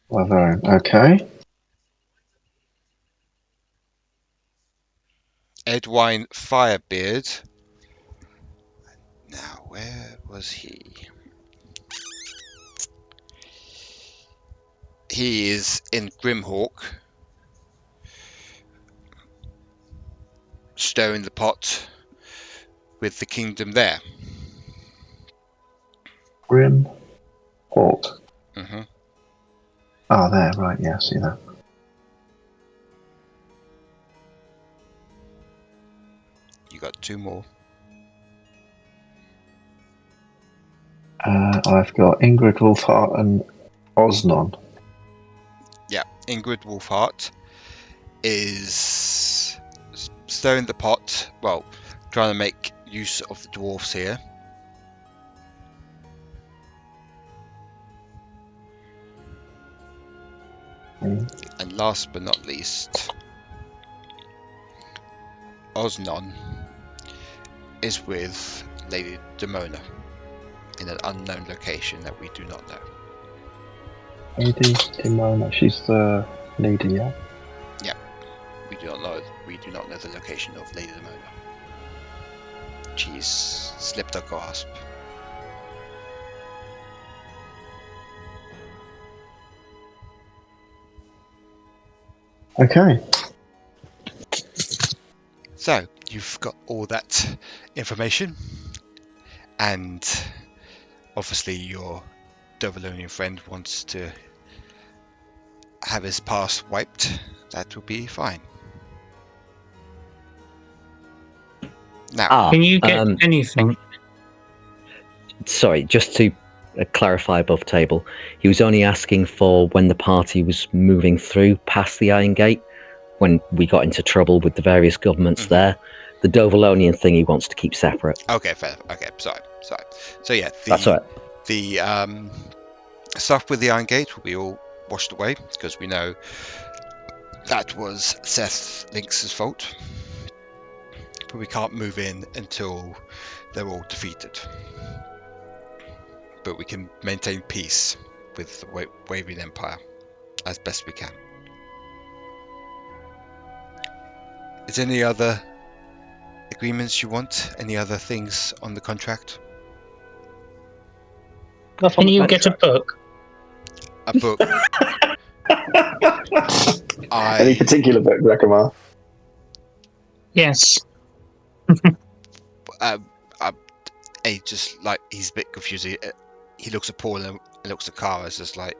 Laverne. Okay. Edwine Firebeard. Now, where was he? He is in Grimhawk, stirring the pot with the kingdom there. Grim Hawk. Hmm. Oh, there, right, yeah, I see that. You got two more. I've got Ingrid Wolfhart and Osnon. Yeah, Ingrid Wolfhart is stirring the pot. Well, trying to make use of the dwarfs here. And last but not least, Osnon is with Lady Demona in an unknown location that we do not know. Lady Demona, she's the leader, yeah? We do not know. We do not know the location of Lady Demona. She's slipped her grasp. Okay. So you've got all that information, and obviously your Dovalonian friend wants to have his past wiped. That will be fine. Now, Can you get anything? Sorry, just to clarify above table, he was only asking for when the party was moving through past the Iron Gate, when we got into trouble with the various governments there. The Dovalonian thing he wants to keep separate. okay, fair. Okay, sorry. So yeah, That's all right. the stuff with the Iron Gate will be all washed away because we know that was Seth Lynx's fault. But we can't move in until they're all defeated. But we can maintain peace with the Waving Empire as best we can. Is there any other agreements you want? Any other things on the contract? Can you get a book? A book. Any particular book, Rekamar? Yes. He just like he's a bit confused. He looks at Paul and looks at Kara. It's just like,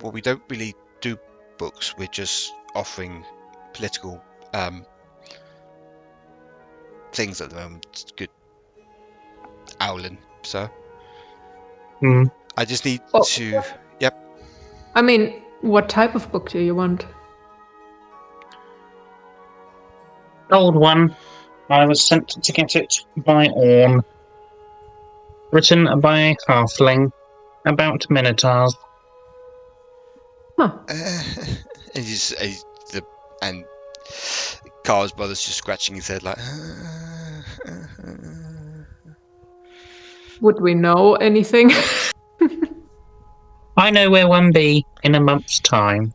well, we don't really do books. We're just offering political things at the moment. Good, Owlin. So I just need to. Yep. I mean, what type of book do you want? Old one. I was sent to get it by Orn. Written by a halfling about minotaurs. Huh. And Carl's brother's just scratching his head like. Would we know anything? I know where one be in a month's time.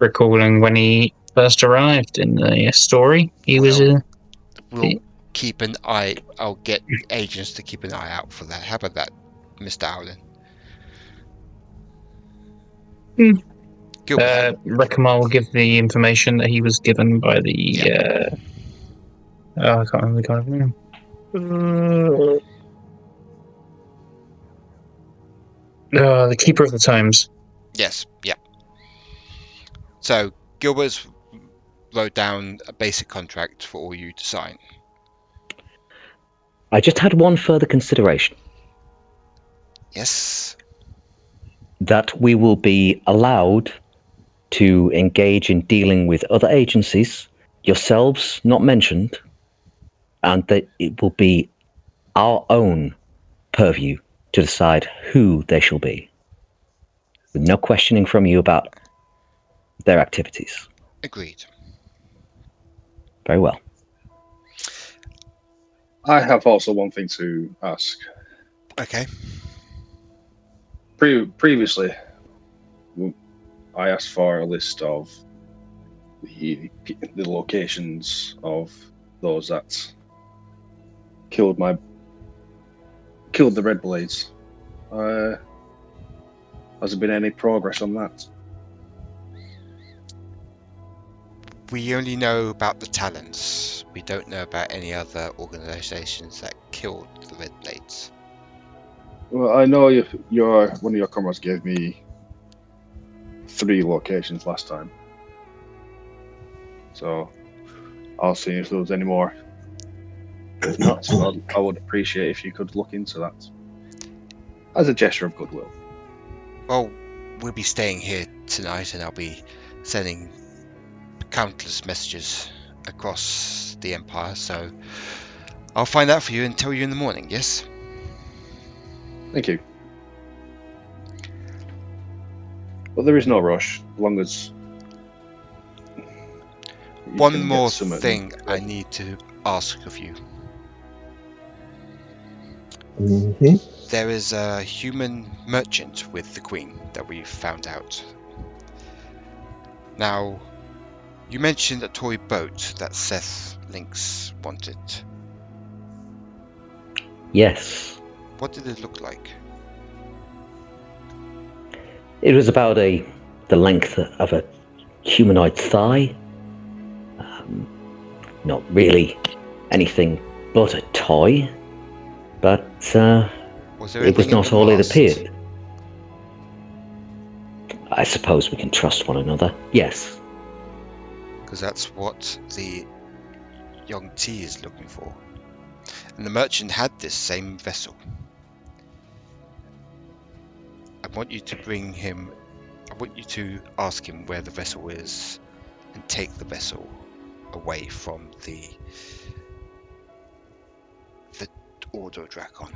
Recalling when he first arrived in the story, he was We'll keep an eye. I'll get agents to keep an eye out for that. How about that, Mr. Owlin? Rekamar will give the information that he was given by the. I can't remember the guy's name. The Keeper of the Times. Yes, yeah. So Gilbert's wrote down a basic contract for all you to sign. I just had one further consideration. Yes. That we will be allowed to engage in dealing with other agencies, yourselves not mentioned, and that it will be our own purview to decide who they shall be, with no questioning from you about their activities. Agreed. Very well. I have also one thing to ask. Okay. Previously, I asked for a list of the locations of those that killed the Red Blades. Has there been any progress on that? We only know about the Talons. We don't know about any other organizations that killed the Red Blades. Well, I know one of your comrades gave me 3 locations last time, so I'll see if there was any more. If not, I would appreciate if you could look into that as a gesture of goodwill. Well, we'll be staying here tonight, and I'll be sending countless messages across the Empire, so I'll find out for you and tell you in the morning, yes? Thank you. But there is no rush, as long as you One can get more some thing I need to ask of you. Mm-hmm. There is a human merchant with the Queen that we've found out. Now, you mentioned a toy boat that Seth Lynx wanted. Yes. What did it look like? It was about the length of a humanoid thigh. Not really anything but a toy, but Was there it was anything in not the all it mast? appeared. I suppose we can trust one another. Yes. Because that's what the young T is looking for. And the merchant had this same vessel. I want you to ask him where the vessel is and take the vessel away from the Order Drakon.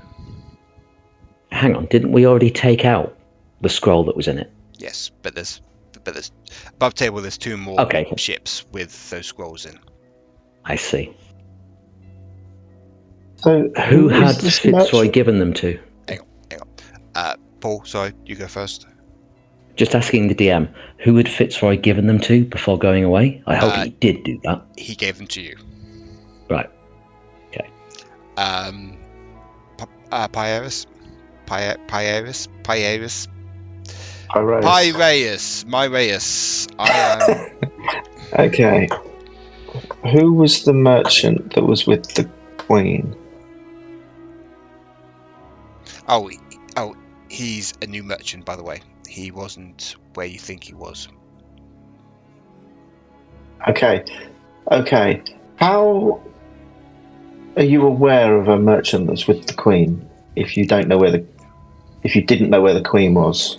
Hang on, didn't we already take out the scroll that was in it? Yes, but there's above table there's 2 more ships with those scrolls in. I see. So Who had is this Fitzroy merchant? given them to? Hang on. Paul, sorry, you go first. Just asking the DM, who had Fitzroy given them to before going away? I hope he did do that. He gave them to you. Right. Okay. Pyraeus. I am. Okay. Who was the merchant that was with the Queen? Oh, he's a new merchant, by the way. He wasn't where you think he was. Okay. How are you aware of a merchant that's with the Queen if you didn't know where the Queen was?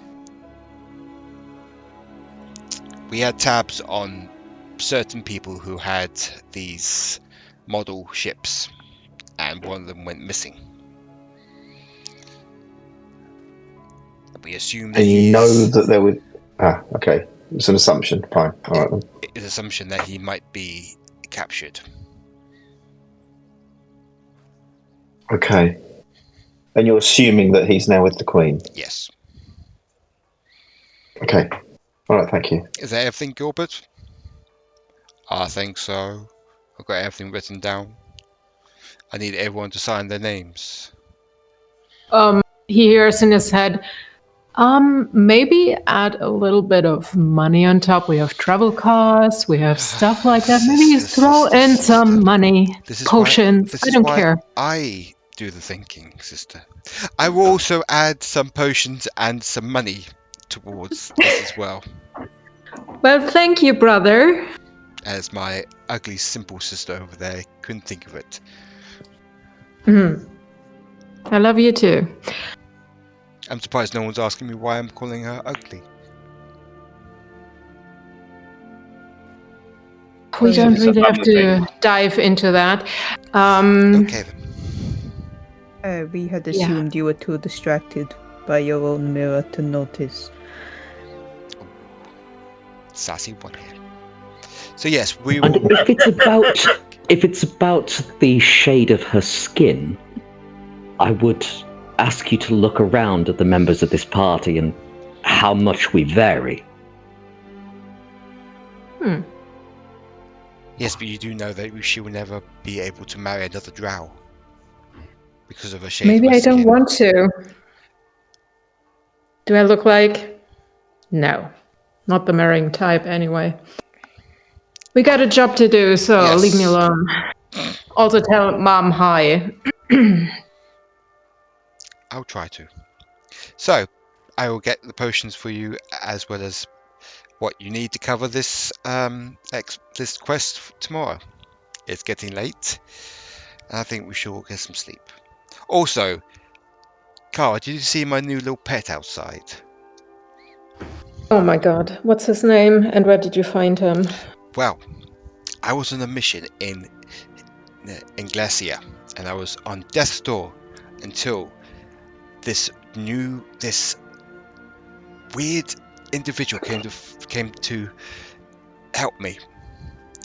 We had tabs on certain people who had these model ships, and one of them went missing. We assume that you know that there were... okay. It's an assumption. Fine. All right then. It's an assumption that he might be captured. Okay. And you're assuming that he's now with the Queen? Yes. Okay. All right, thank you. Is that everything, Gilbert? I think so. I've got everything written down. I need everyone to sign their names. He hears in his head, maybe add a little bit of money on top. We have travel costs, we have stuff like that. Maybe you throw in some money, potions. I don't care. I do the thinking, sister. I will also add some potions and some money towards this as well. Well, thank you, brother. As my ugly, simple sister over there couldn't think of it. I love you too. I'm surprised no one's asking me why I'm calling her ugly. We don't really have to dive into that. Okay then. We had assumed you were too distracted by your own mirror to notice. Sassy one here. So yes, we And will... if it's about If it's about the shade of her skin, I would ask you to look around at the members of this party and how much we vary. Yes, but you do know that she will never be able to marry another drow because of her shade Maybe of her I don't skin. want to. Do I look like? No. Not the marrying type, anyway. We got a job to do, so Yes. leave me alone. Also tell Mom hi. I'll try to. So, I will get the potions for you as well as what you need to cover this this quest tomorrow. It's getting late, and I think we should all get some sleep. Also, Cara, did you see my new little pet outside? Oh my god, what's his name and where did you find him? Well, I was on a mission in Glacier, and I was on death's door until this weird individual came to help me.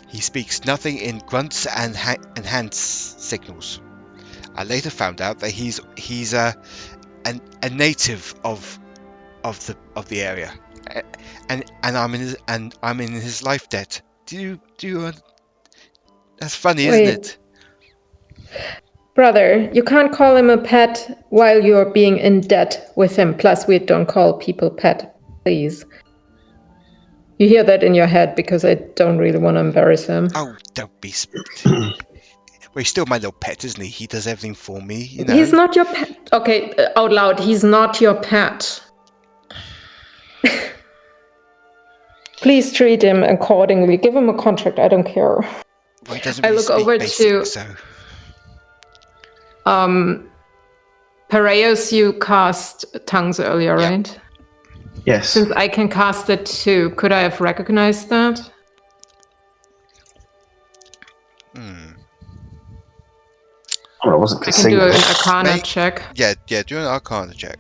He speaks nothing in grunts and hand signals. I later found out that he's a native of the area, and I'm in his life debt. Do you? That's funny, Wait. isn't it? Brother, you can't call him a pet while you're being in debt with him. Plus, we don't call people pet, please. You hear that in your head because I don't really want to embarrass him. Oh, don't be. Well, he's still my little pet, isn't he? He does everything for me, you know. He's not your pet. Okay, out loud, he's not your pet. Please treat him accordingly. Give him a contract. I don't care. Well, he doesn't I really look speak over basic, to so. Pyraeus, you cast tongues earlier, Yeah. right? Yes. Since I can cast it too, could I have recognized that? Well, I wasn't I can do concealed. an Arcana Mate. check. Yeah, do an Arcana check.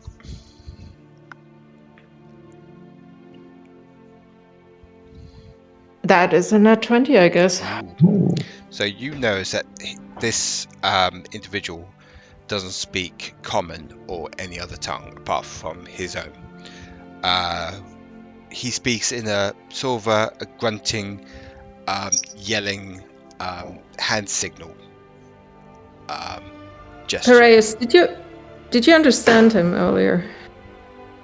That is a nat 20, I guess. So you notice that this individual doesn't speak common or any other tongue apart from his own. He speaks in a sort of a grunting, yelling hand signal gesture. Pyraeus, did you understand him earlier?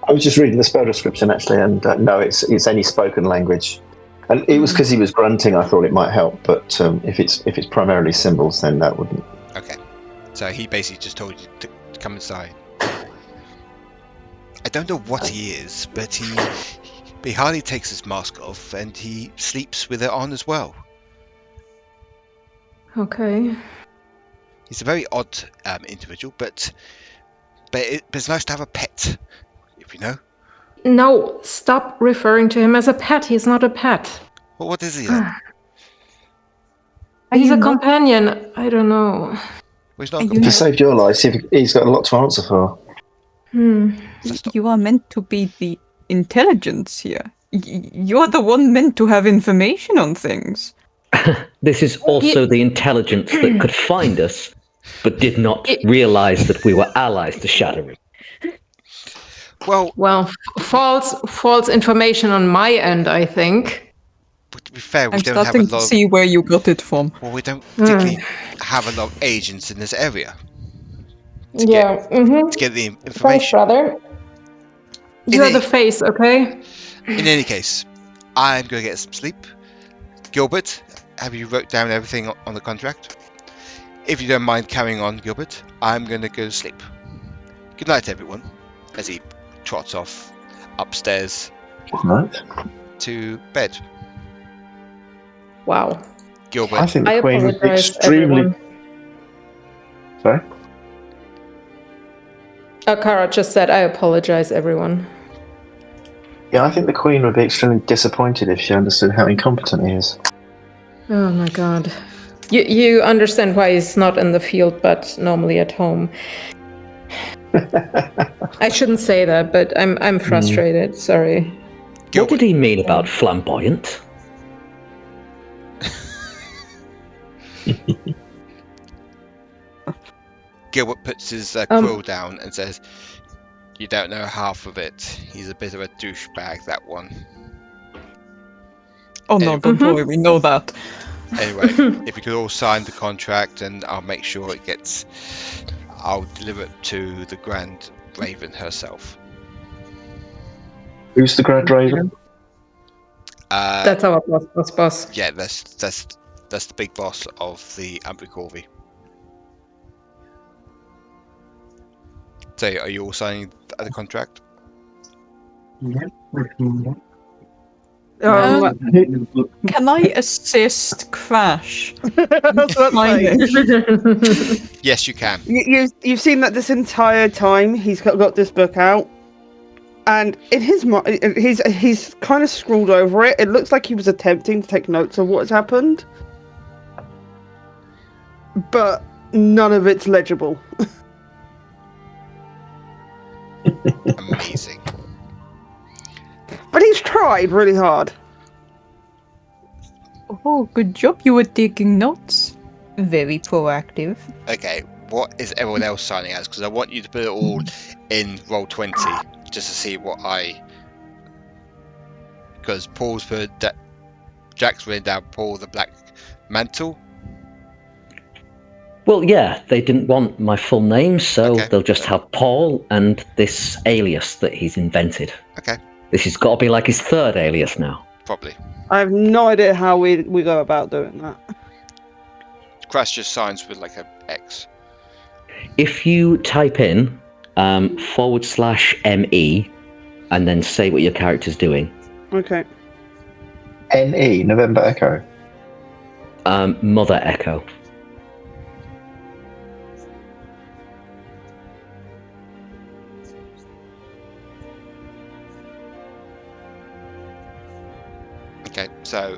I was just reading the spell description actually, and no, it's any spoken language. And it was because he was grunting. I thought it might help, but if it's primarily symbols, then that wouldn't. Okay, so he basically just told you to come inside. I don't know what he is, but he hardly takes his mask off, and he sleeps with it on as well. Okay. He's a very odd individual, but it's nice to have a pet, if you know. No, stop referring to him as a pet. He's not a pet. Well, what is he then? He's a companion. I don't know. Well, he's not. If he saved your life, he's got a lot to answer for. You are meant to be the intelligence here. You're the one meant to have information on things. This is also the intelligence that could find us, but did not realize that we were allies to Shadorim. Well, false information on my end, I think. But to be fair, we I'm don't have a starting to lot. see where you got it from. Well, we don't particularly have a lot of agents in this area. To get the information. Thanks, brother. You're the face, okay? In any case, I'm going to get some sleep. Gilbert, have you wrote down everything on the contract? If you don't mind carrying on, Gilbert, I'm going to go to sleep. Good night, everyone. As he trots off upstairs to bed. Wow. Gilbert. I think the I Queen would be apologize, extremely. everyone. Sorry. Kara just said, I apologize, everyone. Yeah, I think the Queen would be extremely disappointed if she understood how incompetent he is. Oh my god. You understand why he's not in the field, but normally at home. I shouldn't say that, but I'm frustrated. Sorry. What did he mean about flamboyant? Gilbert puts his quill down and says, "You don't know half of it. He's a bit of a douchebag, that one." Oh no, don't worry, we know that. Anyway, if you could all sign the contract, and I'll make sure it gets. I'll deliver it to the Grand Raven herself. Who's the Grand Raven? That's our boss. Yeah, that's the big boss of the Ambricorvi. So, are you all signing the contract? Can I assist Krash? That's what I'm saying. Yes, you can. You've seen that this entire time he's got this book out, and in his mind, he's kind of scrawled over it. It looks like he was attempting to take notes of what's happened, but none of it's legible. Amazing. But he's tried really hard. Oh, good job. You were taking notes. Very proactive. Okay, what is everyone else signing as? Because I want you to put it all in roll 20 just to see what I. Because Paul's put Jack's written down Paul the Black Mantle. Well, yeah, they didn't want my full name, so Okay. they'll just have Paul and this alias that he's invented. Okay, This has got to be like his third alias now. probably. I have no idea how we go about doing that. Krash just signs with like a X. If you type in /ME and then say what your character's doing. Okay. NE, November Echo. Mother Echo. Okay, so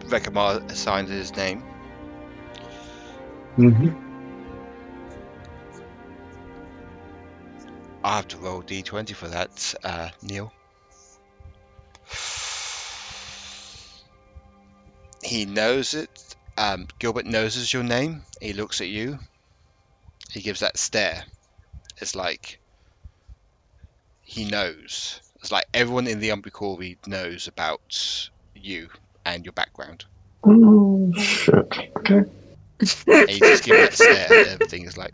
Rekamar assigned his name. Mm-hmm. I have to roll d20 for that, Neil. He knows it. Gilbert knows your name. He looks at you. He gives that stare. It's like he knows. It's like everyone in the Umbricorvi knows about you and your background. Oh, shit. Okay. And he just gives that stare and everything is like,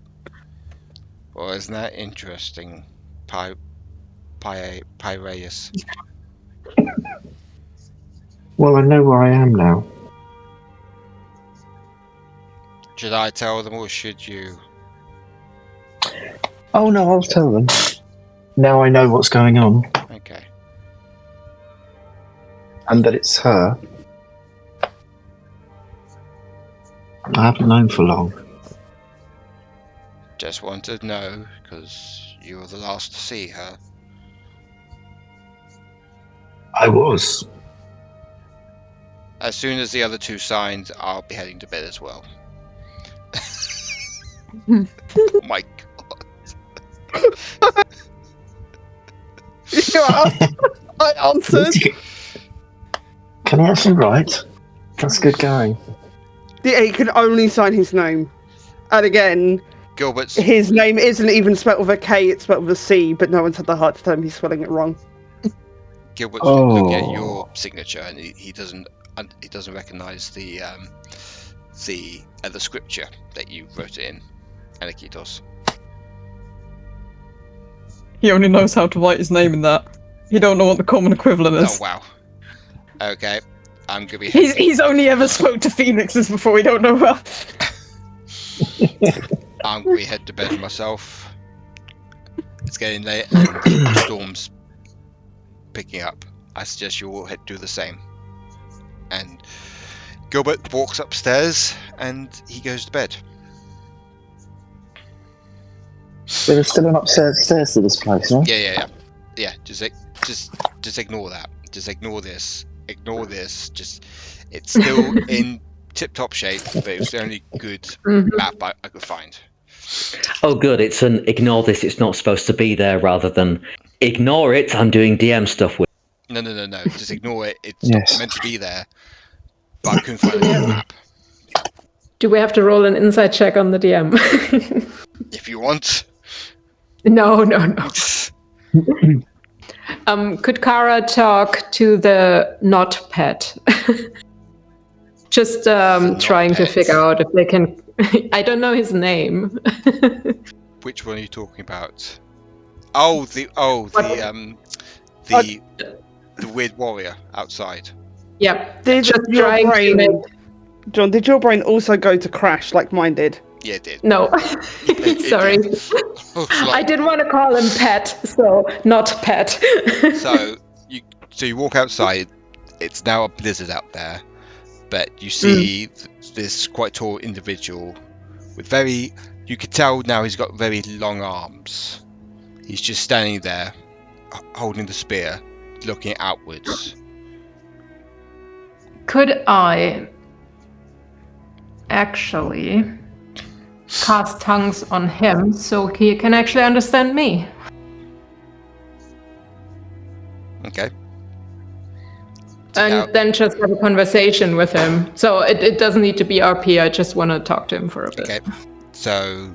well, isn't that interesting? Pyraeus. Well, I know where I am now. Should I tell them or should you? Oh, no, I'll tell them. Now I know what's going on. Okay. And that it's her. I haven't known for long. Just wanted to know because you were the last to see her. I was. As soon as the other two signed, I'll be heading to bed as well. Oh my god. I answered. Can I actually write? That's good going. Yeah, he can only sign his name. And again, Gilbert's his name isn't even spelled with a K, it's spelled with a C, but no one's had the heart to tell him he's spelling it wrong. looking at your signature and he doesn't recognize the scripture that you wrote it in, Aniketos. He only knows how to write his name in that. He don't know what the common equivalent is. Oh wow. Okay, I'm gonna be. He's only ever spoke to phoenixes before. We don't know well. I'm gonna be head to bed myself. It's getting late and the storm's picking up. I suggest you all do the same. And Gilbert walks upstairs and he goes to bed. There's still an upstairs stairs to this place, right? Yeah. Just ignore that. Just ignore this. Ignore this. It's still in tip-top shape, but it was the only good map I could find. Oh, good. It's an ignore this. It's not supposed to be there rather than ignore it. I'm doing DM stuff with. No. Just ignore it. It's Yes. not meant to be there. But I couldn't find a good map. Do we have to roll an insight check on the DM? If you want. No. Could Kara talk to the not pet? Just trying to pet. figure out if they can. I don't know his name. Which one are you talking about? The weird warrior outside. Yep. Did Just your trying to brain, make... John? Did your brain also go to Krash like mine did? Yeah, it did. No. Sorry. I didn't want to call him pet, so not pet. So you walk outside. It's now a blizzard out there, but you see this quite tall individual with you could tell now he's got very long arms. He's just standing there holding the spear, looking outwards. Could I actually cast tongues on him so he can actually understand me? Okay. And then just have a conversation with him. So it doesn't need to be RP, I just want to talk to him for a bit. Okay. So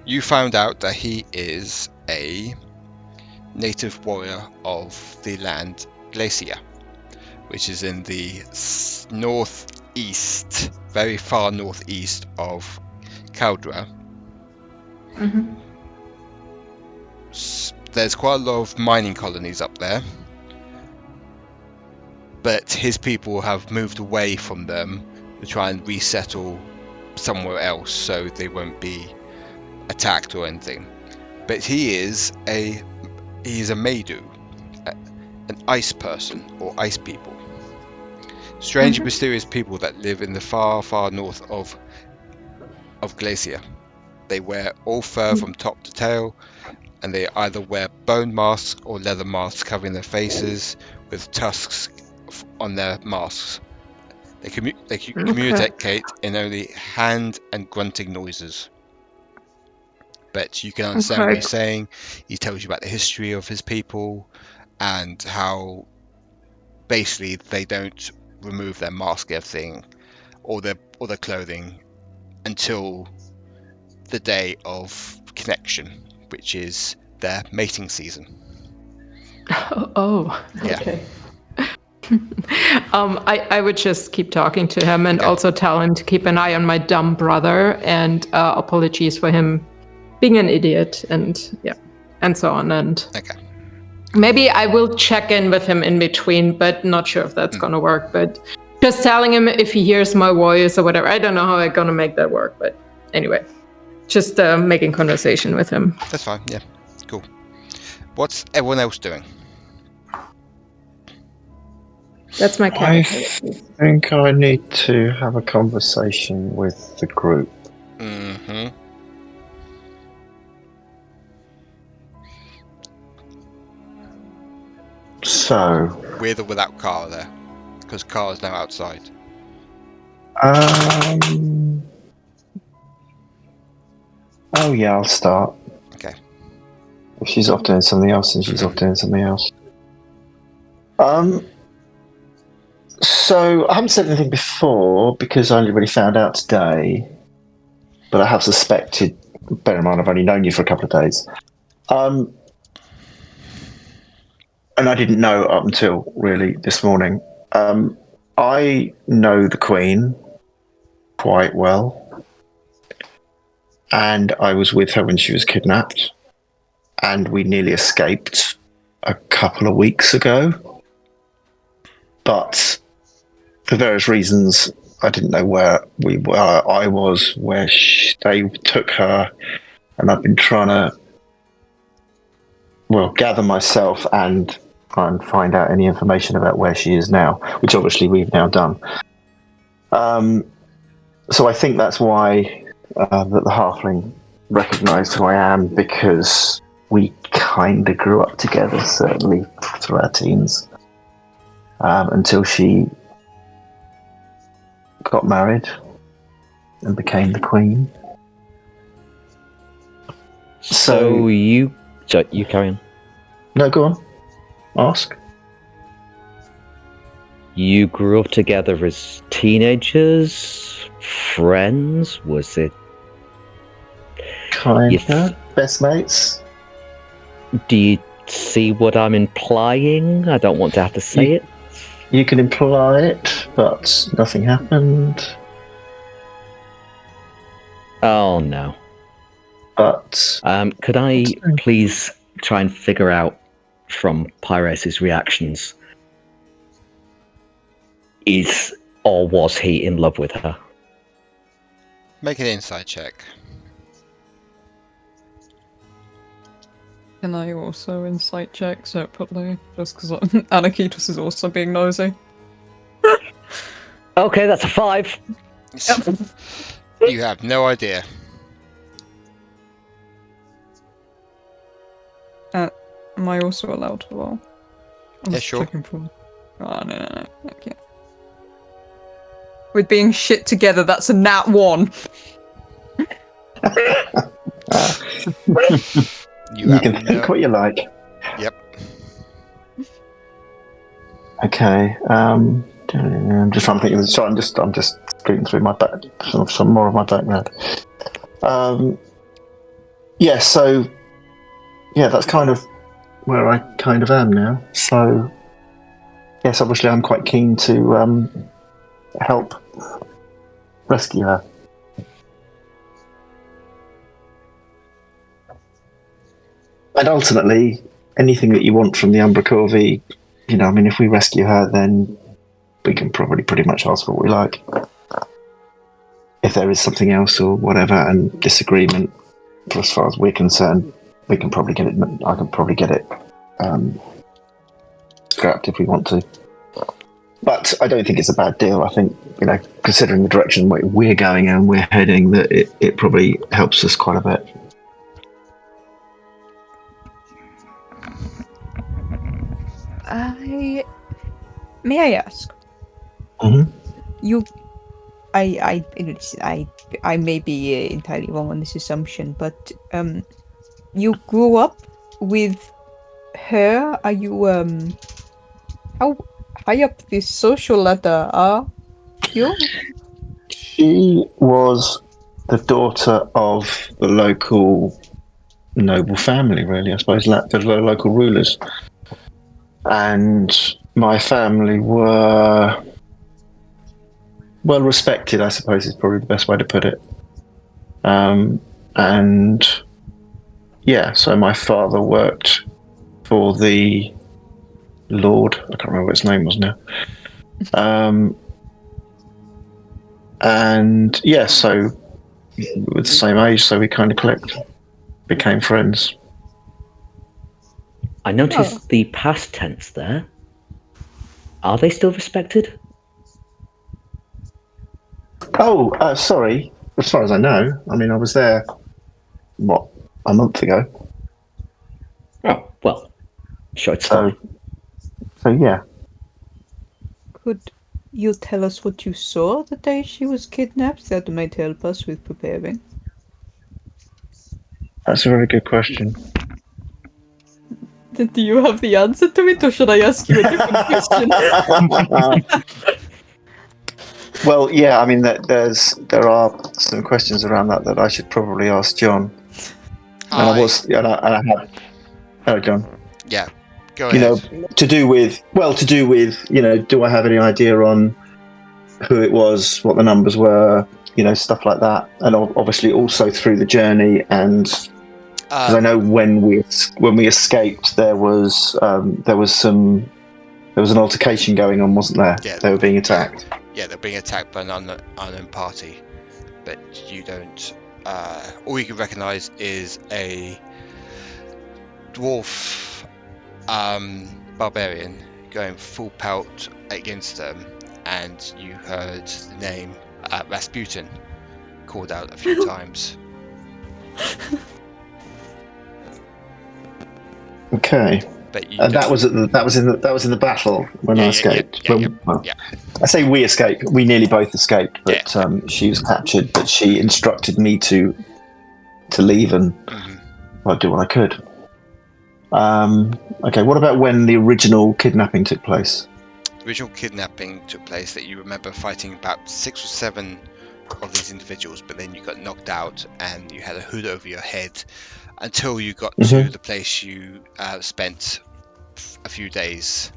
you found out that he is a native warrior of the land Glacia, which is in the northeast, very far northeast of Kaldraa. Mm-hmm. There's quite a lot of mining colonies up there, but his people have moved away from them to try and resettle somewhere else so they won't be attacked or anything. But he is a Maidu, an ice person or ice people. Strange, mysterious people that live in the far, far north of Glacia. They wear all fur from top to tail, and they either wear bone masks or leather masks covering their faces with tusks on their masks. They communicate in only hand and grunting noises. But you can understand what he's saying. He tells you about the history of his people and how basically they don't remove their mask, everything, or their clothing until the day of connection, which is their mating season. Oh, okay. I would just keep talking to him and also tell him to keep an eye on my dumb brother and apologies for him being an idiot and so on. And maybe I will check in with him in between, but not sure if that's gonna work. But just telling him if he hears my voice or whatever. I don't know how I'm gonna make that work, but anyway, just making conversation with him. That's fine. Yeah, cool. What's everyone else doing? That's my character. I think I need to have a conversation with the group. Mm-hmm. So, with or without Kara there? Because Kara's now outside. Oh yeah, I'll start. Okay. If she's off doing something else, then she's off doing something else. So I haven't said anything before because I only really found out today, but I have suspected. Bear in mind, I've only known you for a couple of days. And I didn't know up until really this morning. I know the Queen quite well, and I was with her when she was kidnapped, and we nearly escaped a couple of weeks ago. But for various reasons, I didn't know where I was, where they took her, and I've been trying to, gather myself and try and find out any information about where she is now, which obviously we've now done. So I think that's why that the halfling recognised who I am, because we kind of grew up together, certainly through our teens, until she got married and became the queen. So you carry on. No, go on. Ask. You grew up together as teenagers, friends? Was it? Kinda. Best mates. Do you see what I'm implying? I don't want to have to say it. You can imply it, but nothing happened. Oh no. But could I please try and figure out from Pyraeus' reactions, was he in love with her? Make an insight check. Can I also insight check separately? Just because Aniketos is also being nosy. Okay, that's a 5. You have no idea. Am I also allowed to roll? Yeah, sure. Oh, no. Okay. With being shit together, that's a nat 1. You can think what you like. Yep. Okay. I'm just trying to think of this. So I'm just reading through my back, some more of my background. Yeah. So yeah, that's kind of where I kind of am now. So yes, obviously I'm quite keen to help rescue her. And ultimately, anything that you want from the Umbra Corvée, if we rescue her, then we can probably pretty much ask for what we like. If there is something else or whatever, and disagreement, as far as we're concerned, we can probably get it. I can probably get it scrapped if we want to. But I don't think it's a bad deal. I think, considering the direction we're going and we're heading, that it probably helps us quite a bit. May I ask? Mm-hmm. I may be entirely wrong on this assumption, but you grew up with her. Are you how high up this social ladder are you? She was the daughter of the local noble family, really, I suppose, the local rulers. And my family were well respected, I suppose is probably the best way to put it. And yeah, so my father worked for the Lord, I can't remember what his name was now. And yeah, so we were the same age, so we kind of became friends. I noticed the past tense there. Are they still respected? Oh, sorry. As far as I know, I was there, a month ago. Oh, well, sure, it's fine. So yeah. Could you tell us what you saw the day she was kidnapped? That might help us with preparing. That's a very good question. Do you have the answer to it, or should I ask you a different question? Well, yeah, there are some questions around that I should probably ask Jon. And I have. Oh, Jon. Yeah, go ahead. To do with, do I have any idea on who it was, what the numbers were, stuff like that, and obviously also through the journey, and because I know when we escaped, there was an altercation going on, wasn't there? Yeah, they were being attacked. Yeah, they're being attacked by an unknown party, but you don't. All you can recognise is a dwarf barbarian going full pelt against them, and you heard the name Rasputin called out a few times. Okay. But that was in the battle when I escaped. Yeah. I say we escaped. We nearly both escaped, but she was captured. But she instructed me to leave and do what I could. Okay. What about when the original kidnapping took place? The original kidnapping took place that you remember fighting about 6 or 7 of these individuals, but then you got knocked out and you had a hood over your head until you got to the place you spent for a few days,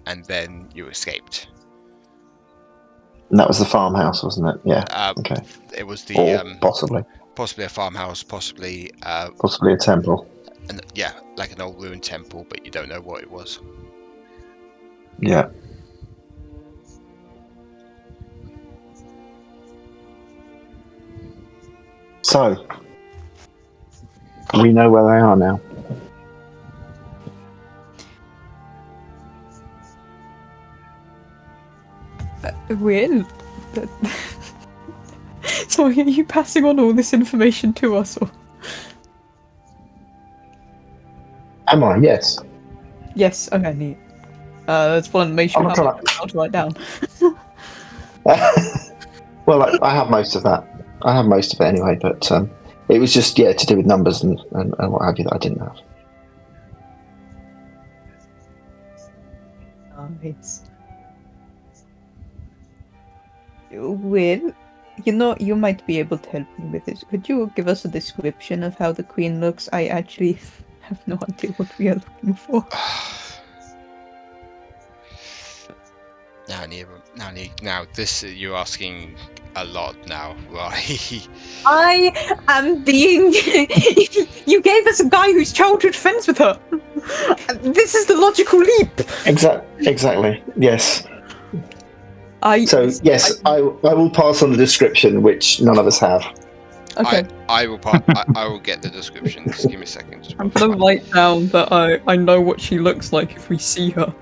and then you escaped. And that was the farmhouse, wasn't it? Yeah. Okay. It was the Or possibly a farmhouse, possibly a temple. and yeah, like an old ruined temple, but you don't know what it was. Yeah. So we know where they are now. Will. So are you passing on all this information to us, or? Am I? Yes. Yes. Okay. Neat. That's one information I'm I not have to write down. Well, I have most of that. I have most of it anyway, but it was just to do with numbers and what have you that I didn't have. Nice. Will, you might be able to help me with this. Could you give us a description of how the queen looks? I actually have no idea what we are looking for. Now this you're asking a lot now, right? I am being. You gave us a guy who's childhood friends with her. This is the logical leap. Exactly. Yes. I will pass on the description, which none of us have. Okay. I will get the description. Just give me a second. I'm gonna write down that I know what she looks like if we see her.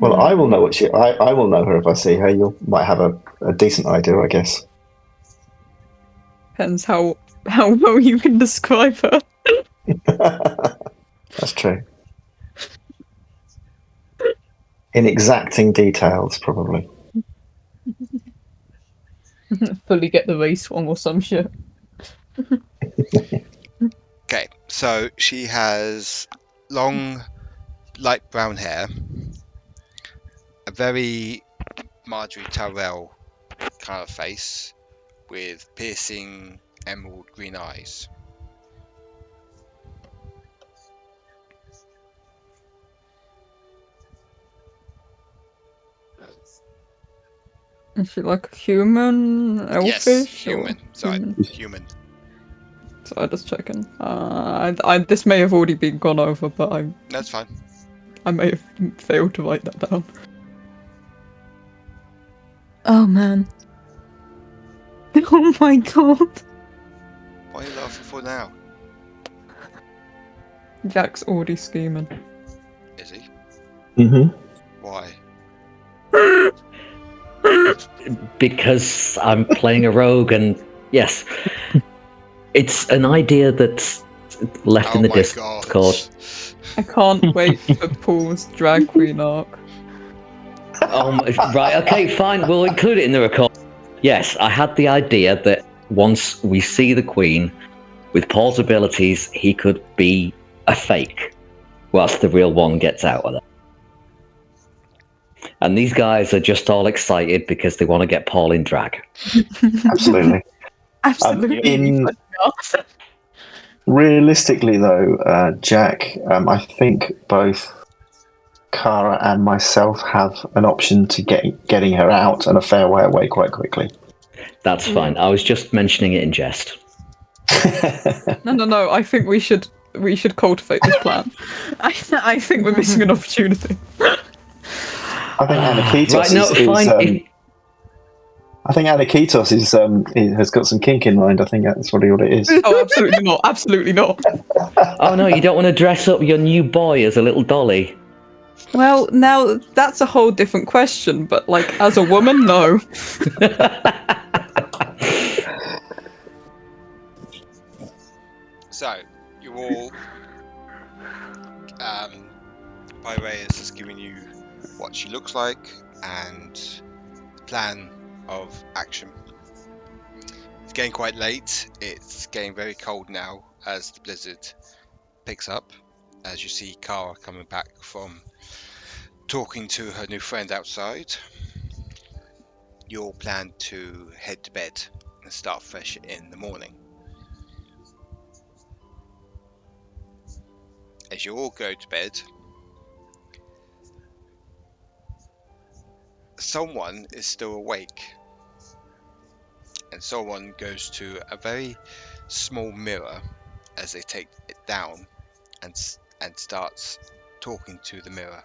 Well, I will know what I will know her if I see her. You might have a decent idea, I guess. Depends how well you can describe her. That's true. In exacting details, probably. Fully get the race wrong or some shit. Okay, so she has long, light brown hair, a very Marjorie Tyrell kind of face, with piercing emerald green eyes. Is she like a human, elfish? Yes, human. Human. Sorry, just checking. This may have already been gone over, but That's fine. I may have failed to write that down. Oh man. Oh my god. What are you laughing for now? Jack's already scheming. Is he? Mm-hmm. Why? Because I'm playing a rogue, and yes, it's an idea that's left in the Discord. God. I can't wait for Paul's drag queen arc. Right, okay, fine, we'll include it in the record. Yes, I had the idea that once we see the Queen, with Paul's abilities, he could be a fake, whilst the real one gets out of it. And these guys are just all excited because they want to get Paul in drag. Absolutely. Absolutely. Realistically, though, Jack, I think both Kara and myself have an option to getting her out and a fair way away quite quickly. That's fine. I was just mentioning it in jest. No. I think we should cultivate this plan. I think we're missing an opportunity. I think Aniketos I think Aniketos has got some kink in mind. I think that's what it is. Oh, absolutely not. Absolutely not. Oh no, you don't want to dress up your new boy as a little dolly? Well, now that's a whole different question, but like as a woman, no. So, you all Pyraeus has given you what she looks like and the plan of action. It's getting quite late. It's getting very cold now as the blizzard picks up. As you see Kara coming back from talking to her new friend outside, you'll plan to head to bed and start fresh in the morning. As you all go to bed, someone is still awake, and someone goes to a very small mirror as they take it down and starts talking to the mirror.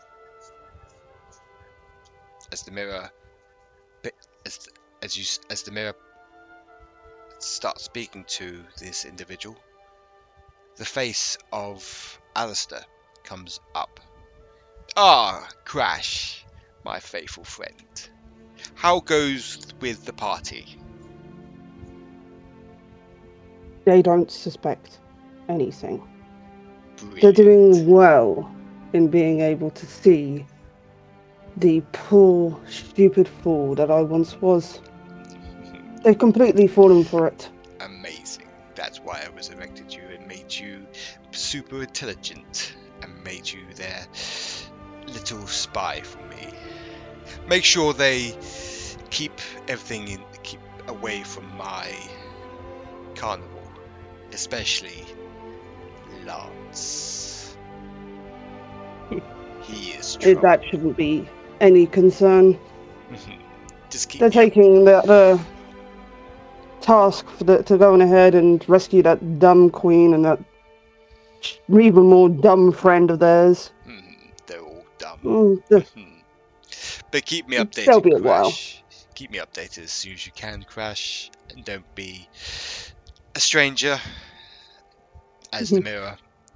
As the mirror as the mirror starts speaking to this individual, the face of Alistair comes up. Ah, Krash, my faithful friend. How goes with the party? They don't suspect anything. Brilliant. They're doing well in being able to see the poor, stupid fool that I once was. They've completely fallen for it. Amazing. That's why I resurrected you and made you super intelligent and made you their little spy for me. Make sure they keep away from my carnival, especially Lance. He is trouble. That shouldn't be any concern. Just keep They're taking the task to go on ahead and rescue that dumb queen and that even more dumb friend of theirs. They're all dumb. But keep me updated, They'll be a Krash. while. Keep me updated as soon as you can, Krash, and don't be a stranger. As the mirror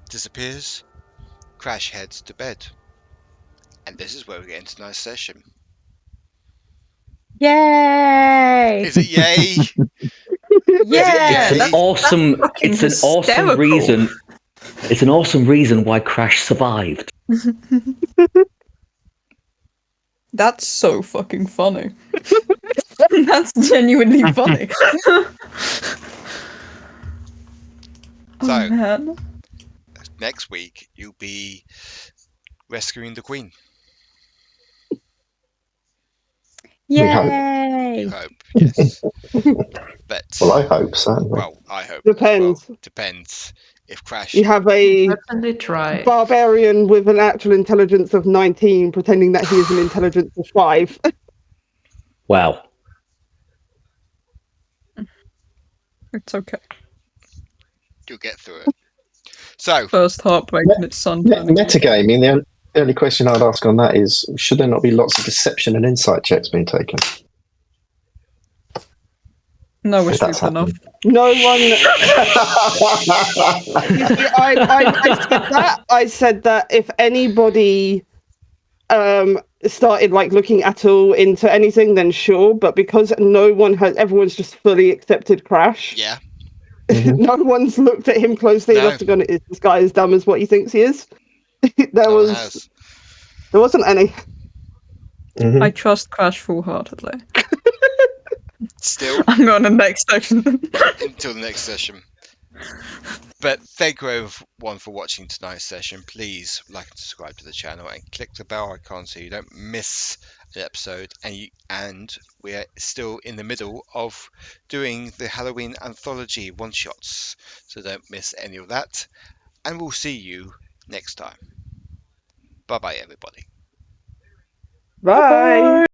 disappears, Krash heads to bed. And this is where we get into tonight's session. Yay! Is it yay? Yeah, Is it yay? It's an awesome reason. It's an awesome reason why Krash survived. That's so fucking funny. That's genuinely funny. So, man. Next week, you'll be rescuing the queen. Yay! You hope, yes. But, Well, I hope, certainly. well, I hope. Depends. Well, depends. If Krash... You have a Definitely try. barbarian with an actual intelligence of 19 pretending that he is an intelligence of 5. Wow. It's okay. You'll get through it. So, First heartbreak and its son. Metagaming, the only question I'd ask on that is, should there not be lots of deception and insight checks being taken? No, we're If that's stupid enough. No one. You see, I said that. I said that if anybody started like looking at all into anything, then sure. But because everyone's just fully accepted Krash. yeah. No one's looked at him closely enough to go, is this guy as dumb as what he thinks he is? There wasn't any. I trust Krash full-heartedly. Still. I'm going to the next section. Until the next session. But thank you everyone for watching tonight's session. Please like and subscribe to the channel and click the bell icon so you don't miss an episode. And we're still in the middle of doing the Halloween anthology one-shots, so don't miss any of that. And we'll see you next time. Bye bye everybody. Bye.